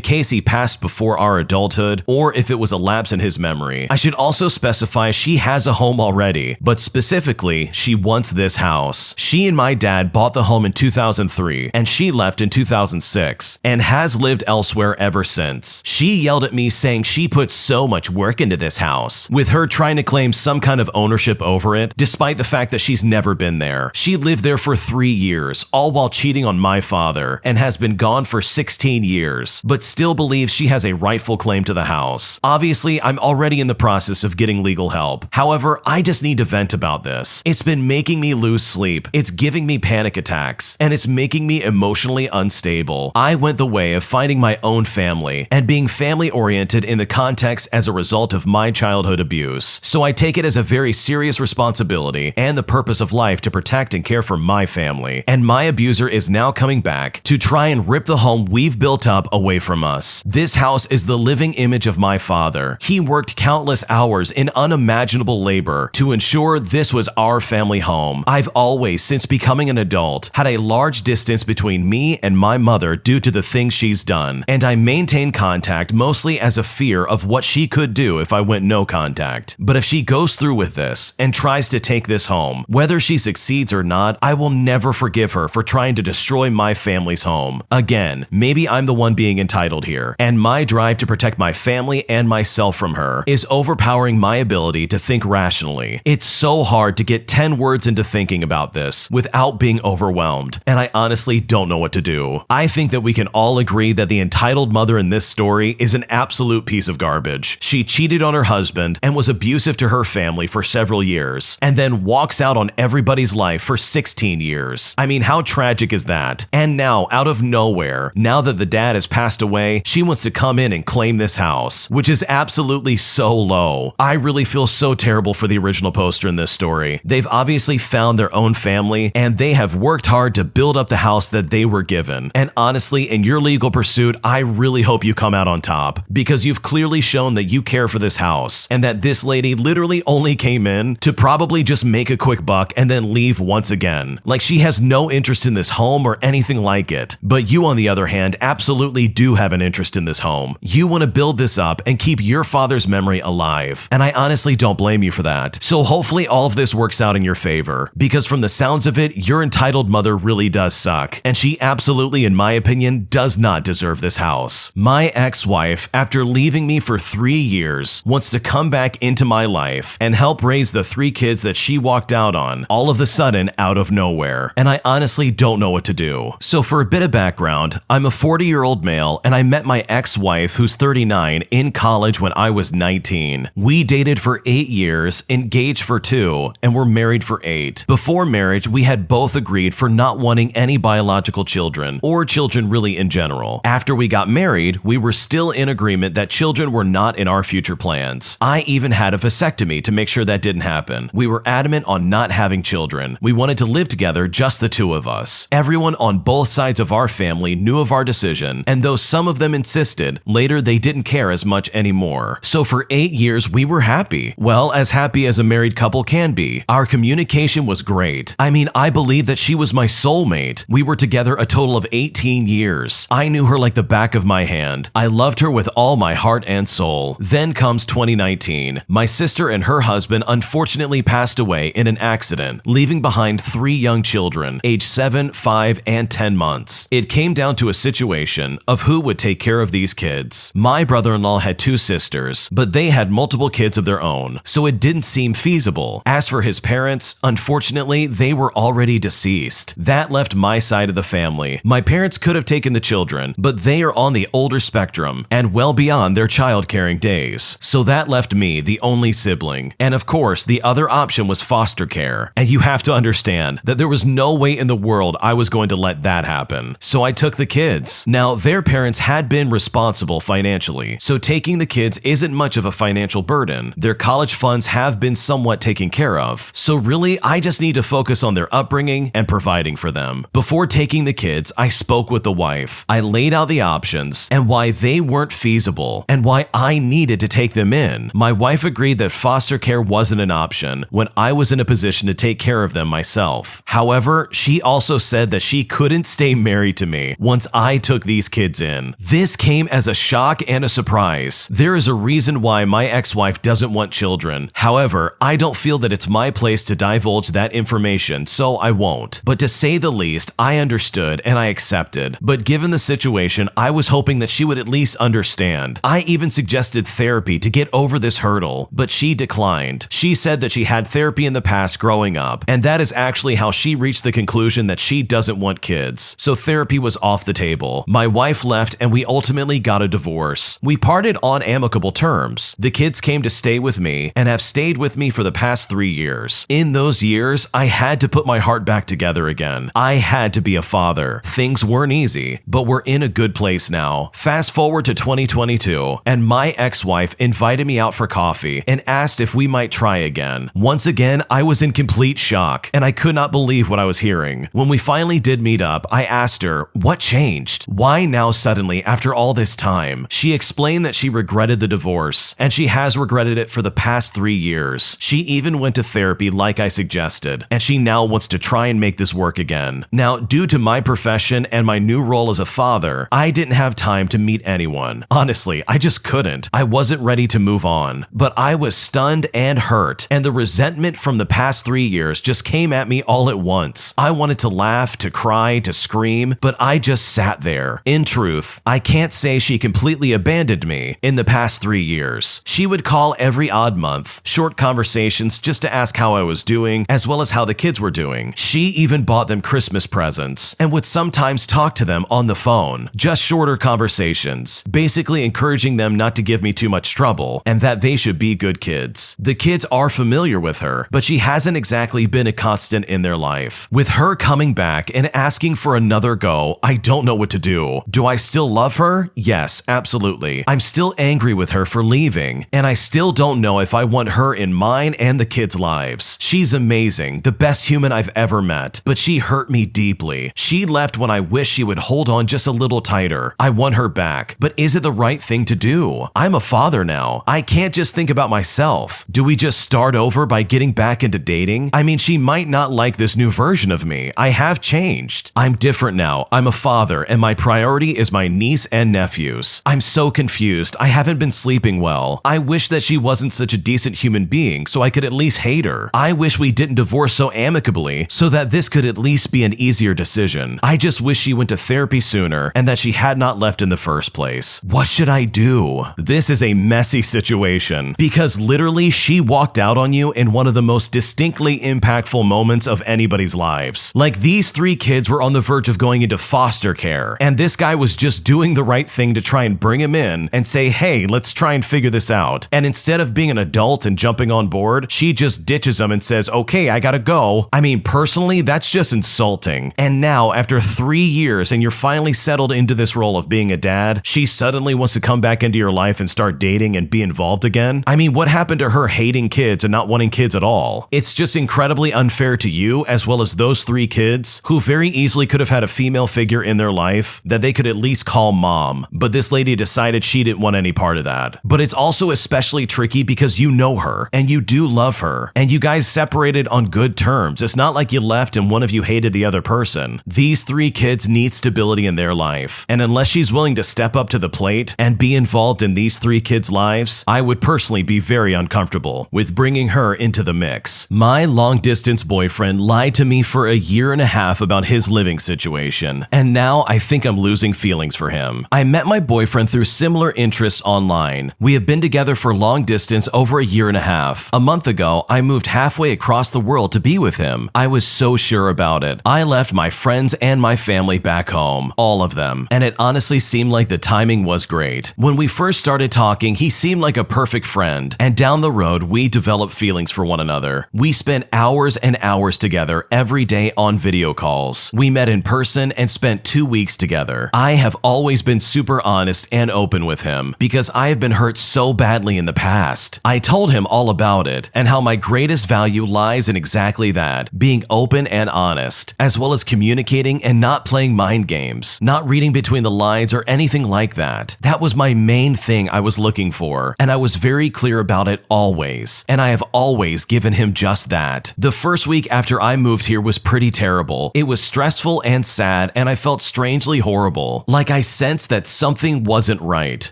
case he passed before our adulthood, or if it was a lapse in his memory. I should also specify she has a home already, but specifically, she wants this house. She and my dad bought the home in 2003, and she left in 2006, and has lived elsewhere ever since. She yelled at me saying she put so much work into this house, with her trying to claim some kind of ownership over it, despite the fact that she's never been there. She lived there for 3 years, all while cheating on my father, and has been gone for 16 years, but still believes she has a rightful claim to the house. Obviously, I'm already in the process of getting legal help. However, I just need to vent about this. It's been making me lose sleep, it's giving me panic attacks, and it's making me emotionally unstable. I went the way of finding my own family and being family-oriented in the context as a result of my childhood abuse. So I take it as a very serious responsibility and the purpose of life to protect and care for my family. And my abuser is now coming back to try and rip the home we've built up away from us. This house is the living image of my father. He worked countless hours in unimaginable labor to ensure this was our family home. I've always, since becoming an adult, had a large distance between me and my mother due to the things she's done, and I maintain contact mostly as a fear of what she could do if I went no contact. But if she goes through with this and tries to take this home, whether she succeeds or not, I will never forgive her for trying to destroy my family's home. Again, maybe I'm the one being entitled here, and my drive to protect my family and myself from her is overpowering my ability to think rationally. It's so hard to get 10 words into thinking about this without being overwhelmed, and I honestly don't know what to do. I think that we can all agree that the entitled mother in this story is an absolute piece of garbage. She cheated on her husband and was abusive to her family for several years, and then walks out on everybody's life for 16 years. I mean, how tragic is that? And now, out of nowhere, now that the dad has passed away, she wants to come in and claim this house, which is absolutely so low. I really feel so terrible for the original poster in this story. They've obviously found their own family, and they have worked hard to build up the house that they were given. And honestly, in your legal pursuit, I really hope you come out on top, because you've clearly shown that you care for this house, and that this lady literally only came in to probably just make a quick buck and then leave once again. Like, she has no interest in this home or anything like it. But you, on the other hand, absolutely do have an interest in this home. You want to build this up and keep your father's memory alive, and I honestly don't blame you for that. So hopefully all of this works out in your favor, because from the sounds of it, your entitled mother really does suck, and she absolutely, in my opinion, does not deserve this house. My ex-wife, after leaving me for 3 years, wants to come back into my life life and help raise the 3 kids that she walked out on, all of a sudden out of nowhere. And I honestly don't know what to do. So for a bit of background, I'm a 40-year-old male and I met my ex-wife, who's 39, in college when I was 19. We dated for 8 years, engaged for 2, and were married for 8. Before marriage, we had both agreed for not wanting any biological children, or children really in general. After we got married, we were still in agreement that children were not in our future plans. I even had a vasectomy to make sure that didn't happen. We were adamant on not having children. We wanted to live together, just the 2 of us. Everyone on both sides of our family knew of our decision, and though some of them insisted, later they didn't care as much anymore. So for 8 years, we were happy. Well, as happy as a married couple can be. Our communication was great. I mean, I believe that she was my soulmate. We were together a total of 18 years. I knew her like the back of my hand. I loved her with all my heart and soul. Then comes 2019. My sister and her husband unfortunately passed away in an accident, leaving behind 3 young children, aged 7, 5, and 10 months. It came down to a situation of who would take care of these kids. My brother-in-law had 2 sisters, but they had multiple kids of their own, so it didn't seem feasible. As for his parents, unfortunately, they were already deceased. That left my side of the family. My parents could have taken the children, but they are on the older spectrum and well beyond their child-caring days. So that left me, the only sibling. And of course, the other option was foster care. And you have to understand that there was no way in the world I was going to let that happen. So I took the kids. Now, their parents had been responsible financially, so taking the kids isn't much of a financial burden. Their college funds have been somewhat taken care of. So really, I just need to focus on their upbringing and providing for them. Before taking the kids, I spoke with the wife. I laid out the options and why they weren't feasible and why I needed to take them in. My wife agreed that foster care wasn't an option when I was in a position to take care of them myself. However, she also said that she couldn't stay married to me once I took these kids in. This came as a shock and a surprise. There is a reason why my ex-wife doesn't want children. However, I don't feel that it's my place to divulge that information, so I won't. But to say the least, I understood and I accepted. But given the situation, I was hoping that she would at least understand. I even suggested therapy to get over this hurdle, but she declined. She said that she had therapy in the past growing up, and that is actually how she reached the conclusion that she doesn't want kids. So therapy was off the table. My wife left and we ultimately got a divorce. We parted on amicable terms. The kids came to stay with me and have stayed with me for the past 3 years. In those years, I had to put my heart back together again. I had to be a father. Things weren't easy, but we're in a good place now. Fast forward to 2022, and my ex-wife invited me out for coffee and asked if we might try again. Once again, I was in complete shock, and I could not believe what I was hearing. When we finally did meet up, I asked her, what changed? Why now suddenly after all this time? She explained that she regretted the divorce, and she has regretted it for the past 3 years. She even went to therapy like I suggested, and she now wants to try and make this work again. Now, due to my profession and my new role as a father, I didn't have time to meet anyone. Honestly, I just couldn't. I wasn't ready to move on, but I was stunned and hurt, and the resentment from the past 3 years just came at me all at once. I wanted to laugh, to cry, to scream, but I just sat there. In truth, I can't say she completely abandoned me in the past 3 years. She would call every odd month, short conversations just to ask how I was doing, as well as how the kids were doing. She even bought them Christmas presents and would sometimes talk to them on the phone. Just shorter conversations, basically encouraging them not to give me too much trouble and that they should be good kids. The kids are familiar with her, but she hasn't exactly been a constant in their life. With her coming back and asking for another go, I don't know what to do. Do I still love her? Yes, absolutely. I'm still angry with her for leaving, and I still don't know if I want her in mine and the kids' lives. She's amazing, the best human I've ever met, but she hurt me deeply. She left when I wish she would hold on just a little tighter. I want her back, but is it the right thing to do? I'm a father now. I can't just think about myself. Do we just start over by getting back into dating? I mean, she might not like this new version of me. I have changed. I'm different now. I'm a father, and my priority is my niece and nephews. I'm so confused. I haven't been sleeping well. I wish that she wasn't such a decent human being so I could at least hate her. I wish we didn't divorce so amicably so that this could at least be an easier decision. I just wish she went to therapy sooner and that she had not left in the first place. What should I do? This is a messy situation because because literally she walked out on you in one of the most distinctly impactful moments of anybody's lives. Like, these 3 kids were on the verge of going into foster care, and this guy was just doing the right thing to try and bring him in and say, hey, let's try and figure this out. And instead of being an adult and jumping on board, she just ditches him and says, okay, I gotta go. I mean, personally, that's just insulting. And now, after 3 years and you're finally settled into this role of being a dad, she suddenly wants to come back into your life and start dating and be involved again? I mean, what happened to her hating kids and not wanting kids at all? It's just incredibly unfair to you, as well as those 3 kids who very easily could have had a female figure in their life that they could at least call mom. But this lady decided she didn't want any part of that. But it's also especially tricky because you know her and you do love her, and you guys separated on good terms. It's not like you left and one of you hated the other person. These 3 kids need stability in their life, and unless she's willing to step up to the plate and be involved in these 3 kids' lives, I would personally be very uncomfortable with bringing her into the mix. My long-distance boyfriend lied to me for a year and a half about his living situation, and now I think I'm losing feelings for him. I met my boyfriend through similar interests online. We have been together for long distance over a year and a half. A month ago, I moved halfway across the world to be with him. I was so sure about it. I left my friends and my family back home, all of them, and it honestly seemed like the timing was great. When we first started talking, he seemed like a perfect friend, and down the road, we developed feelings for one another. We spent hours and hours together every day on video calls. We met in person and spent 2 weeks together. I have always been super honest and open with him because I have been hurt so badly in the past. I told him all about it and how my greatest value lies in exactly that, being open and honest, as well as communicating and not playing mind games, not reading between the lines or anything like that. That was my main thing I was looking for, and I was very clear about it always, and I have always given him just that. The first week after I moved here was pretty terrible. It was stressful and sad, and I felt strangely horrible, like I sensed that something wasn't right.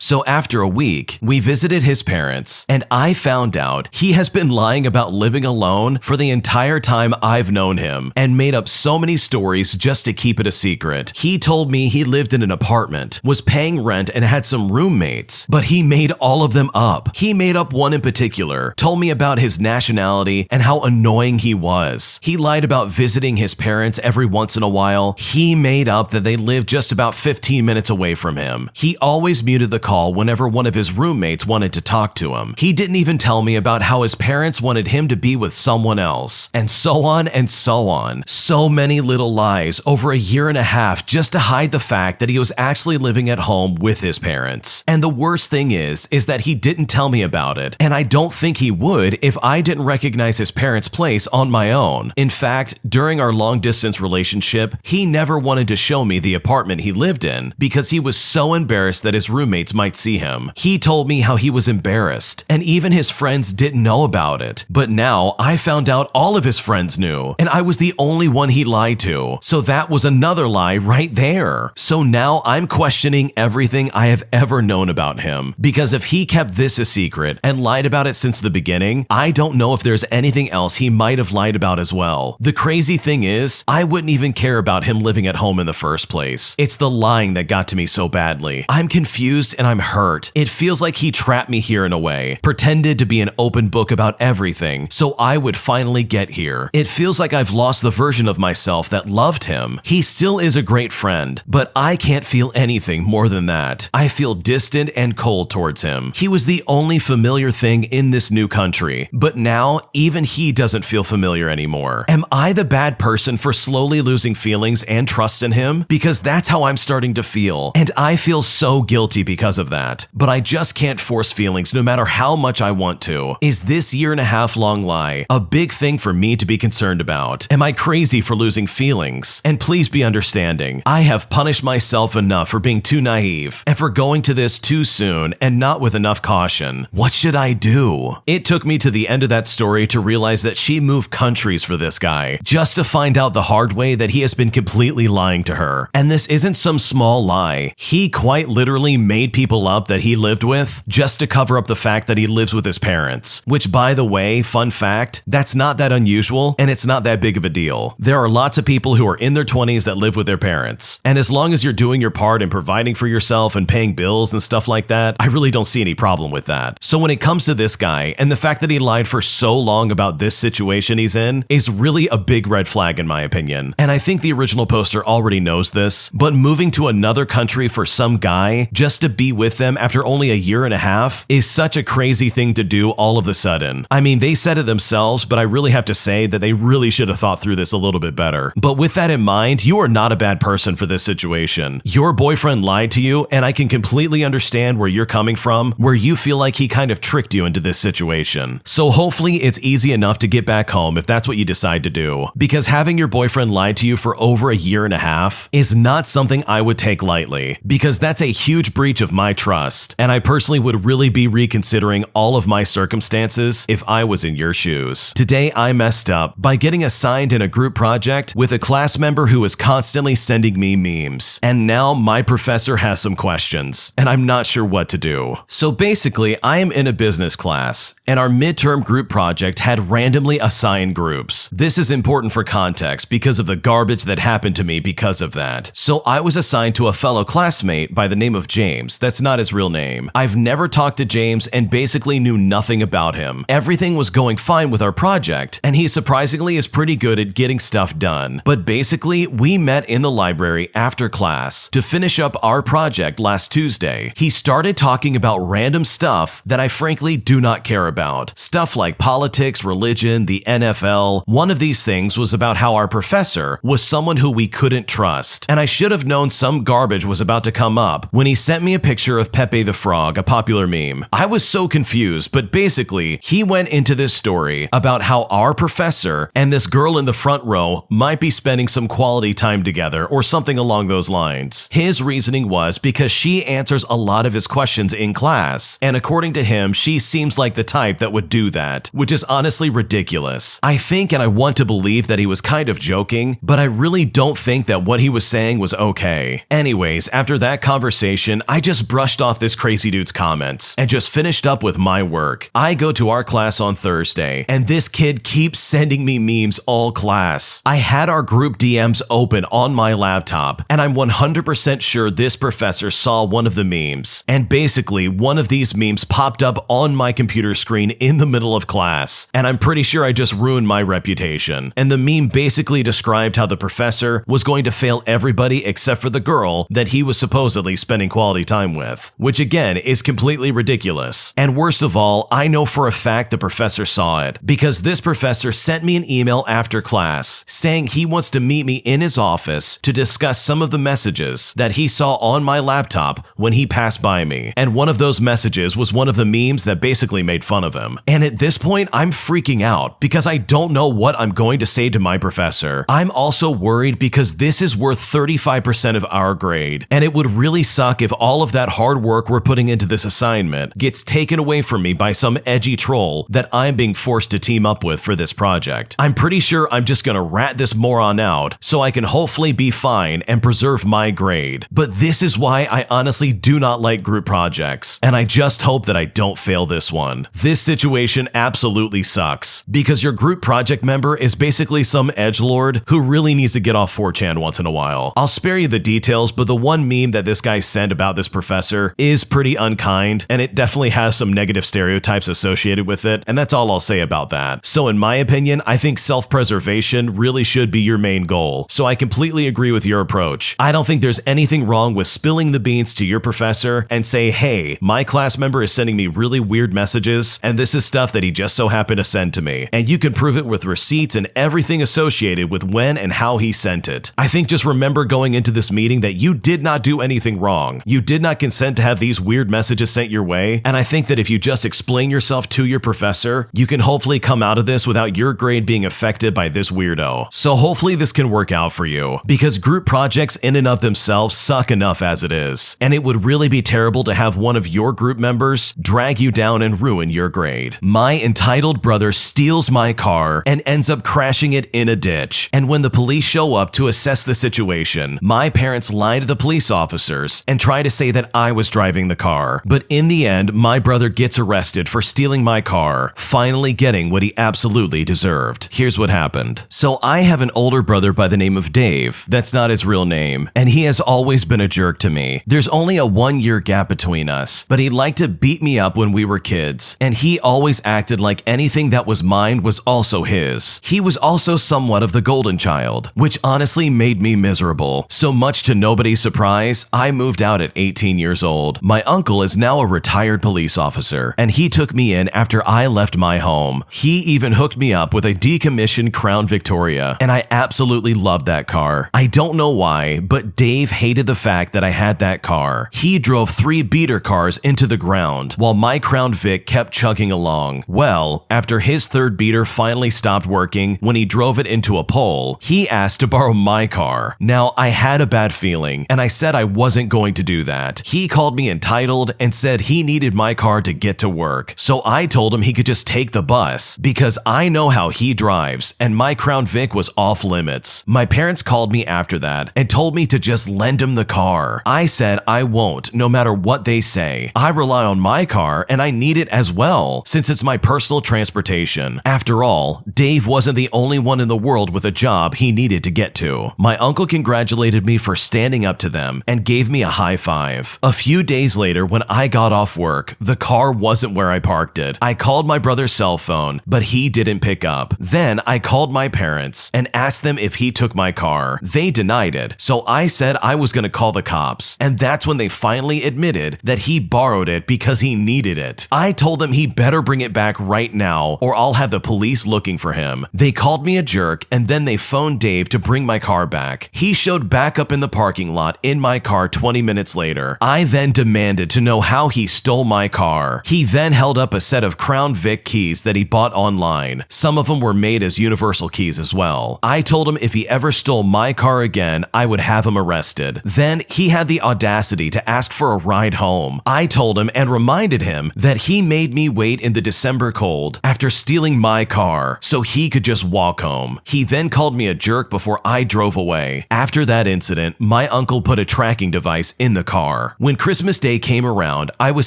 So after a week, we visited his parents, and I found out he has been lying about living alone for the entire time I've known him, and made up so many stories just to keep it a secret. He told me he lived in an apartment, was paying rent, and had some roommates, but he made all of them up. He made up one in particular, told me about his nationality and how annoying he was. He lied about visiting his parents every once in a while. He made up that they lived just about 15 minutes away from him. He always muted the call whenever one of his roommates wanted to talk to him. He didn't even tell me about how his parents wanted him to be with someone else, and so on and so on. So many little lies over a year and a half just to hide the fact that he was actually living at home with his parents. And the worst thing is that he didn't tell me about it, and I don't think he would if I didn't recognize his parents' place on my own. In fact, during our long-distance relationship, he never wanted to show me the apartment he lived in because he was so embarrassed that his roommates might see him. He told me how he was embarrassed, and even his friends didn't know about it. But now I found out all of his friends knew, and I was the only one he lied to. So that was another lie right there. So now I'm questioning everything I have ever known about him, because if he kept this a secret and lied about it since the beginning, I don't know if there's anything else he might have lied about as well. The crazy thing is, I wouldn't even care about him living at home in the first place. It's the lying that got to me so badly. I'm confused and I'm hurt. It feels like he trapped me here in a way, pretended to be an open book about everything so I would finally get here. It feels like I've lost the version of myself that loved him. He still is a great friend, but I can't feel anything more than that. I feel distant and cold towards him. He was the only familiar thing in this new country, but now even he doesn't feel familiar anymore. Am I the bad person for slowly losing feelings and trust in him? Because that's how I'm starting to feel, and I feel so guilty because of that. But I just can't force feelings no matter how much I want to. Is this year-and-a-half long lie a big thing for me to be concerned about? Am I crazy for losing feelings? And please be understanding. I have punished myself enough for being too naive and for going to this too soon and not with enough caution. What should I do? It took me to the end of that story to realize that she moved countries for this guy, just to find out the hard way that he has been completely lying to her. And this isn't some small lie. He quite literally made people up that he lived with just to cover up the fact that he lives with his parents. Which, by the way, fun fact, that's not that unusual and it's not that big of a deal. There are lots of people who are in their 20s that live with their parents. And as long as you're doing your part and providing for yourself and paying bills and stuff like that, I really don't see any problem with that. So when it comes comes to this guy and the fact that he lied for so long about this situation he's in is really a big red flag in my opinion. And I think the original poster already knows this, but moving to another country for some guy just to be with them after only a year and a half is such a crazy thing to do all of a sudden. I mean, they said it themselves, but I really have to say that they really should have thought through this a little bit better. But with that in mind, you are not a bad person for this situation. Your boyfriend lied to you, and I can completely understand where you're coming from, where you feel like he kind of tricked you into this situation. So hopefully it's easy enough to get back home if that's what you decide to do. Because having your boyfriend lie to you for over a year and a half is not something I would take lightly, because that's a huge breach of my trust, and I personally would really be reconsidering all of my circumstances if I was in your shoes. Today I messed up by getting assigned in a group project with a class member who is constantly sending me memes, and now my professor has some questions, and I'm not sure what to do. So basically, I am in a business class, and our midterm group project had randomly assigned groups. This is important for context because of the garbage that happened to me because of that. So I was assigned to a fellow classmate by the name of James. That's not his real name. I've never talked to James and basically knew nothing about him. Everything was going fine with our project, and he surprisingly is pretty good at getting stuff done. But basically, we met in the library after class to finish up our project last Tuesday. He started talking about random stuff that I frankly do not care about. Stuff like politics, religion, the NFL. One of these things was about how our professor was someone who we couldn't trust, and I should have known some garbage was about to come up when he sent me a picture of Pepe the Frog, a popular meme. I was so confused, but basically, he went into this story about how our professor and this girl in the front row might be spending some quality time together or something along those lines. His reasoning was because she answers a lot of his questions in class, and according to him, she seems like the type that would do that, which is honestly ridiculous. I think and I want to believe that he was kind of joking, but I really don't think that what he was saying was okay. Anyways, after that conversation, I just brushed off this crazy dude's comments and just finished up with my work. I go to our class on Thursday, and this kid keeps sending me memes all class. I had our group DMs open on my laptop, and I'm 100% sure this professor saw one of the memes. And basically, one of these memes popped up on my computer screen in the middle of class, and I'm pretty sure I just ruined my reputation. And the meme basically described how the professor was going to fail everybody except for the girl that he was supposedly spending quality time with, which again is completely ridiculous. And worst of all, I know for a fact the professor saw it, because this professor sent me an email after class saying he wants to meet me in his office to discuss some of the messages that he saw on my laptop when he passed by me. And one of those messages was one of the memes that basically made fun of him. And at this point, I'm freaking out because I don't know what I'm going to say to my professor. I'm also worried because this is worth 35% of our grade, and it would really suck if all of that hard work we're putting into this assignment gets taken away from me by some edgy troll that I'm being forced to team up with for this project. I'm pretty sure I'm just gonna rat this moron out so I can hopefully be fine and preserve my grade. But this is why I honestly do not like group projects, and I just hope that I don't fail this one. This situation absolutely sucks because your group project member is basically some edgelord who really needs to get off 4chan once in a while. I'll spare you the details, but the one meme that this guy sent about this professor is pretty unkind, and it definitely has some negative stereotypes associated with it, and that's all I'll say about that. So in my opinion, I think self-preservation really should be your main goal, so I completely agree with your approach. I don't think there's anything wrong with spilling the beans to your professor and say, hey, my class member is sending me really weird messages, and this is stuff that he just so happened to send to me, and you can prove it with receipts and everything associated with when and how he sent it. I think just remember going into this meeting that you did not do anything wrong. You did not consent to have these weird messages sent your way, and I think that if you just explain yourself to your professor, you can hopefully come out of this without your grade being affected by this weirdo. So hopefully this can work out for you, because group projects in and of themselves suck enough as it is, and it would really be terrible to have one of your group members drag you down and ruin your grade. My entitled brother steals my car and ends up crashing it in a ditch, and when the police show up to assess the situation, my parents lie to the police officers and try to say that I was driving the car. But in the end, my brother gets arrested for stealing my car, finally getting what he absolutely deserved. Here's what happened. So I have an older brother by the name of Dave. That's not his real name, and he has always been a jerk to me. There's only a 1-year gap between us, but he'd like to beat me up when we were kids, and he always acted like anything that was mine was also his. He was also somewhat of the golden child, which honestly made me miserable. So much to nobody's surprise, I moved out at 18 years old. My uncle is now a retired police officer, and he took me in after I left my home. He even hooked me up with a decommissioned Crown Victoria, and I absolutely loved that car. I don't know why, but Dave hated the fact that I had that car. He drove 3 beater cars into the ground, while my Crown Vic kept chugging along. Well, after his 3rd beater finally stopped working when he drove it into a pole, he asked to borrow my car. Now, I had a bad feeling, and I said I wasn't going to do that. He called me entitled and said he needed my car to get to work, so I told him he could just take the bus, because I know how he drives, and my Crown Vic was off limits. My parents called me after that and told me to just lend him the car. I said I won't, no matter what they say. I rely on my car, and I need it as well, since it's my personal transportation. After all, Dave wasn't the only one in the world with a job he needed to get to. My uncle congratulated me for standing up to them and gave me a high five. A few days later, when I got off work, the car wasn't where I parked it. I called my brother's cell phone, but he didn't pick up. Then I called my parents and asked them if he took my car. They denied it, so I said I was going to call the cops, and that's when they finally admitted that he borrowed it because he needed it. I told them he better bring it back right now, or I'll have the police looking for him. They called me a jerk, and then they phoned Dave to bring my car back. He showed back up in the parking lot in my car 20 minutes later. I then demanded to know how he stole my car. He then held up a set of Crown Vic keys that he bought online. Some of them were made as universal keys as well. I told him if he ever stole my car again, I would have him arrested. Then he had the audacity to ask for a ride home. I told him and reminded him that he made me wait in the December cold after stealing my car so he could just walk home. He then called me a jerk before I drove away. After that incident, my uncle put a tracking device in the car. When Christmas Day came around, I was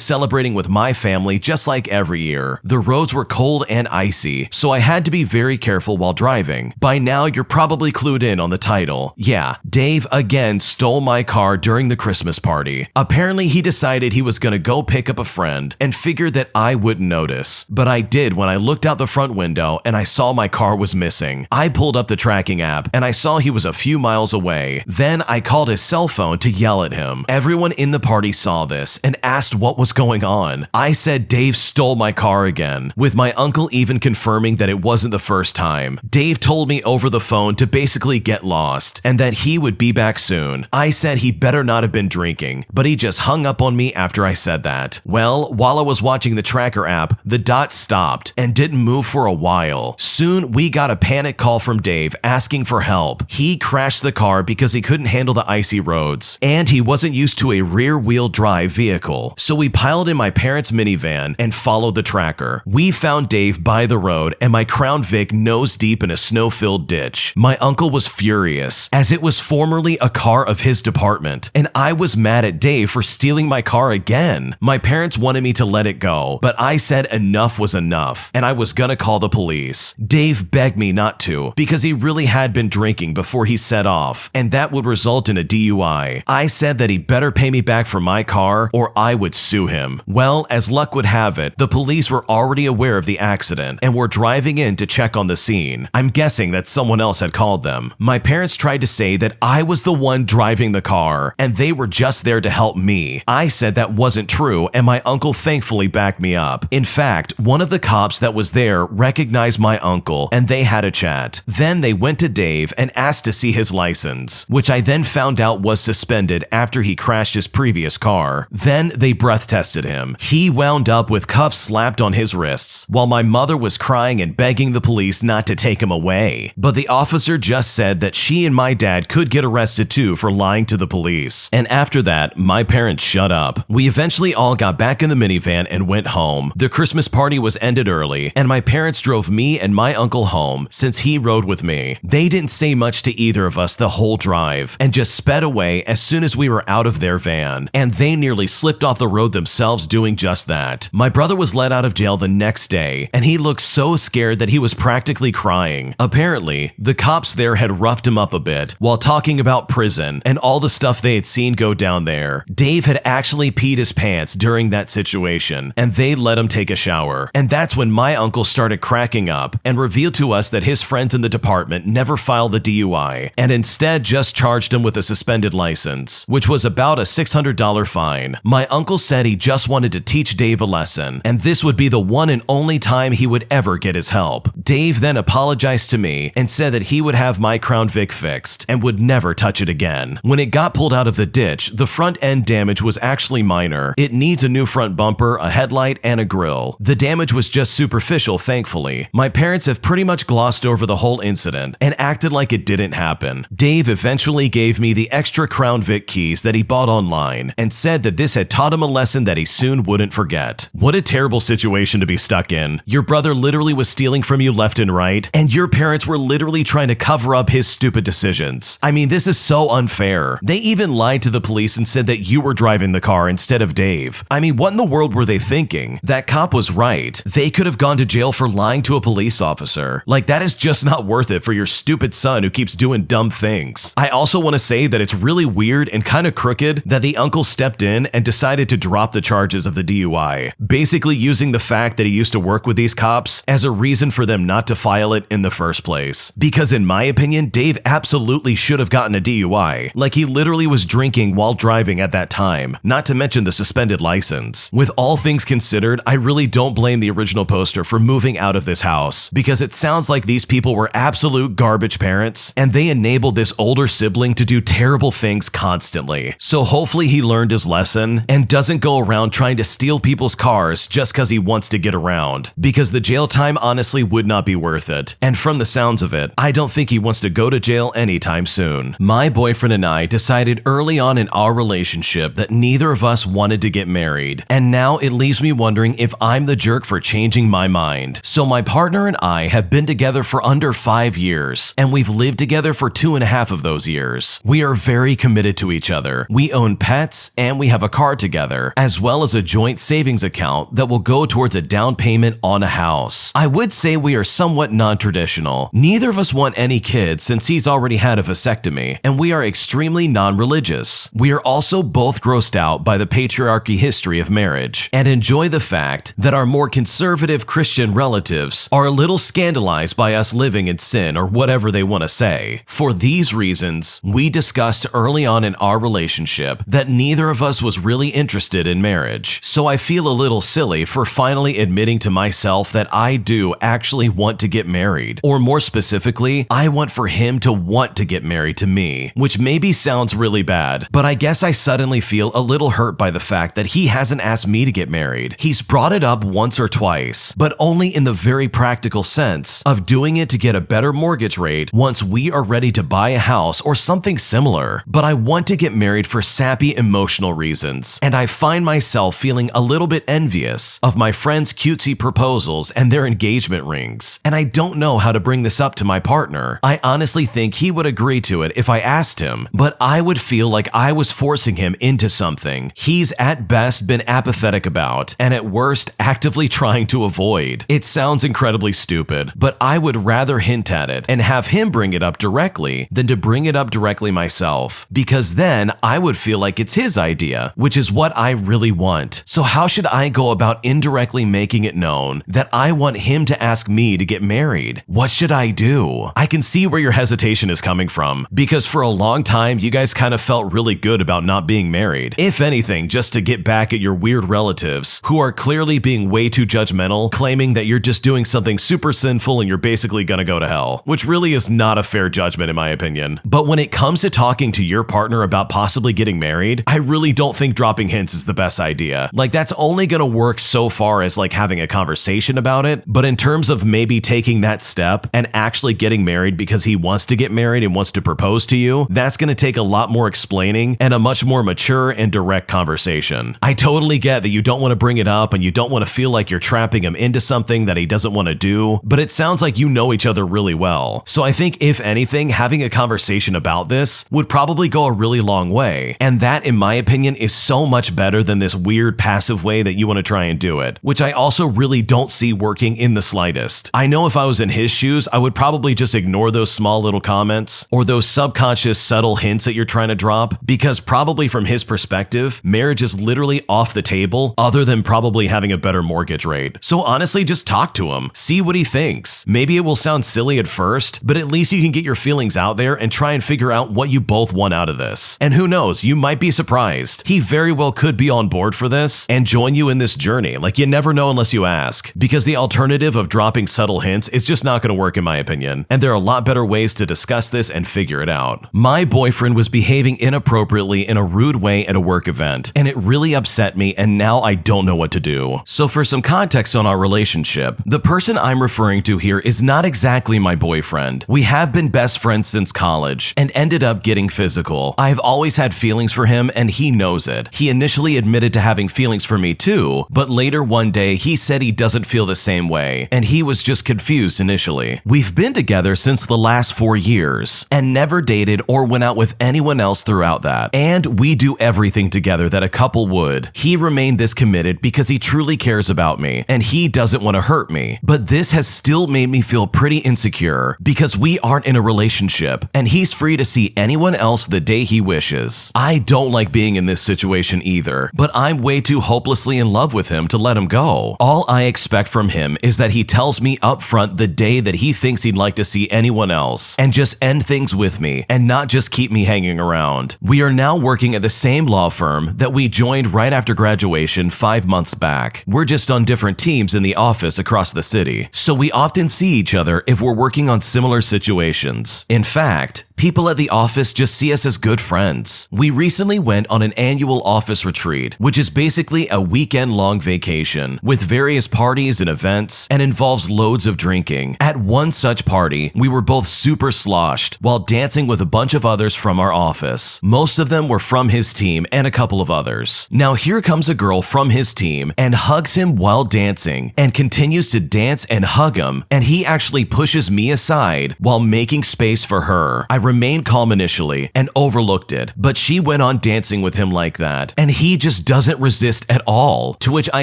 celebrating with my family just like every year. The roads were cold and icy, so I had to be very careful while driving. By now, you're probably clued in on the title. Yeah, Dave again stole my car during the Christmas party. Apparently, he decided he was going to go pick up a friend and figured that I wouldn't notice. But I did when I looked out the front window and I saw my car was missing. I pulled up the tracking app and I saw he was a few miles away. Then I called his cell phone to yell at him. Everyone in the party saw this and asked what was going on. I said Dave stole my car again, with my uncle even confirming that it wasn't the first time. Dave told me over the phone to basically get lost and that he would be back soon. I said he better not have been drinking, but he just hung up on me after I said that. Well, while I was watching the tracker app, the dot stopped and didn't move for a while. Soon, we got a panic call from Dave asking for help. He crashed the car because he couldn't handle the icy roads, and he wasn't used to a rear-wheel drive vehicle. So we piled in my parents' minivan and followed the tracker. We found Dave by the road and my Crown Vic nose deep in a snow-filled ditch. My uncle was furious, as it was formerly a car of his department, and I was mad at Dave for stealing my car again. My parents wanted me to let it go, but I said enough was enough, and I was gonna call the police. Dave begged me not to, because he really had been drinking before he set off, and that would result in a DUI. I said that he better pay me back for my car, or I would sue him. Well, as luck would have it, the police were already aware of the accident, and were driving in to check on the scene. I'm guessing that someone else had called them. My parents tried to say that I was the one driving the car, and they were just there to help me. I said that wasn't true, and my uncle thankfully backed me up. In fact, one of the cops that was there recognized my uncle, and they had a chat. Then they went to Dave and asked to see his license, which I then found out was suspended after he crashed his previous car. Then they breath tested him. He wound up with cuffs slapped on his wrists, while my mother was crying and begging the police not to take him away. But the officer just said that she and my dad could get arrested too for lying to the police. And after that, my parents shut up. We eventually all got back in the minivan and went home. The Christmas party was ended early, and my parents drove me and my uncle home since he rode with me. They didn't say much to either of us the whole drive, and just sped away as soon as we were out of their van, and they nearly slipped off the road themselves doing just that. My brother was let out of jail the next day, and he looked so scared that he was practically crying. Apparently, the cops there had roughed him up a bit while talking about prison and all the stuff they had seen go down there. Dave had actually peed his pants during that situation. station, and they let him take a shower. And that's when my uncle started cracking up and revealed to us that his friends in the department never filed the DUI and instead just charged him with a suspended license, which was about a $600 fine. My uncle said he just wanted to teach Dave a lesson, and this would be the one and only time he would ever get his help. Dave then apologized to me and said that he would have my Crown Vic fixed and would never touch it again. When it got pulled out of the ditch, the front end damage was actually minor. It needs a new front bumper, a headlight, and a grille. The damage was just superficial, thankfully. My parents have pretty much glossed over the whole incident and acted like it didn't happen. Dave eventually gave me the extra Crown Vic keys that he bought online and said that this had taught him a lesson that he soon wouldn't forget. What a terrible situation to be stuck in. Your brother literally was stealing from you left and right, and your parents were literally trying to cover up his stupid decisions. I mean, this is so unfair. They even lied to the police and said that you were driving the car instead of Dave. I mean, what in the world were they thinking? That cop was right. They could have gone to jail for lying to a police officer. Like, that is just not worth it for your stupid son who keeps doing dumb things. I also want to say that it's really weird and kind of crooked that the uncle stepped in and decided to drop the charges of the DUI, basically using the fact that he used to work with these cops as a reason for them not to file it in the first place. Because in my opinion, Dave absolutely should have gotten a DUI. Like, he literally was drinking while driving at that time, not to mention the suspended license. With all things considered, I really don't blame the original poster for moving out of this house, because it sounds like these people were absolute garbage parents and they enabled this older sibling to do terrible things constantly. So hopefully he learned his lesson and doesn't go around trying to steal people's cars just because he wants to get around, because the jail time honestly would not be worth it. And from the sounds of it, I don't think he wants to go to jail anytime soon. My boyfriend and I decided early on in our relationship that neither of us wanted to get married, and now it leaves me wondering if I'm the jerk for changing my mind. So my partner and I have been together for under 5 years, and we've lived together for 2.5 of those years. We are very committed to each other. We own pets, and we have a car together, as well as a joint savings account that will go towards a down payment on a house. I would say we are somewhat non-traditional. Neither of us want any kids since he's already had a vasectomy, and we are extremely non-religious. We are also both grossed out by the patriarchy history of marriage, and enjoy the fact that our more conservative Christian relatives are a little scandalized by us living in sin or whatever they want to say. For these reasons, we discussed early on in our relationship that neither of us was really interested in marriage. So I feel a little silly for finally admitting to myself that I do actually want to get married. Or more specifically, I want for him to want to get married to me, which maybe sounds really bad, but I guess I suddenly feel a little hurt by the fact that he hasn't asked me to get married. He's brought it up once or twice, but only in the very practical sense of doing it to get a better mortgage rate once we are ready to buy a house or something similar. But I want to get married for sappy emotional reasons, and I find myself feeling a little bit envious of my friends' cutesy proposals and their engagement rings, and I don't know how to bring this up to my partner. I honestly think he would agree to it if I asked him, but I would feel like I was forcing him into something he's at best been apathetic about, and at worst actively trying to avoid. It sounds incredibly stupid, but I would rather hint at it and have him bring it up directly than to bring it up directly myself, because then I would feel like it's his idea, which is what I really want. So how should I go about indirectly making it known that I want him to ask me to get married? What should I do? I can see where your hesitation is coming from, because for a long time you guys kind of felt really good about not being married. If anything, just to get back at your weird relatives who are clearly being way too judgmental, claiming that you're just doing something super sinful and you're basically gonna go to hell, which really is not a fair judgment in my opinion. But when it comes to talking to your partner about possibly getting married, I really don't think dropping hints is the best idea. Like, that's only gonna work so far as like having a conversation about it, but in terms of maybe taking that step and actually getting married because he wants to get married and wants to propose to you, that's gonna take a lot more explaining and a much more mature and direct conversation. I totally get that you don't want to bring it up and you don't want to feel like you're trapping him into something that he doesn't want to do, but it sounds like you know each other really well. So I think if anything, having a conversation about this would probably go a really long way, and that in my opinion is so much better than this weird passive way that you want to try and do it, which I also really don't see working in the slightest. I know if I was in his shoes, I would probably just ignore those small little comments or those subconscious subtle hints that you're trying to drop, because probably from his perspective, marriage is literally off the table other than probably having a better mortgage rate. So honestly, just talk to him. See what he thinks. Maybe it will sound silly at first, but at least you can get your feelings out there and try and figure out what you both want out of this. And who knows, you might be surprised. He very well could be on board for this and join you in this journey. Like, you never know unless you ask, because the alternative of dropping subtle hints is just not going to work in my opinion. And there are a lot better ways to discuss this and figure it out. My boyfriend was behaving inappropriately in a rude way at a work event, and it really upset me, and now I don't know what to do. So for some context on our relationship, the person I'm referring to here is not exactly my boyfriend. We have been best friends since college and ended up getting physical. I've always had feelings for him and he knows it. He initially admitted to having feelings for me too, but later one day he said he doesn't feel the same way, and he was just confused initially. We've been together since the last 4 years and never dated or went out with anyone else throughout that. And we do everything together that a couple would. He remained this committed because he truly cares about me and he doesn't want to hurt me. But this has still made me feel pretty insecure because we aren't in a relationship and he's free to see anyone else the day he wishes. I don't like being in this situation either, but I'm way too hopelessly in love with him to let him go. All I expect from him is that he tells me up front the day that he thinks he'd like to see anyone else and just end things with me and not just keep me hanging around. We are now working at the same law firm that we joined right after graduation 5 months back. We're just on different teams in the office across the city, so we often see each other if we're working on similar situations. In fact, people at the office just see us as good friends. We recently went on an annual office retreat, which is basically a weekend-long vacation with various parties and events and involves loads of drinking. At one such party, we were both super sloshed while dancing with a bunch of others from our office. Most of them were from his team and a couple of others. Now here comes a girl from his team and hugs him while dancing and continues to dance and hug him, and he actually pushes me aside while making space for her. I remained calm initially and overlooked it, but she went on dancing with him like that, and he just doesn't resist at all, to which I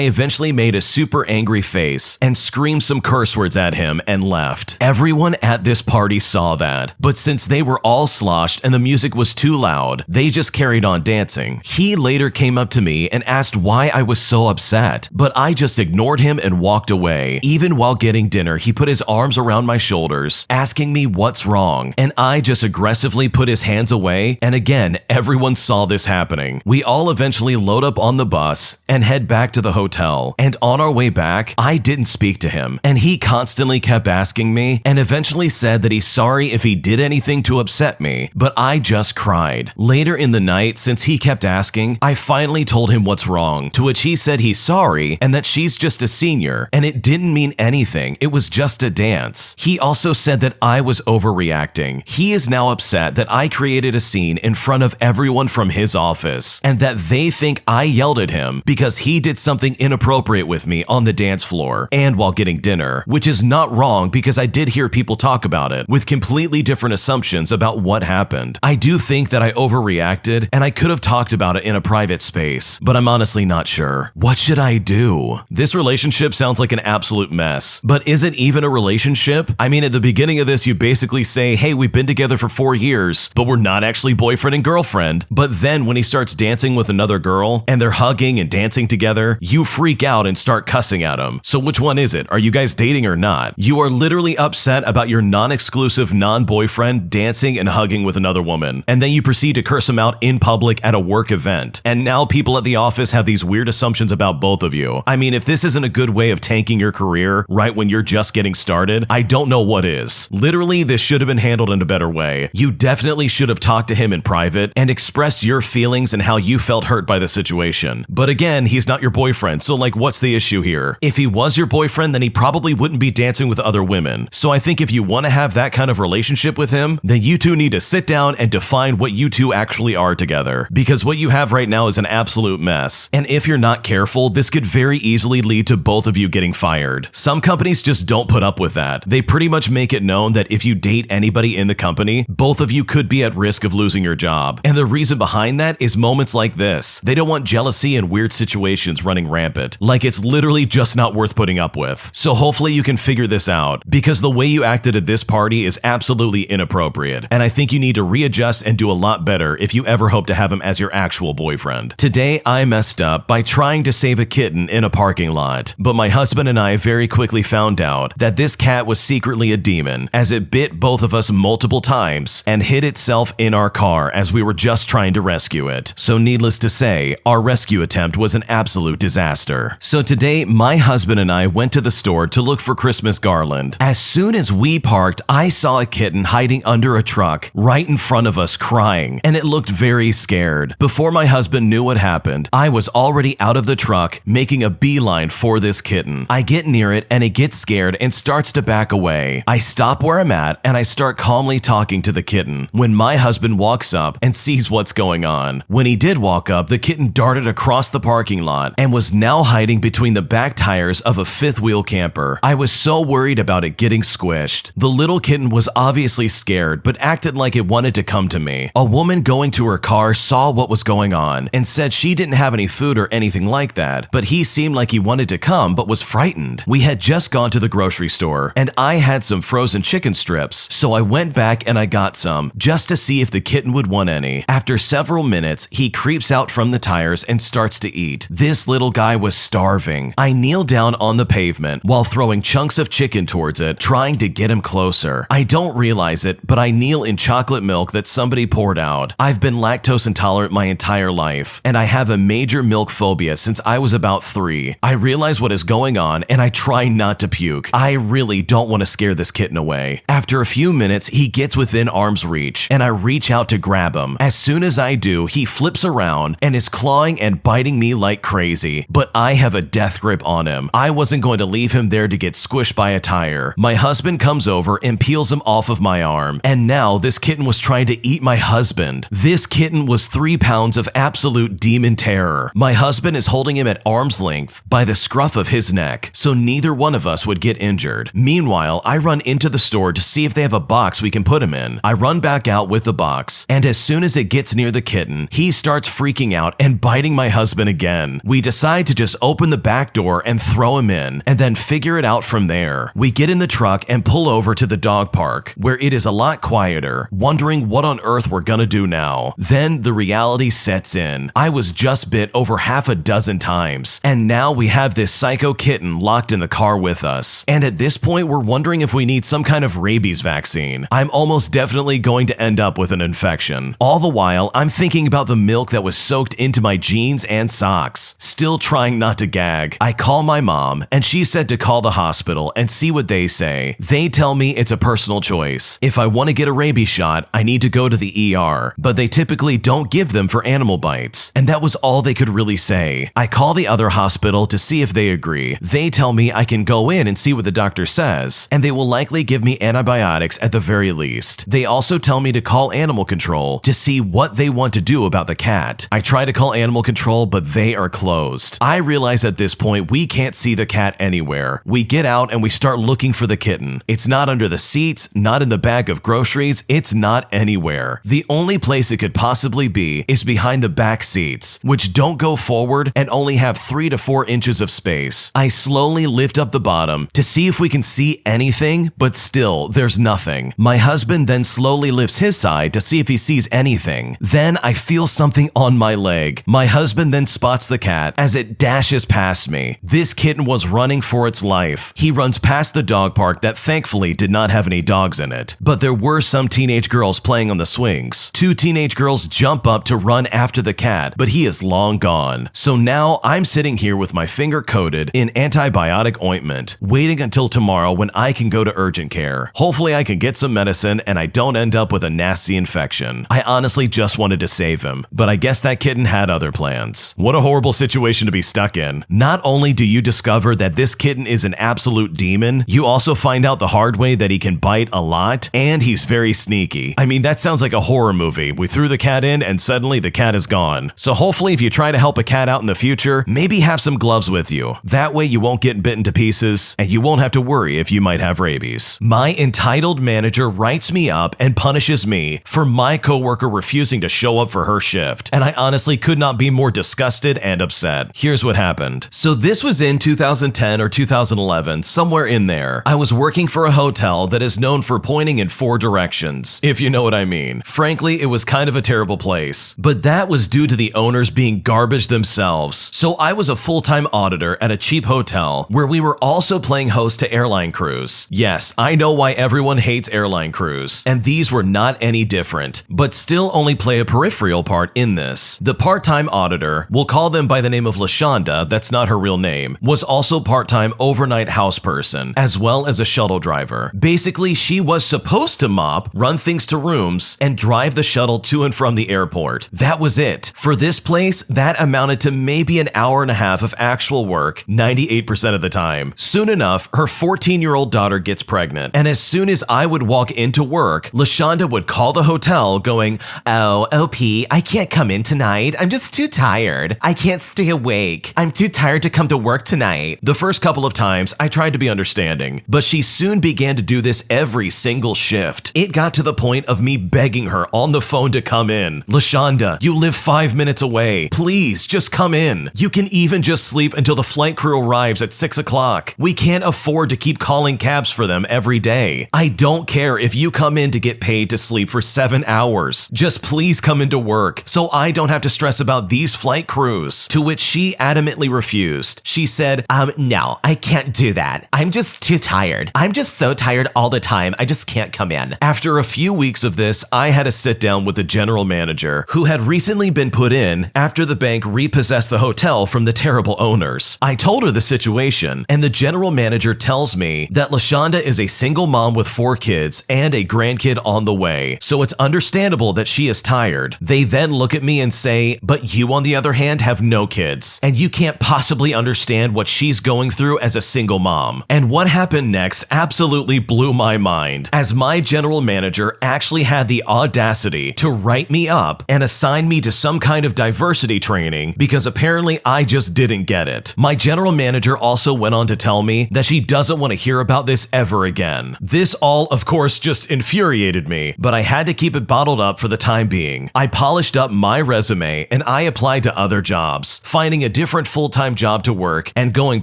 eventually made a super angry face and screamed some curse words at him and left. Everyone at this party saw that, but since they were all sloshed and the music was too loud, they just carried on dancing. He later came up to me and asked why I was so upset, but I just ignored him and walked away. Even while getting dinner, he put his arms around my shoulders, asking me what's wrong, and I just aggressively put his hands away, and again, everyone saw this happening. We all eventually load up on the bus and head back to the hotel, and on our way back, I didn't speak to him, and he constantly kept asking me, and eventually said that he's sorry if he did anything to upset me, but I just cried. Later in the night, since he kept asking, I finally told him what's wrong, to which he said he's sorry and that she's just a senior, and it didn't mean anything, it was just a dance. He also said that I was overreacting. He is now upset that I created a scene in front of everyone from his office, and that they think I yelled at him because he did something inappropriate with me on the dance floor and while getting dinner, which is not wrong because I did hear people talk about it with completely different assumptions about what happened. I do think that I overreacted and I could have talked about it in a private space, but I'm honestly not sure. What should I do? This relationship sounds like an absolute mess, but is it even a relationship? I mean, at the beginning of this, you basically say, hey, we've been together for 4 years, but we're not actually boyfriend and girlfriend. But then when he starts dancing with another girl and they're hugging and dancing together, you freak out and start cussing at him. So which one is it? Are you guys dating or not? You are literally upset about your non-exclusive non-boyfriend dancing and hugging with another woman, and then you proceed to curse him out in public at a work event. And now people at the office have these weird assumptions about both of you. I mean, if this isn't a good way of tanking your career right when you're just getting started, I don't know what is. Literally, this should have been handled in a better way. You definitely should have talked to him in private and expressed your feelings and how you felt hurt by the situation. But again, he's not your boyfriend, so like, what's the issue here? If he was your boyfriend, then he probably wouldn't be dancing with other women. So I think if you want to have that kind of relationship with him, then you two need to sit down and define what you two actually are together. Because what you have right now is an absolute mess. And if you're not careful, this could very easily lead to both of you getting fired. Some companies just don't put up with that. They pretty much make it known that if you date anybody in the company, both of you could be at risk of losing your job. And the reason behind that is moments like this. They don't want jealousy and weird situations running rampant. Like it's literally just not worth putting up with. So hopefully you can figure this out, because the way you acted at this party is absolutely inappropriate. And I think you need to readjust and do a lot better if you ever hope to have him as your actual boyfriend. Today, I messed up by trying to save a kitten in a parking lot. But my husband and I very quickly found out that this cat was secretly a demon, as it bit both of us multiple times and hid itself in our car as we were just trying to rescue it. So needless to say, our rescue attempt was an absolute disaster. So today, my husband and I went to the store to look for Christmas garland. As soon as we parked, I saw a kitten hiding under a truck right in front of us crying, and it looked very scared. Before my husband knew what happened, I was already out of the truck making a beeline for this kitten. I get near it and it gets scared and starts to back away. I stop where I'm at and I start calmly talking to the kitten when my husband walks up and sees what's going on. When he did walk up, the kitten darted across the parking lot and was now hiding between the back tires of a fifth wheel camper. I was so worried about it getting squished. The little kitten was obviously scared but acted like it wanted to come to me. A woman going to her car saw what was going on and said she didn't have any food or anything like that, but he seemed like he wanted to come but was frightened. We had just gone to the grocery store and I had some frozen chicken strips, so I went back and I got some just to see if the kitten would want any. After several minutes, he creeps out from the tires and starts to eat. This little guy was starving. I kneel down on the pavement while throwing chunks of chicken towards it, trying to get him closer. I don't realize it, but I kneel in chocolate milk that somebody poured out. I've been lactose intolerant my entire life, and I have a major milk phobia since I was about 3. I realize what is going on, and I try not to puke. I really don't want to scare this kitten away. After a few minutes, he gets within arm's reach, and I reach out to grab him. As soon as I do, he flips around and is clawing and biting me like crazy, but I have a death grip on him. I wasn't going to leave him there to get squished by a tire. My husband comes over and peels him off of my arm, and now this kitten was trying to eat my husband. This kitten was 3 pounds of absolute demon terror. My husband is holding him at arm's length by the scruff of his neck, so neither one of us would get injured. Meanwhile, I run into the store to see if they have a box we can put him in. I run back out with the box, and as soon as it gets near the kitten, he starts freaking out and biting my husband again. We decide to just open the back door and throw him in, and then figure it out from there. We get in the truck and pull over to the dog park, where it is a lot quieter, wondering what on earth we're gonna do now. Then the reality sets in. I was just bit over half a dozen times, and now we have this psycho kitten locked in the car with us. And at this point, we're wondering if we need some kind of rabies vaccine. I'm almost definitely going to end up with an infection. All the while, I'm thinking about the milk that was soaked into my jeans and socks, still trying not to gag. I call my mom, and she said to call the hospital and see what they say. They tell me it's a personal choice. If I want to get a rabies shot, I need to go to the ER, but they typically don't give them for animal bites. And that was all they could really say. I call the other hospital to see if they agree. They tell me I can go in and see what the doctor says, and they will likely give me antibiotics at the very least. They also tell me to call animal control to see what they want to do about the cat. I try to call animal control, but they are closed. I realize at this point we can't see the cat anywhere. We get out and we start looking for the kitten. It's not under the seats, not in the bag of groceries, it's not anywhere. The only place it could possibly be is behind the back seats, which don't go forward and only have 3 to 4 inches of space. I slowly lift up the bottom to see if we can see anything, but still, there's nothing. My husband then slowly lifts his side to see if he sees anything. Then I feel something on my leg. My husband then spots the cat as it dashes past me. This kitten was running for its life. He runs past the dog park that thankfully did not have any dogs in it, but there were some teenage girls playing on the swings. 2 teenage girls jump up to run after the cat, but he is long gone. So now I'm sitting here with my finger coated in antibiotic ointment, waiting until tomorrow when I can go to urgent care. Hopefully I can get some medicine and I don't end up with a nasty infection. I honestly just wanted to save him, but I guess that kitten had other plans. What a horrible situation to be stuck in. Not only do you discover that this kitten is an absolute demon, you also find out the hard way that he can bite a lot, and he's very sneaky. I mean, that sounds like a horror movie. We threw the cat in and suddenly the cat is gone. So hopefully if you try to help a cat out in the future, maybe have some gloves with you. That way you won't get bitten to pieces and you won't have to worry if you might have rabies. My entitled manager writes me up up and punishes me for my coworker refusing to show up for her shift. And I honestly could not be more disgusted and upset. Here's what happened. So this was in 2010 or 2011, somewhere in there. I was working for a hotel that is known for pointing in 4 directions, if you know what I mean. Frankly, it was kind of a terrible place, but that was due to the owners being garbage themselves. So I was a full-time auditor at a cheap hotel where we were also playing host to airline crews. Yes, I know why everyone hates airline crews, and these were not any different, but still only play a peripheral part in this. The part-time auditor, we'll call them by the name of LaShonda, that's not her real name, was also part-time overnight house person, as well as a shuttle driver. Basically, she was supposed to mop, run things to rooms, and drive the shuttle to and from the airport. That was it. For this place, that amounted to maybe an hour and a half of actual work, 98% of the time. Soon enough, her 14-year-old daughter gets pregnant, and as soon as I would walk into work, LaShonda would call the hotel going, "Oh, OP, I can't come in tonight. I'm just too tired. I can't stay awake. I'm too tired to come to work tonight." The first couple of times, I tried to be understanding, but she soon began to do this every single shift. It got to the point of me begging her on the phone to come in. "LaShonda, you live 5 minutes away. Please, just come in. You can even just sleep until the flight crew arrives at 6 o'clock. We can't afford to keep calling cabs for them every day. I don't care if you come in to get paid to sleep for 7 hours. Just please come into work so I don't have to stress about these flight crews." To which she adamantly refused. She said, "No, I can't do that. I'm just too tired. I'm just so tired all the time. I just can't come in." After a few weeks of this, I had a sit down with the general manager, who had recently been put in after the bank repossessed the hotel from the terrible owners. I told her the situation, and the general manager tells me that LaShonda is a single mom with 4 kids and a grandkid on the way, so it's understandable that she is tired. They then look at me and say, "But you, on the other hand, have no kids, and you can't possibly understand what she's going through as a single mom." And what happened next absolutely blew my mind, as my general manager actually had the audacity to write me up and assign me to some kind of diversity training because apparently I just didn't get it. My general manager also went on to tell me that she doesn't want to hear about this ever again. This all, of course, just infuriated me, but I had to keep it bottled up for the time being. I polished up my resume and I applied to other jobs, finding a different full-time job to work and going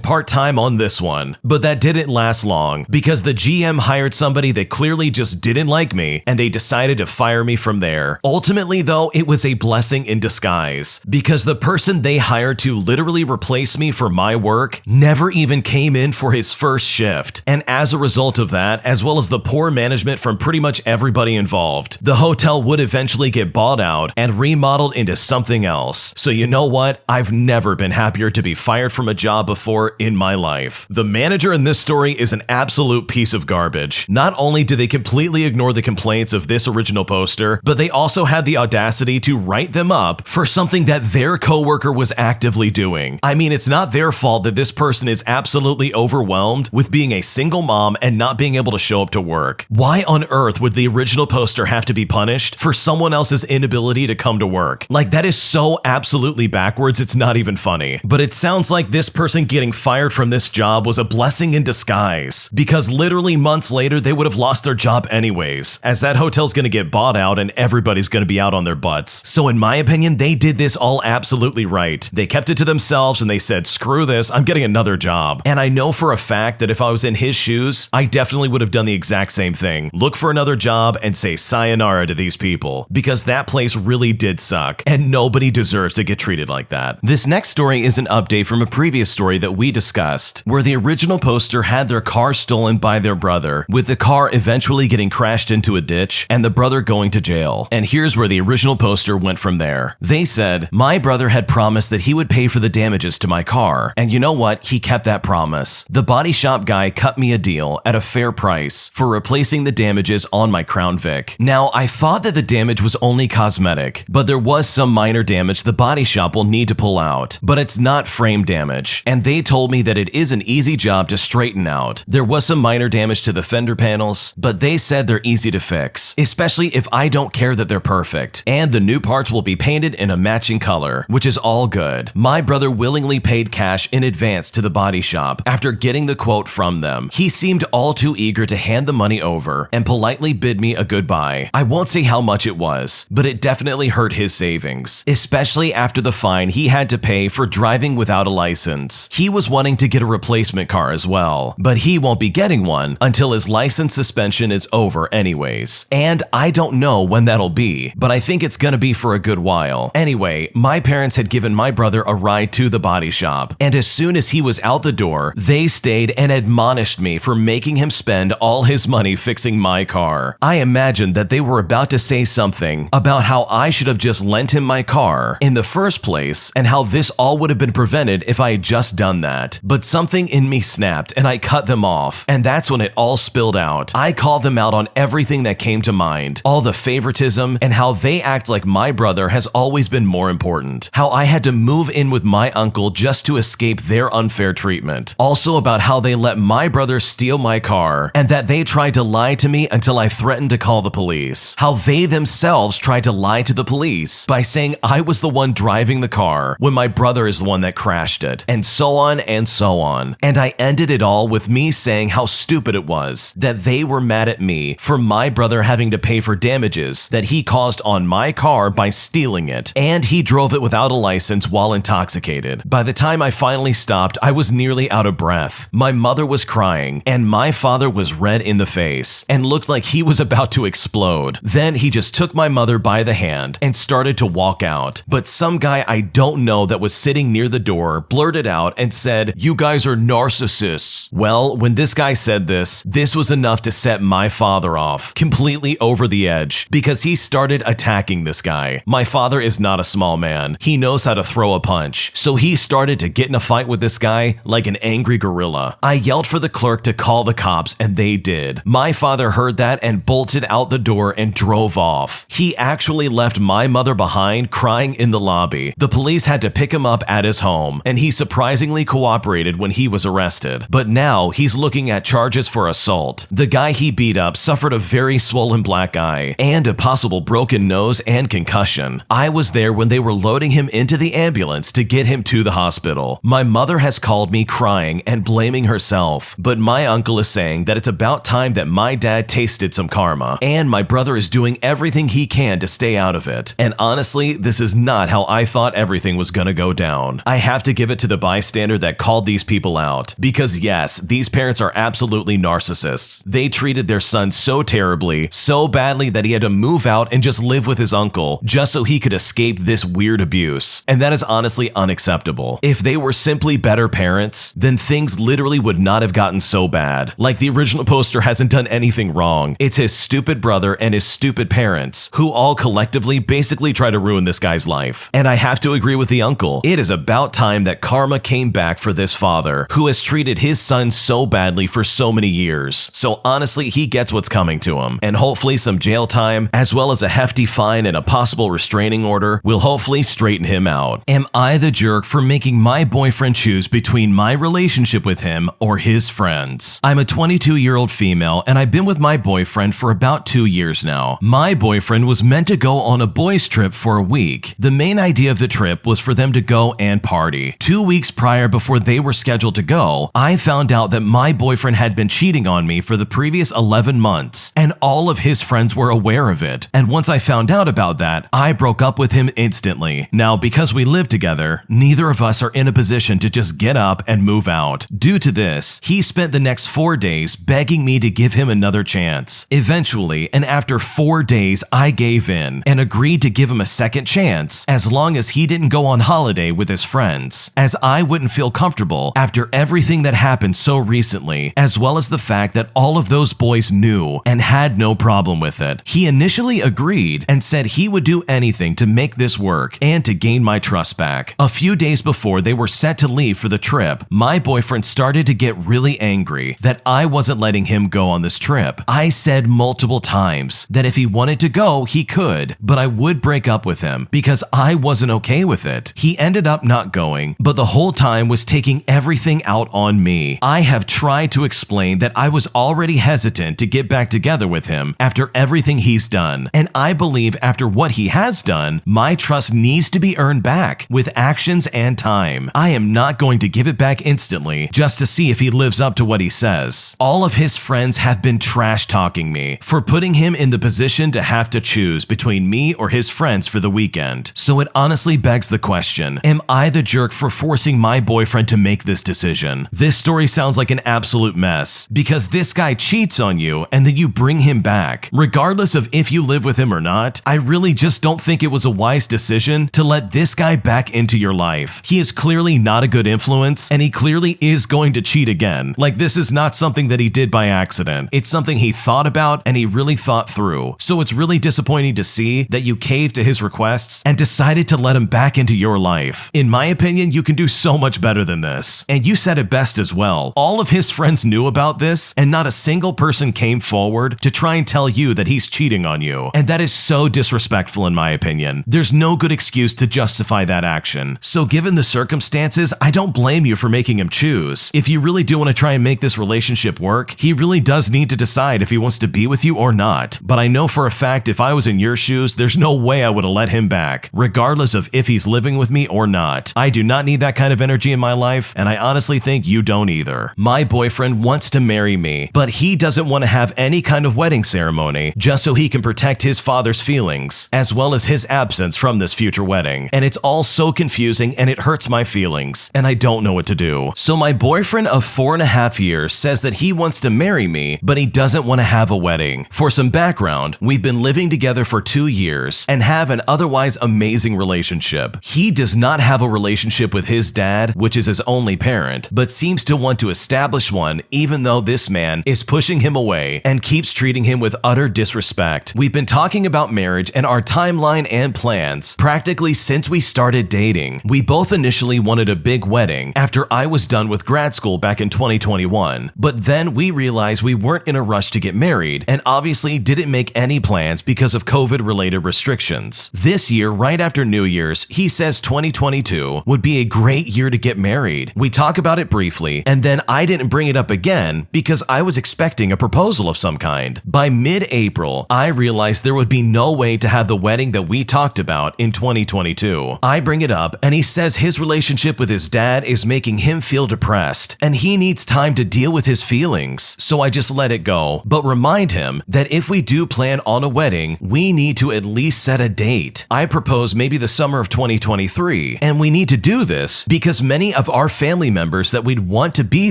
part-time on this one. But that didn't last long because the GM hired somebody that clearly just didn't like me and they decided to fire me from there. Ultimately, though, it was a blessing in disguise because the person they hired to literally replace me for my work never even came in for his first shift. And as a result of that, as well as the poor management from pretty much everybody involved, the hotel would eventually get bought out and remodeled into something else. So you know what? I've never been happier to be fired from a job before in my life. The manager in this story is an absolute piece of garbage. Not only did they completely ignore the complaints of this original poster, but they also had the audacity to write them up for something that their coworker was actively doing. I mean, it's not their fault that this person is absolutely overwhelmed with being a single mom and not being able to show up to work. Why on earth would the original poster have to be punished for someone else's inability to come to work? Like, that is so absolutely backwards, it's not even funny. But it sounds like this person getting fired from this job was a blessing in disguise, because literally months later they would have lost their job anyways, as that hotel's gonna get bought out and everybody's gonna be out on their butts. So in my opinion, they did this all absolutely right. They kept it to themselves and they said, "Screw this, I'm getting another job." And I know for a fact that if I was in his shoes, I definitely would have done the exact same thing. Look for another job and say sayonara to these people, because that place really did suck and nobody deserves to get treated like that. This next story is an update from a previous story that we discussed, where the original poster had their car stolen by their brother, with the car eventually getting crashed into a ditch and the brother going to jail. And here's where the original poster went from there. They said, "My brother had promised that he would pay for the damages to my car, and you know what? He kept that promise. The body shop guy cut me a deal at a fair price for replacing the damages on my Crown Vic. Now, I thought that the damage was only cosmetic, but there was some minor damage the body shop will need to pull out, but it's not frame damage, and they told me that it is an easy job to straighten out. There was some minor damage to the fender panels, but they said they're easy to fix, especially if I don't care that they're perfect, and the new parts will be painted in a matching color, which is all good. My brother willingly paid cash in advance to the body shop after getting the quote from them. He seemed all too eager to hand the money over and politely politely bid me a goodbye. I won't say how much it was, but it definitely hurt his savings, especially after the fine he had to pay for driving without a license. He was wanting to get a replacement car as well, but he won't be getting one until his license suspension is over anyways. And I don't know when that'll be, but I think it's gonna be for a good while. Anyway, my parents had given my brother a ride to the body shop, and as soon as he was out the door, they stayed and admonished me for making him spend all his money fixing my car. I imagined that they were about to say something about how I should have just lent him my car in the first place and how this all would have been prevented if I had just done that. But something in me snapped and I cut them off, and that's when it all spilled out. I called them out on everything that came to mind, all the favoritism and how they act like my brother has always been more important, how I had to move in with my uncle just to escape their unfair treatment. Also about how they let my brother steal my car and that they tried to lie to me until I threatened to call the police. How they themselves tried to lie to the police by saying I was the one driving the car when my brother is the one that crashed it, and so on and so on. And I ended it all with me saying how stupid it was that they were mad at me for my brother having to pay for damages that he caused on my car by stealing it, and he drove it without a license while intoxicated. By the time I finally stopped, I was nearly out of breath. My mother was crying, and my father was red in the face and looked like he was about to explode. Then he just took my mother by the hand and started to walk out. But some guy I don't know that was sitting near the door blurted out and said, "You guys are narcissists." Well, when this guy said this was enough to set my father off, completely over the edge, because he started attacking this guy. My father is not a small man. He knows how to throw a punch. So he started to get in a fight with this guy like an angry gorilla. I yelled for the clerk to call the cops, and they did. My father heard that and bolted out the door and drove off. He actually left my mother behind crying in the lobby. The police had to pick him up at his home, and he surprisingly cooperated when he was arrested. But now he's looking at charges for assault. The guy he beat up suffered a very swollen black eye and a possible broken nose and concussion. I was there when they were loading him into the ambulance to get him to the hospital. My mother has called me crying and blaming herself, but my uncle is saying that it's about time that my dad tasted some karma, and my brother is doing everything he can to stay out of it. And honestly, this is not how I thought everything was gonna go down. I have to give it to the bystander that called these people out, because yes, these parents are absolutely narcissists. They treated their son so terribly, so badly that he had to move out and just live with his uncle just so he could escape this weird abuse. And that is honestly unacceptable. If they were simply better parents, then things literally would not have gotten so bad. Like, the original poster hasn't done anything wrong. It's his stupid brother and his stupid parents who all collectively basically try to ruin this guy's life. And I have to agree with the uncle. It is about time that karma came back for this father who has treated his son so badly for so many years. So honestly, he gets what's coming to him, and hopefully some jail time as well as a hefty fine and a possible restraining order will hopefully straighten him out. Am I the jerk for making my boyfriend choose between my relationship with him or his friends? I'm a 22-year-old female, and I've been with my boyfriend for about 2 years now. My boyfriend was meant to go on a boys' trip for a week. The main idea of the trip was for them to go and party. 2 weeks prior, before they were scheduled to go, I found out that my boyfriend had been cheating on me for the previous 11 months, and all of his friends were aware of it. And once I found out about that, I broke up with him instantly. Now, because we live together, neither of us are in a position to just get up and move out. Due to this, he spent the next 4 days begging me to give him another chance. Eventually, and after 4 days, I gave in and agreed to give him a second chance as long as he didn't go on holiday with his friends, as I wouldn't feel comfortable after everything that happened so recently, as well as the fact that all of those boys knew and had no problem with it. He initially agreed and said he would do anything to make this work and to gain my trust back. A few days before they were set to leave for the trip, my boyfriend started to get really angry that I wasn't letting him go on this trip. I said multiple times that if he wanted to go, he could, but I would break up with him because I wasn't okay with it. He ended up not going, but the whole time was taking everything out on me. I have tried to explain that I was already hesitant to get back together with him after everything he's done, and I believe after what he has done, my trust needs to be earned back with actions and time. I am not going to give it back instantly just to see if he lives up to what he says. All of his friends have been trash talking me for putting him in the position to have to choose between me or his friends for the weekend. So it honestly begs the question, am I the jerk for forcing my boyfriend to make this decision? This story sounds like an absolute mess because this guy cheats on you and then you bring him back. Regardless of if you live with him or not, I really just don't think it was a wise decision to let this guy back into your life. He is clearly not a good influence and he clearly is going to cheat again. Like, this is not something that he did by accident. It's something he thought about and he really thought through. So it's really disappointing to see that you caved to his requests and decided to let him back into your life. In my opinion, you can do so much better than this. And you said it best as well. All of his friends knew about this and not a single person came forward to try and tell you that he's cheating on you. And that is so disrespectful in my opinion. There's no good excuse to justify that action. So given the circumstances, I don't blame you for making him choose. If you really do want to try and make this relationship work, he really does need to decide if he wants to be with you or not. But I know for a fact if I was in your shoes, there's no way I would have let him back, regardless of if he's living with me or not. I do not need that kind of energy in my life, and I honestly think you don't either. My boyfriend wants to marry me, but he doesn't want to have any kind of wedding ceremony just so he can protect his father's feelings, as well as his absence from this future wedding. And it's all so confusing and it hurts my feelings, and I don't know what to do. So my boyfriend of 4.5 years says that he wants to marry me, but he doesn't want to have a wedding. For some background, we've been living together for 2 years and have an otherwise amazing relationship. He does not have a relationship with his dad, which is his only parent, but seems to want to establish one even though this man is pushing him away and keeps treating him with utter disrespect. We've been talking about marriage and our timeline and plans practically since we started dating. We both initially wanted a big wedding after I was done with grad school back in 2021, but then we realized we weren't in a rush to get married and obviously didn't make any plans because of COVID-related restrictions. This year, right after New Year's, he says 2022 would be a great year to get married. We talk about it briefly, and then I didn't bring it up again because I was expecting a proposal of some kind. By mid-April, I realized there would be no way to have the wedding that we talked about in 2022. I bring it up, and he says his relationship with his dad is making him feel depressed, and he needs time to deal with his feelings. So I just let it go, but remind him that if we do plan on a wedding, we need to at least set a date. I propose maybe the summer of 2023, and we need to do this because many of our family members that we'd want to be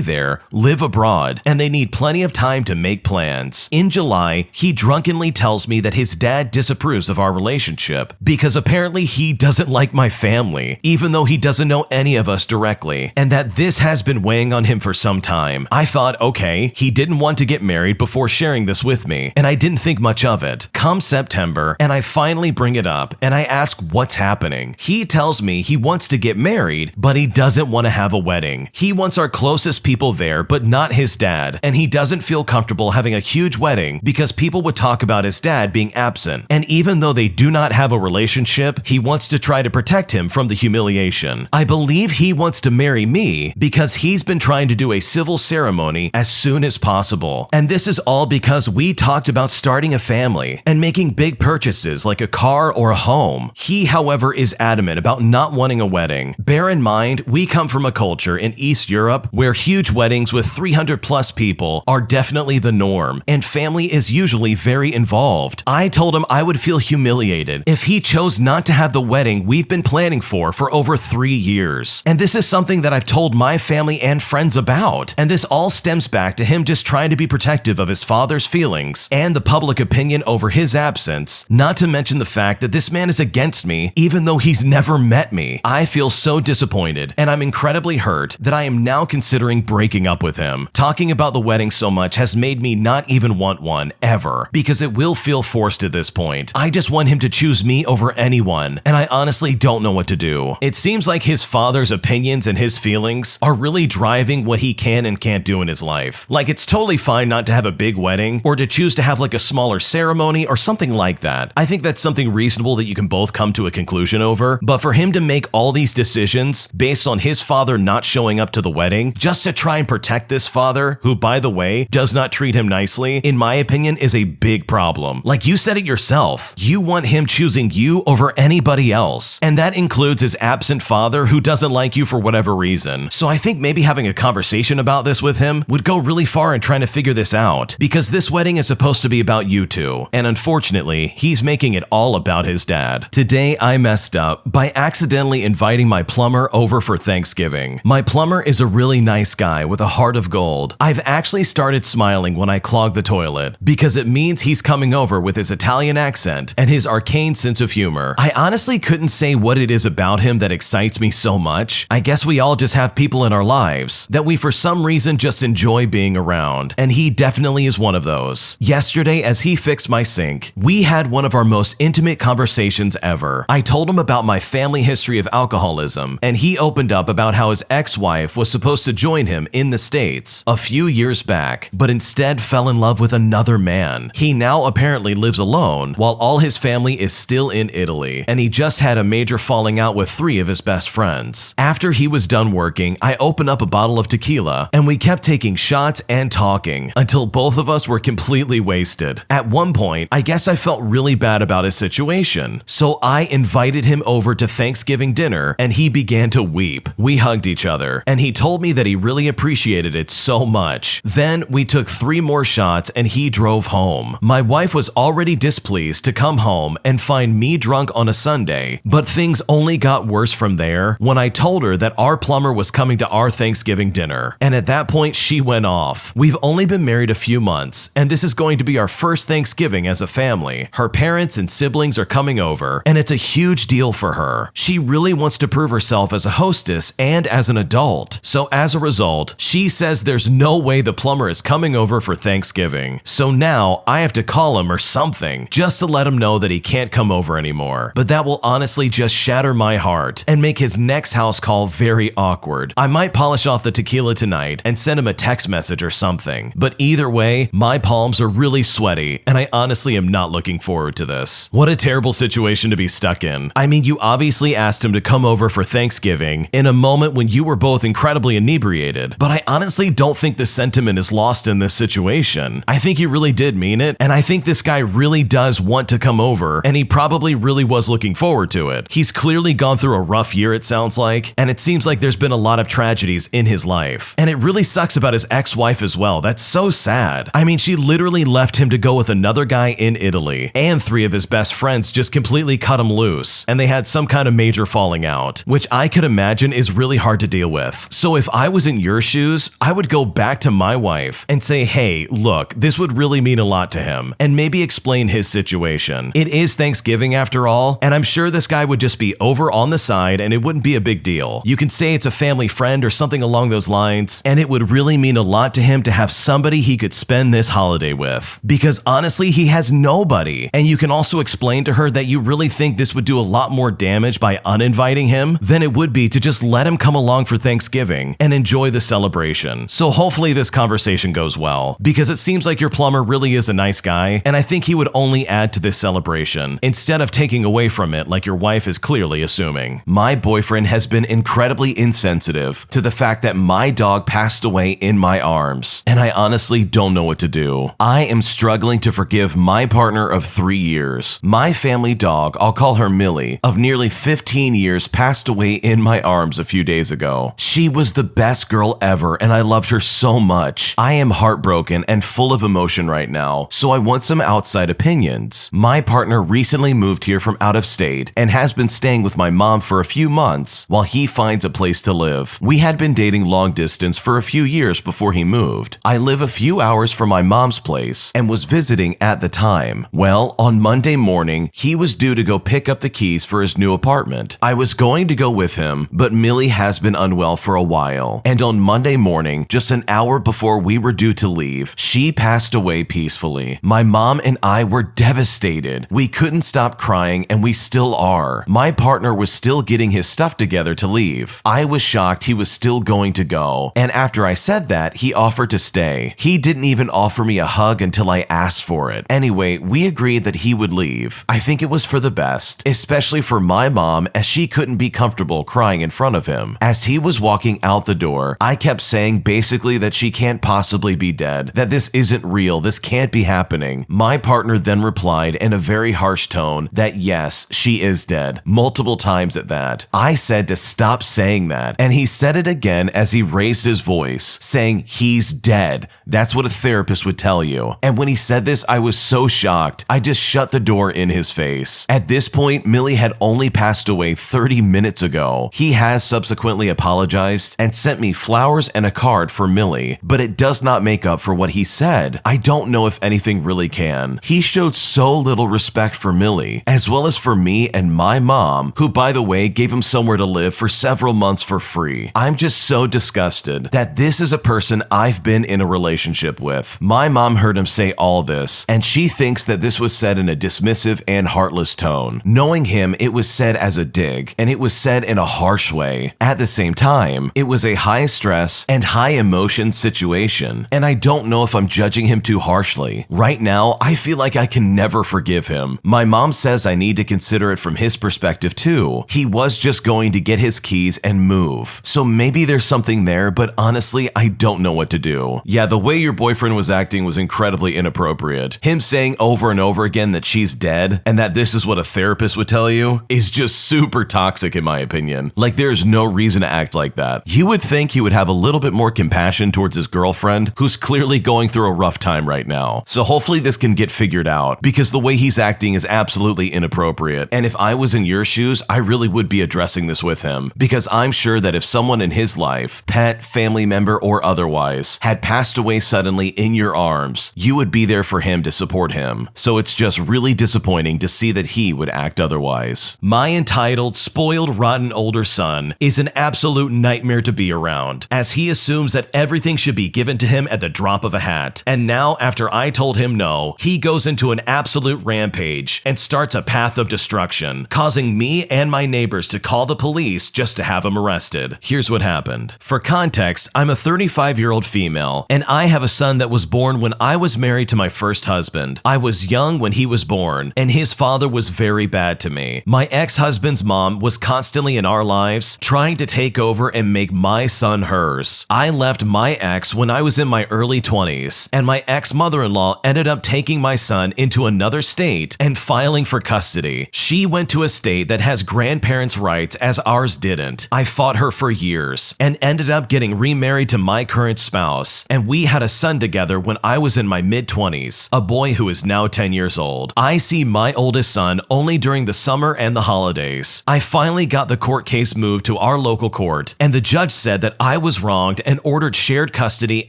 there live abroad, and they need plenty of time to make plans. In July, he drunkenly tells me that his dad disapproves of our relationship because apparently he doesn't like my family, even though he doesn't know any of us directly, and that this has been weighing on him for some time. I thought, okay, he didn't want to get married before sharing this with me, and I didn't think much of it. Come September, and I finally bring it up, and I ask what's happening. He tells me he wants to get married, but he doesn't want to have a wedding. He wants our closest people there, but not his dad, and he doesn't feel comfortable having a huge wedding because people would talk about his dad being absent. And even though they do not have a relationship, he wants to try to protect him from the humiliation. I believe he wants to marry me because he's been trying to do a civil ceremony as soon as possible. And this is all because we talked about starting a family and making big purchases like a car or a home. He, however, is adamant about not wanting a wedding. Bear in mind, we come from a culture in East Europe where huge weddings with 300 plus people are definitely the norm, and family is usually very involved. I told him I would feel humiliated if he chose not to have the wedding we've been planning for over 3 years. And this is something that I've told my family and friends about. And this all stems back to him just trying to be protective of his father's feelings and the public opinion over his absence, not to mention the fact that this man is against me even though he's never met me. I feel so disappointed, and I'm incredibly hurt that I am now considering breaking up with him. Talking about the wedding so much has made me not even want one, ever, because it will feel forced at this point. I just want him to choose me over anyone, and I honestly don't know what to do. It seems like his father's opinions and his feelings are really driving what he can and can't do in his life. Like, it's totally fine not to have a big wedding or to choose to have like a smaller ceremony or something like that. I think that's something reasonable that you can both come to a conclusion over, but for him to make all these decisions based on his father not showing up to the wedding just to try and protect this father, who, by the way, does not treat him nicely, in my opinion, is a big problem. Like you said it yourself, you want him choosing you over anybody else, and that includes his absent father who doesn't like you for whatever reason. So I think maybe having a conversation about this with him would go really far in trying to figure this out, because this wedding is supposed to be about you two, and unfortunately, he's making it all about his dad. Today, I messed up by accidentally inviting my plumber over for Thanksgiving. My plumber is a really nice guy with a heart of gold. I've actually started smiling when I clog the toilet, because it means he's coming over with his Italian accent and his arcane sense of humor. I honestly couldn't say what it is about him that excites me so much. I guess we all just have people in our lives that we for some reason just enjoy being around, and he definitely is one of those. Yesterday, as he fixed my sink, we had one of our most intimate conversations ever. I told him about my family history of alcoholism, and he opened up about how his ex-wife was supposed to join him in the States a few years back, but instead fell in love with another man. He now apparently lives alone, while all his family is still in Italy, and he just had a major falling out with 3 of his best friends. After he was done working, I opened up a bottle of tequila, and we kept taking shots and talking until both of us were completely wasted. At one point, I guess I felt really bad about his situation, so I invited him over to Thanksgiving dinner, and he began to weep. We hugged each other, and he told me that he really appreciated it so much. Then we took 3 more shots, and he drove home. My wife was already displeased to come home and find me drunk on a Sunday, but things only got worse from there when I told her that our plumber was coming to our Thanksgiving dinner, and at that point she went off. We've only been married a few months, and this is going to be our first Thanksgiving as a family. Her parents and siblings are coming over, and it's a huge deal for her. She really wants to prove herself as a hostess and as an adult, so as a result, she says there's no way the plumber is coming over for Thanksgiving. So now I have to call him or something just to let him know that he can't come over anymore. But that will honestly just shatter my heart and make his next house call very awkward. I might polish off the tequila tonight and send him a text message or something. But either way, my palms are really sweaty, and I honestly am not looking forward to this. What a terrible situation to be stuck in. I mean, you obviously asked him to come over for Thanksgiving in a moment when you were both incredibly inebriated, but I honestly don't think the sentiment is lost in this situation. I think you really did mean it, and I think this guy really does want to come over, and he probably really was looking forward to it. He's clearly gone through a rough year, it sounds like, and it seems like there's been a lot of tragedies in his life. And it really sucks about his ex-wife as well. That's so sad. I mean, she literally left him to go with another guy in Italy, and 3 of his best friends just completely cut him loose, and they had some kind of major falling out, which I could imagine is really hard to deal with. So if I was in your shoes, I would go back to my wife and say, hey, look, this would really mean a lot to him, and maybe explain his situation. It is Thanksgiving after all, and I'm sure this guy would just be over on the side and it wouldn't be a big deal. You can say it's a family friend or something along those lines, and it would really mean a lot to him to have somebody he could spend this holiday with, because honestly, he has nobody. And you can also explain to her that you really think this would do a lot more damage by uninviting him than it would be to just let him come along for Thanksgiving and enjoy the celebration. So hopefully this conversation goes well, because it seems like your plumber really is a nice guy, and I think he would only add to this celebration instead of taking away from it like your wife is clearly assuming. My boyfriend has been incredibly insensitive to the fact that my dog passed away in my arms, and I honestly don't know what to do. I am struggling to forgive my partner of 3 years. My family dog, I'll call her Millie, of nearly 15 years passed away in my arms a few days ago. She was the best girl ever, and I loved her so much. I am heartbroken and full of emotion right now, so I want some outside opinions. My partner recently moved here from out of state and has been staying with my mom for a few months while he finds a place to live. We had been dating long distance for a few years before he moved. I live a few hours from my mom's place and was visiting at the time. Well, on Monday morning, he was due to go pick up the keys for his new apartment. I was going to go with him, but Millie has been unwell for a while, and on Monday morning, just an hour before we were due to leave, she passed away peacefully. My mom and I were devastated. We couldn't stop crying, and we still are. My partner was still getting his stuff together to leave. I was shocked he was still going to go, and after I said that, he offered to stay. He didn't even offer me a hug until I asked for it. Anyway, we agreed that he would leave. I think it was for the best, especially for my mom, as she couldn't be comfortable crying in front of him. As he was walking out the door, her, I kept saying basically that she can't possibly be dead, that this isn't real, this can't be happening. My partner then replied in a very harsh tone that yes, she is dead, multiple times at that. I said to stop saying that, and he said it again as he raised his voice, saying he's dead. That's what a therapist would tell you. And when he said this, I was so shocked, I just shut the door in his face. At this point, Millie had only passed away 30 minutes ago. He has subsequently apologized and sent me flowers and a card for Millie, but it does not make up for what he said. I don't know if anything really can. He showed so little respect for Millie, as well as for me and my mom, who by the way gave him somewhere to live for several months for free. I'm just so disgusted that this is a person I've been in a relationship with. My mom heard him say all this, and she thinks that this was said in a dismissive and heartless tone. Knowing him, it was said as a dig, and it was said in a harsh way. At the same time, it was a high stress and high emotion situation, and I don't know if I'm judging him too harshly. Right now, I feel like I can never forgive him. My mom says I need to consider it from his perspective too. He was just going to get his keys and move. So maybe there's something there, but honestly, I don't know what to do. Yeah, the way your boyfriend was acting was incredibly inappropriate. Him saying over and over again that she's dead and that this is what a therapist would tell you is just super toxic in my opinion. Like there's no reason to act like that. You would think he would have a little bit more compassion towards his girlfriend who's clearly going through a rough time right now. So hopefully this can get figured out because the way he's acting is absolutely inappropriate. And if I was in your shoes, I really would be addressing this with him because I'm sure that if someone in his life, pet, family member, or otherwise, had passed away suddenly in your arms, you would be there for him to support him. So it's just really disappointing to see that he would act otherwise. My entitled, spoiled, rotten older son is an absolute nightmare to be around, as he assumes that everything should be given to him at the drop of a hat. And now, after I told him no, he goes into an absolute rampage and starts a path of destruction, causing me and my neighbors to call the police just to have him arrested. Here's what happened. For context, I'm a 35-year-old female, and I have a son that was born when I was married to my first husband. I was young when he was born, and his father was very bad to me. My ex-husband's mom was constantly in our lives, trying to take over and make my son hers. I left my ex when I was in my early 20s, and my ex-mother-in-law ended up taking my son into another state and filing for custody. She went to a state that has grandparents' rights as ours didn't. I fought her for years and ended up getting remarried to my current spouse, and we had a son together when I was in my mid-20s, a boy who is now 10 years old. I see my oldest son only during the summer and the holidays. I finally got the court case moved to our local court, and the judge said that I was wronged and ordered shared custody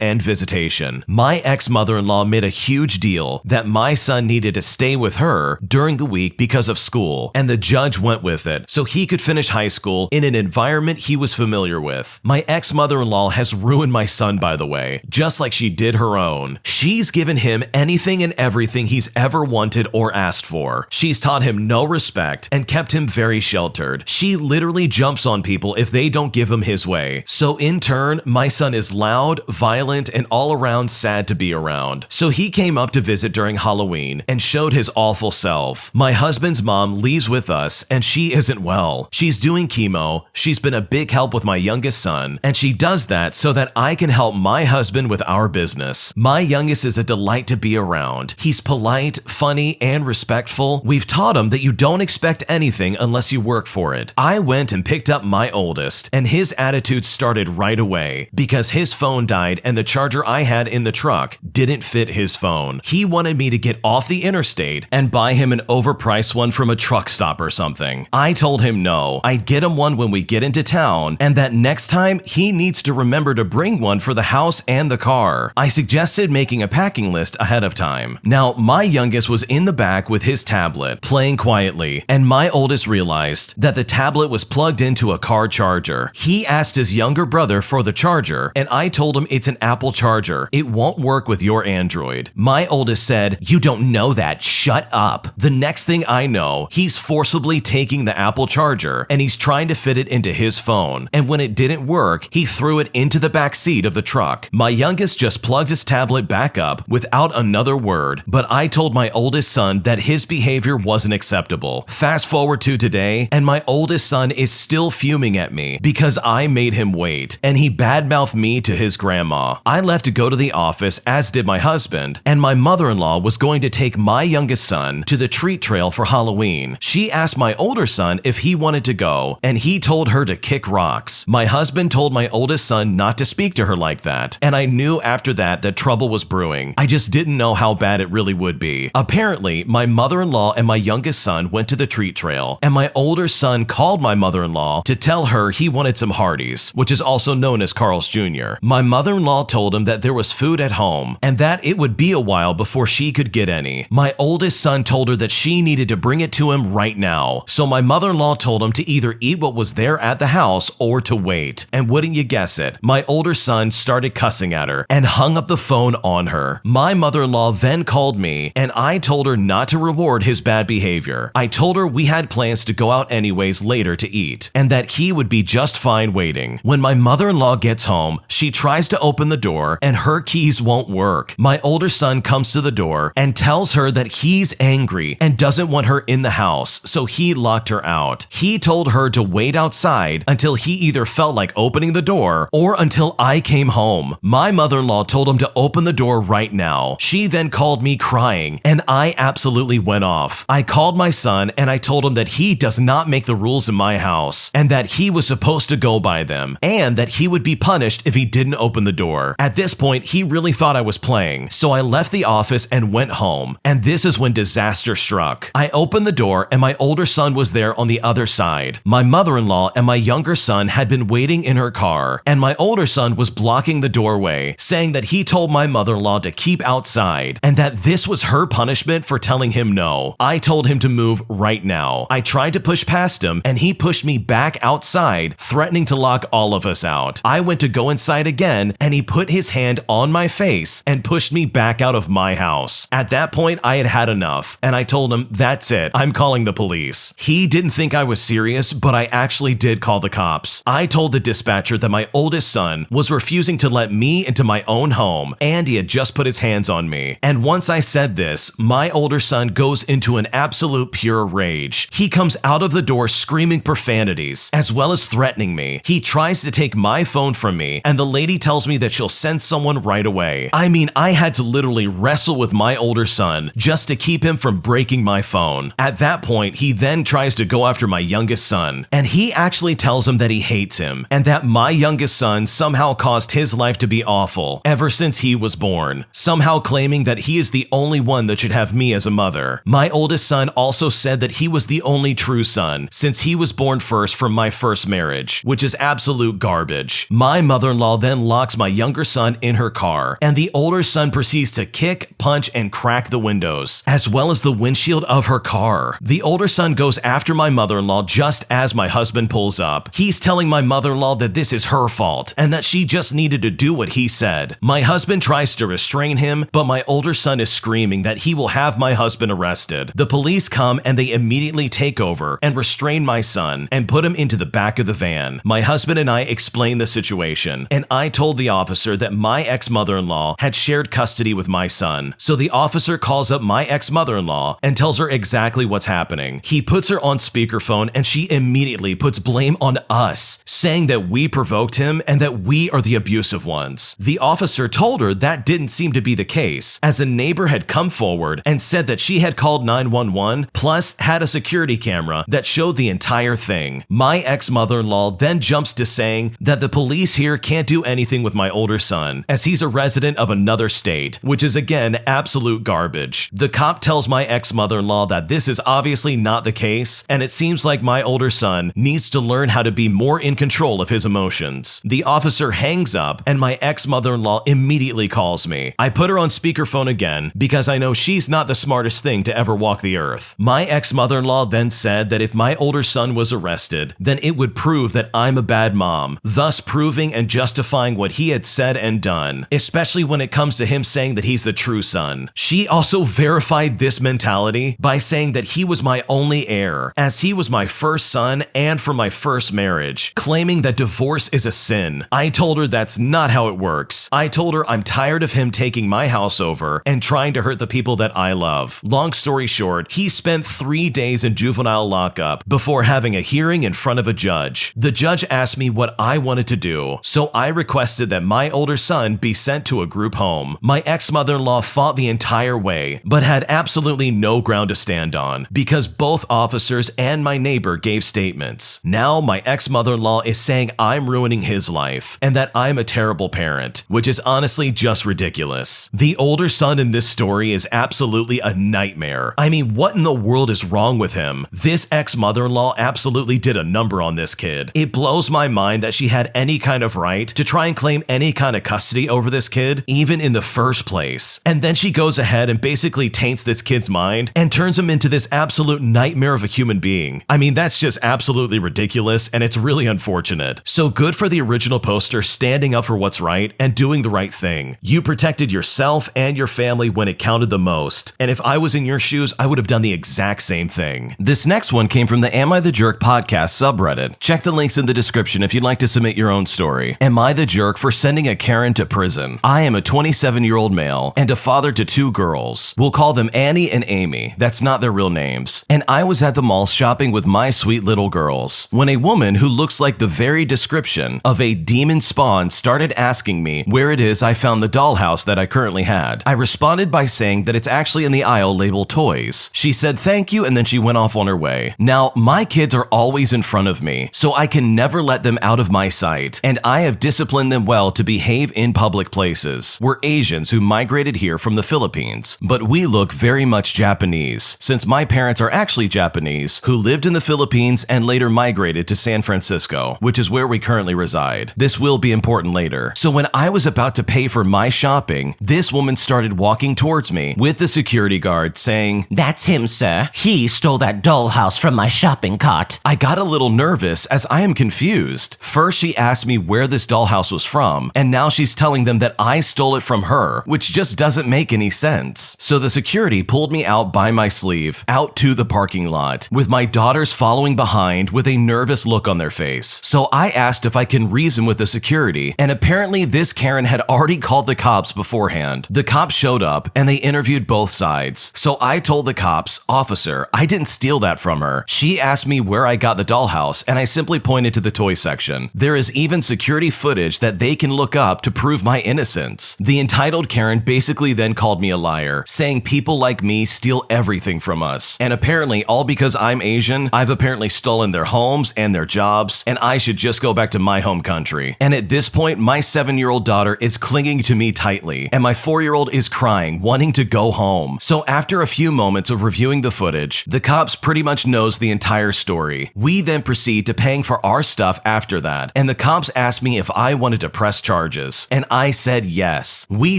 and visitation. My ex-mother-in-law made a huge deal that my son needed to stay with her during the week because of school, and the judge went with it so he could finish high school in an environment he was familiar with. My ex-mother-in-law has ruined my son, by the way, just like she did her own. She's given him anything and everything he's ever wanted or asked for. She's taught him no respect and kept him very sheltered. She literally jumps on people if they don't give him his way. So in turn, my son is loud, violent, and all around sad to be around. So he came up to visit during Halloween and showed his awful self. My husband's mom leaves with us and she isn't well. She's doing chemo, she's been a big help with my youngest son, and she does that so that I can help my husband with our business. My youngest is a delight to be around. He's polite, funny, and respectful. We've taught him that you don't expect anything unless you work for it. I went and picked up my oldest, and his attitude started right away because his phone died and the charger I had in the truck didn't fit his phone. He wanted me to get off the interstate and buy him an overpriced one from a truck stop or something. I told him no, I'd get him one when we get into town, and that next time he needs to remember to bring one for the house and the car. I suggested making a packing list ahead of time. Now, my youngest was in the back with his tablet, playing quietly, and my oldest realized that the tablet was plugged into a car charger. He asked his younger brother for the charger, and I told him it's an Apple charger. It won't work with your Android. My oldest said, "You don't know that, shut up." The next thing I know, he's forcibly taking the Apple charger, and he's trying to fit it into his phone, and when it didn't work, he threw it into the back seat of the truck. My youngest just plugged his tablet back up without another word, but I told my oldest son that his behavior wasn't acceptable. Fast forward to today, and my oldest son is still fuming at me because I made him wait. great, and he badmouthed me to his grandma. I left to go to the office, as did my husband, and my mother-in-law was going to take my youngest son to the treat trail for Halloween. She asked my older son if he wanted to go, and he told her to kick rocks. My husband told my oldest son not to speak to her like that, and I knew after that trouble was brewing. I just didn't know how bad it really would be. Apparently, my mother-in-law and my youngest son went to the treat trail, and my older son called my mother-in-law to tell her he wanted some Hardee's, which is also known as Carl's Jr. My mother-in-law told him that there was food at home, and that it would be a while before she could get any. My oldest son told her that she needed to bring it to him right now, so my mother-in-law told him to either eat what was there at the house or to wait. And wouldn't you guess it, my older son started cussing at her and hung up the phone on her. My mother-in-law then called me, and I told her not to reward his bad behavior. I told her we had plans to go out anyways later to eat, and that he would be just fine waiting. When my mother-in-law gets home, she tries to open the door, and her keys won't work. My older son comes to the door and tells her that he's angry and doesn't want her in the house, so he locked her out. He told her to wait outside until he either felt like opening the door or until I came home. My mother-in-law told him to open the door right now. She then called me crying, and I absolutely went off. I called my son and I told him that he does not make the rules in my house, and that he was supposed to go by them, and that he would be punished if he didn't open the door. At this point, he really thought I was playing, so I left the office and went home, and this is when disaster struck. I opened the door and my older son was there on the other side. My mother-in-law and my younger son had been waiting in her car, and my older son was blocking the doorway, saying that he told my mother-in-law to keep outside, and that this was her punishment for telling him no. I told him to move right now. I tried to push past him, and he pushed me back outside, threatening to lock all of us out. I went to go inside again, and he put his hand on my face and pushed me back out of my house. At that point, I had had enough, and I told him, that's it, I'm calling the police. He didn't think I was serious, but I actually did call the cops. I told the dispatcher that my oldest son was refusing to let me into my own home, and he had just put his hands on me. And once I said this, my older son goes into an absolute pure rage. He comes out of the door screaming profanities, as well as threatening me. He tries to take my phone from me, and the lady tells me that she'll send someone right away. I mean, I had to literally wrestle with my older son just to keep him from breaking my phone. At that point, he then tries to go after my youngest son, and he actually tells him that he hates him, and that my youngest son somehow caused his life to be awful ever since he was born, somehow claiming that he is the only one that should have me as a mother. My oldest son also said that he was the only true son, since he was born first from my first marriage, which is absolute garbage. My mother-in-law then locks my younger son in her car, and the older son proceeds to kick, punch, and crack the windows, as well as the windshield of her car. The older son goes after my mother-in-law just as my husband pulls up. He's telling my mother-in-law that this is her fault, and that she just needed to do what he said. My husband tries to restrain him, but my older son is screaming that he will have my husband arrested. The police come and they immediately take over and restrain my son and put him into the back of the van. My husband and I explained the situation, and I told the officer that my ex-mother-in-law had shared custody with my son. So the officer calls up my ex-mother-in-law and tells her exactly what's happening. He puts her on speakerphone and she immediately puts blame on us, saying that we provoked him and that we are the abusive ones. The officer told her that didn't seem to be the case, as a neighbor had come forward and said that she had called 911, plus had a security camera that showed the entire thing. My ex-mother-in-law then jumps to saying that the police here can't do anything with my older son, as he's a resident of another state, which is again absolute garbage. The cop tells my ex-mother-in-law that this is obviously not the case, and it seems like my older son needs to learn how to be more in control of his emotions. The officer hangs up, and my ex-mother-in-law immediately calls me. I put her on speakerphone again because I know she's not the smartest thing to ever walk the earth. My ex-mother-in-law then said that if my older son was arrested, then it would prove that I'm a bad mom, thus proving and justifying what he had said and done, especially when it comes to him saying that he's the true son. She also verified this mentality by saying that he was my only heir, as he was my first son and from my first marriage, claiming that divorce is a sin. I told her that's not how it works. I told her I'm tired of him taking my house over and trying to hurt the people that I love. Long story short, he spent 3 days in juvenile lockup before having a hearing in front of a judge. The judge asked me what I I wanted to do, so I requested that my older son be sent to a group home. My ex-mother-in-law fought the entire way, but had absolutely no ground to stand on, because both officers and my neighbor gave statements. Now my ex-mother-in-law is saying I'm ruining his life, and that I'm a terrible parent, which is honestly just ridiculous. The older son in this story is absolutely a nightmare. I mean, what in the world is wrong with him? This ex-mother-in-law absolutely did a number on this kid. It blows my mind that she had any kind of right to try and claim any kind of custody over this kid, even in the first place. And then she goes ahead and basically taints this kid's mind and turns him into this absolute nightmare of a human being. I mean, that's just absolutely ridiculous, and it's really unfortunate. So good for the original poster standing up for what's right and doing the right thing. You protected yourself and your family when it counted the most. And if I was in your shoes, I would have done the exact same thing. This next one came from the Am I the Jerk podcast subreddit. Check the links in the description if you'd like to submit your own story. Am I the jerk for sending a Karen to prison? I am a 27-year-old male and a father to 2 girls. We'll call them Annie and Amy. That's not their real names. And I was at the mall shopping with my sweet little girls when a woman who looks like the very description of a demon spawn started asking me where it is I found the dollhouse that I currently had. I responded by saying that it's actually in the aisle labeled toys. She said thank you, and then she went off on her way. Now, my kids are always in front of me, so I can never let them out of my sight, and I have disciplined them well to behave in public places. We're Asians who migrated here from the Philippines, but we look very much Japanese, since my parents are actually Japanese who lived in the Philippines and later migrated to San Francisco, which is where we currently reside. This will be important later. So when I was about to pay for my shopping, this woman started walking towards me with the security guard saying, "That's him, sir. He stole that dollhouse from my shopping cart." I got a little nervous as I am confused. First, she asked me where this dollhouse was from, and now she's telling them that I stole it from her, which just doesn't make any sense. So the security pulled me out by my sleeve, out to the parking lot, with my daughters following behind with a nervous look on their face. So I asked if I can reason with the security, and apparently this Karen had already called the cops beforehand. The cops showed up, and they interviewed both sides. So I told the cops, "Officer, I didn't steal that from her." She asked me where I got the dollhouse, and I simply pointed to the toy section. There is even security footage that they can look up to prove my innocence. The entitled Karen basically then called me a liar, saying people like me steal everything from us. And apparently, all because I'm Asian, I've apparently stolen their homes and their jobs, and I should just go back to my home country. And at this point, my 7-year-old daughter is clinging to me tightly, and my 4-year-old is crying, wanting to go home. So after a few moments of reviewing the footage, the cops pretty much knows the entire story. We then proceed to paying for our stuff after that, and the cops asked me if I wanted to press charges, and I said yes. We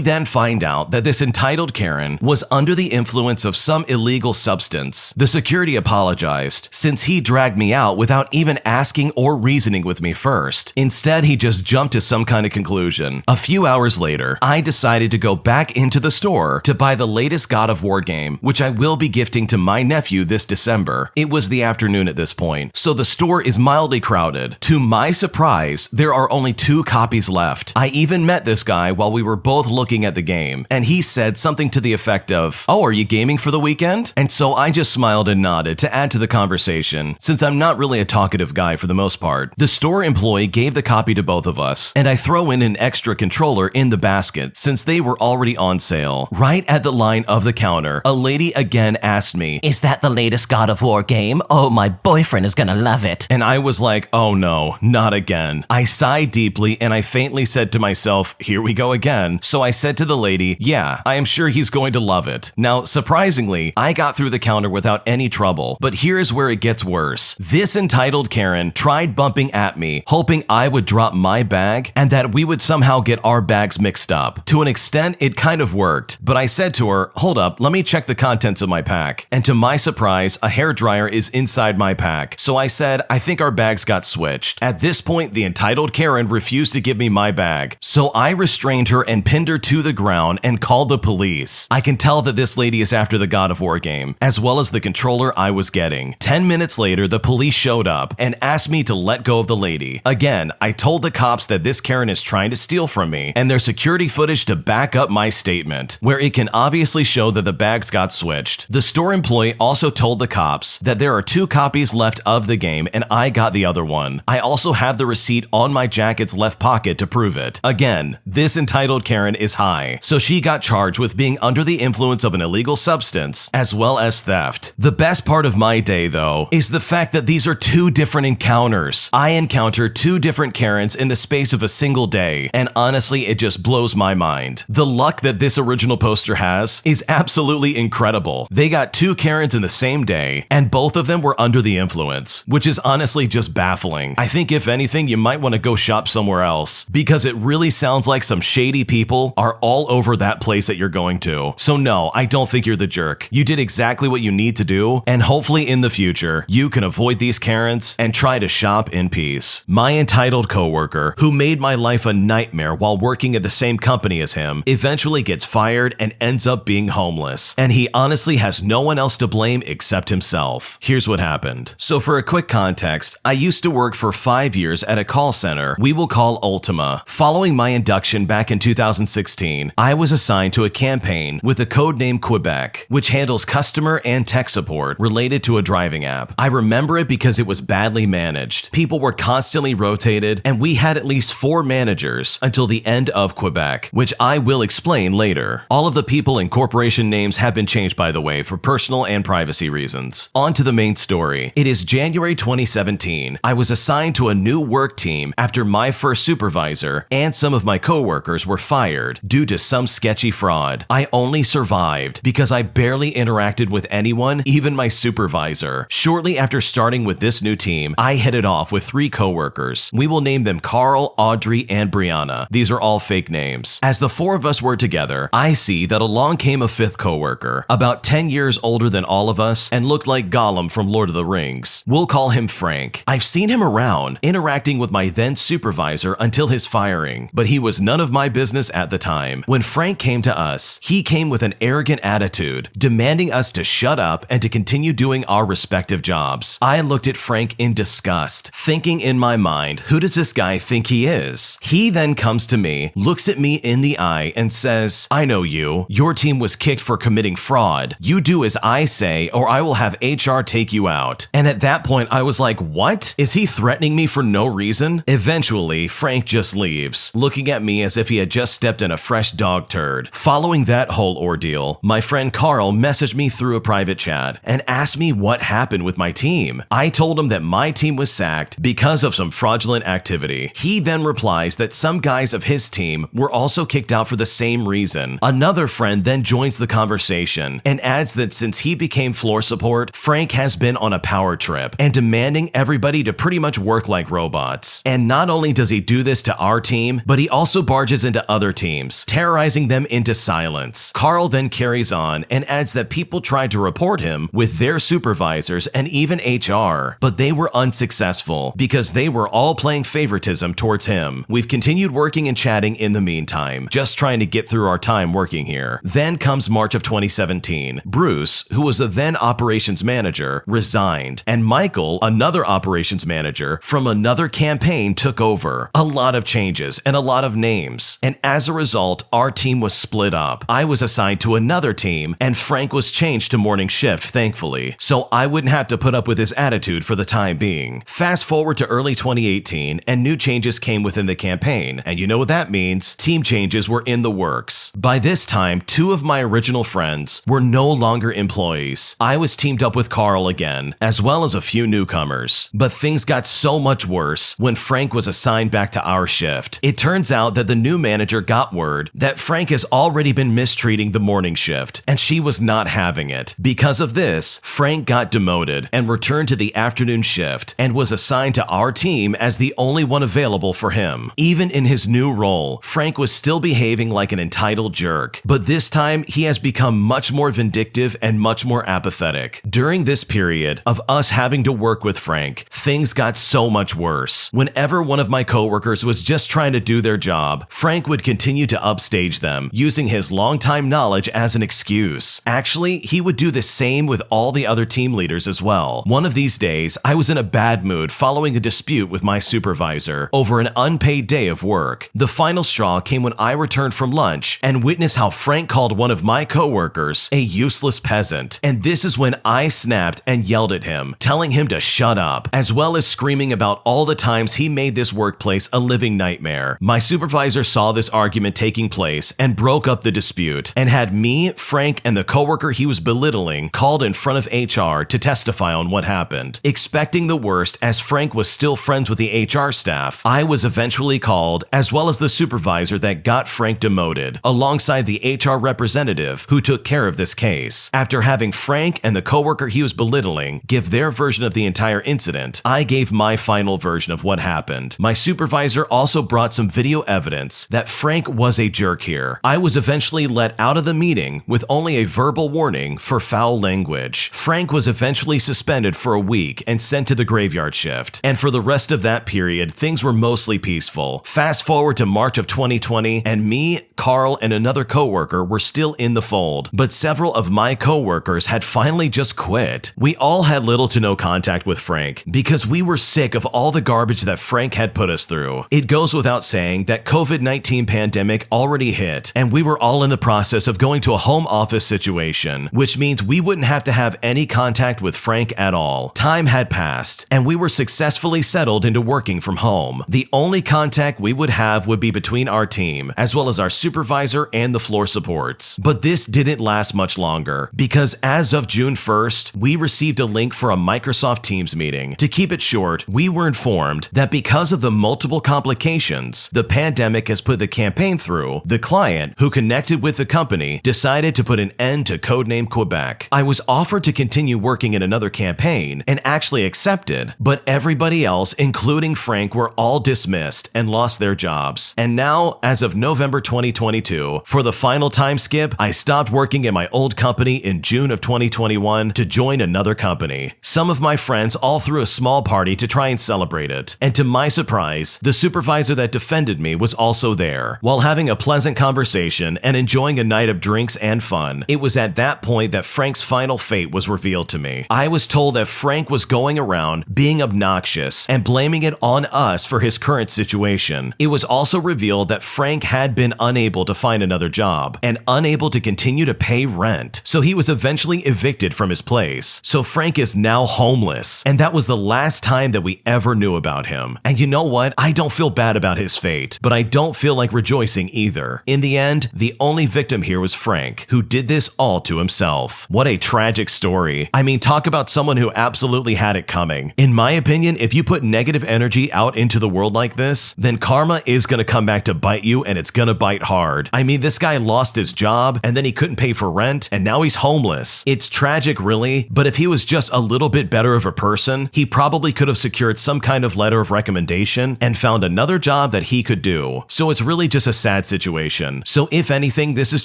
then find out that this entitled Karen was under the influence of some illegal substance. The security apologized, since he dragged me out without even asking or reasoning with me first. Instead, he just jumped to some kind of conclusion. A few hours later, I decided to go back into the store to buy the latest God of War game, which I will be gifting to my nephew this December. It was the afternoon at this point, so the store is mildly crowded. To my surprise, there are only 2 copies left. I even met this guy while we were both looking at the game, and he said something to the effect of, "Oh, are you gaming for the weekend?" And so I just smiled and nodded to add to the conversation, since I'm not really a talkative guy for the most part. The store employee gave the copy to both of us, and I throw in an extra controller in the basket since they were already on sale. Right at the line of the counter, a lady again asked me, "Is that the latest God of War game? Oh, my boyfriend is gonna love it." And I was like, oh no, not again. I sighed deeply and I faintly said to myself, here we go again. So I said to the lady, yeah, I am sure he's going to love it. Now, surprisingly, I got through the counter without any trouble, but here is where it gets worse. This entitled Karen tried bumping at me, hoping I would drop my bag and that we would somehow get our bags mixed up. To an extent, it kind of worked, but I said to her, hold up, let me check the contents of my pack. And to my surprise, a hairdryer is inside my pack. So I said, I think our bags got switched. At this point, the entitled Karen refused to give me my bag. So I restrained her and pinned her to the ground and called the police. I can tell that this lady is after the God of War game, as well as the controller I was getting. 10 minutes later, the police showed up and asked me to let go of the lady. Again, I told the cops that this Karen is trying to steal from me, and there's security footage to back up my statement, where it can obviously show that the bags got switched. The store employee also told the cops that there are 2 copies left of the game and I got the other one. I also have the receipt on my jacket's left pocket to prove it. Again, this entitled Karen is high, so she got charged with being under the influence of an illegal substance, as well as theft. The best part of my day, though, is the fact that these are two different encounters. I encountered two different Karens in the space of a single day, and honestly, it just blows my mind. The luck that this original poster has is absolutely incredible. They got two Karens in the same day, and both of them were under the influence, which is honestly just baffling. I think if anything, you might want to go shop somewhere else, because it really sounds like some shady people are all over that place that you're going to. So no, I don't think you're the jerk. You did exactly what you need to do, and hopefully in the future, you can avoid these Karens and try to shop in peace. My entitled coworker, who made my life a nightmare while working at the same company as him, eventually gets fired and ends up being homeless. And he honestly has no one else to blame except himself. Here's what happened. So for a quick context, I used to work for 5 years at a call center we will call Ultima. Following my induction back in 2016, I was assigned to a campaign with the code name Quebec, which handles customer and tech support related to a driving app. I remember it because it was badly managed. People were constantly rotated, and we had at least 4 managers until the end of Quebec, which I will explain later. All of the people and corporation names have been changed, by the way, for personal and privacy reasons. On to the main story. It is January 2017. I was assigned to a new work team after my first supervisor and some of my coworkers were fired due to some sketchy fraud. I only survived because I barely interacted with anyone, even my supervisor. Shortly after starting with this new team, I hit it off with 3 coworkers. We will name them Carl, Audrey, and Brianna. These are all fake names. As the 4 of us were together, I see that along came a 5th coworker, about 10 years older than all of us and looked like Gollum from Lord of the Rings. We'll call him Frank. I've seen him around, interacting with my then supervisor until his firing, but he was none of my business at the time. When Frank came to us, he came with an arrogant attitude, demanding us to shut up and to continue doing our respective jobs. I looked at Frank in disgust, thinking in my mind, who does this guy think he is? He then comes to me, looks at me in the eye, and says, I know you. Your team was kicked for committing fraud. You do as I say, or I will have HR take you out. And at that point, I was like, what? Is he threatening me for no reason? Eventually, Frank just leaves, looking at me as if he had just stepped in a fresh dog turd. Following that whole ordeal, my friend Carl messaged me through a private chat and asked me what happened with my team. I told him that my team was sacked because of some fraudulent activity. He then replies that some guys of his team were also kicked out for the same reason. Another friend then joins the conversation and adds that since he became floor support, Frank has been on a power trip and demanding everybody to pretty much work like robots. And not only does he do this to our team, but he also barges into other teams, terrorizing them into silence. Carl then carries on and adds that people tried to report him with their supervisors and even HR, but they were unsuccessful because they were all playing favoritism towards him. We've continued working and chatting in the meantime, just trying to get through our time working here. Then comes March of 2017. Bruce, who was a then operations manager, resigned, and Michael, another operations manager from another campaign, took over. A lot of changes and a lot of names, and as a result, our team was split up. I was assigned to another team, and Frank was changed to morning shift, thankfully, so I wouldn't have to put up with his attitude for the time being. Fast forward to early 2018, and new changes came within the campaign, and you know what that means. Team changes were in the works. By this time, 2 of my original friends were no longer employees. I was teamed up with Carl again, as well as a few newcomers. But things got so much worse when Frank was assigned back to our shift. It turns out that the new manager got word that Frank has already been mistreating the morning shift, and she was not having it. Because of this, Frank got demoted and returned to the afternoon shift and was assigned to our team as the only one available for him. Even in his new role, Frank was still behaving like an entitled jerk, but this time he has become much more vindictive and much more apathetic. During this period of us having to work with Frank, things got so much worse. Whenever one of my coworkers was just trying to do their job, Frank would continue to upstage them, using his longtime knowledge as an excuse. Actually, he would do the same with all the other team leaders as well. One of these days, I was in a bad mood following a dispute with my supervisor over an unpaid day of work. The final straw came when I returned from lunch and witnessed how Frank called one of my coworkers a useless peasant. And this is when I snapped and yelled at him, telling him to shut up, as well as screaming about all the times he made this workplace a living nightmare. My supervisor saw this argument taking place and broke up the dispute and had me, Frank, and the coworker he was belittling called in front of HR to testify on what happened. Expecting the worst, as Frank was still friends with the HR staff, I was eventually called, as well as the supervisor that got Frank demoted, alongside the HR representative who took care of this case. After having Frank and the coworker he was belittling give their version of the entire incident, I gave my final version of what happened. My supervisor also brought some video evidence that Frank was a jerk here. I was eventually let out of the meeting with only a verbal warning for foul language. Frank was eventually suspended for a week and sent to the graveyard shift. And for the rest of that period, things were mostly peaceful. Fast forward to March of 2020, and me, Carl, and another coworker were still in the fold, but several of my coworkers had finally just quit. We all had little to no contact with Frank because we were sick of all the garbage that Frank had put us through. It goes without saying that COVID-19 pandemic already hit, and we were all in the process of going to a home office situation, which means we wouldn't have to have any contact with Frank at all. Time had passed, and we were successfully settled into working from home. The only contact we would have would be between our team, as well as our supervisor and the floor supports. But this didn't last much longer, because as of June 1st, we received a link for a Microsoft Teams meeting. To keep it short, we were informed that because of the multiple complications the pandemic has put the campaign through, the client, who connected with the company, decided to put an end to Codename Quebec. I was offered to continue working in another campaign and actually accepted, but everybody else, including Frank, were all dismissed and lost their jobs. And now, as of November 2022, for the final time skip, I stopped working at my old company in June of 2021 to join another company. Some of my friends all threw a small party to try and celebrate it, and to my surprise, the supervisor that defended me was also there. While having a pleasant conversation and enjoying a night of drinks and fun, it was at that point that Frank's final fate was revealed to me. I was told that Frank was going around being obnoxious and blaming it on us for his current situation. It was also revealed that Frank had been unable to find another job and unable to continue to pay rent, so he was eventually evicted from his place. So Frank is now homeless, and that was the last time that we ever knew about him. And you know what? I don't feel bad about his fate, but I don't feel like rejoicing either. In the end, the only victim here was Frank, who did this all to himself. What a tragic story. I mean, talk about someone who absolutely had it coming. In my opinion, if you put negative energy out into the world like this, then karma is gonna come back to bite you, and it's gonna bite hard. I mean, this guy lost his job, and then he couldn't pay for rent, and now he's homeless. It's tragic, really, but if he was just a little bit better of a person, he probably could have secured some kind of letter of recommendation and found another job that he could do. So it's really just a sad situation. So if anything, this is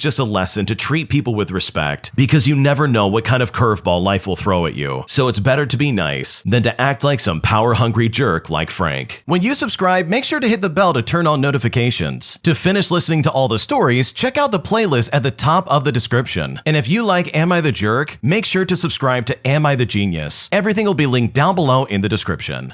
just a lesson to treat people with respect, because you never know what kind of curveball life will throw at you. So it's better to be nice than to act like some power-hungry jerk like Frank. When you subscribe, make sure to hit the bell to turn on notifications. To finish listening to all the stories, check out the playlist at the top of the description. And if you like Am I the Jerk, make sure to subscribe to Am I the Genius. Everything will be linked down below in the description.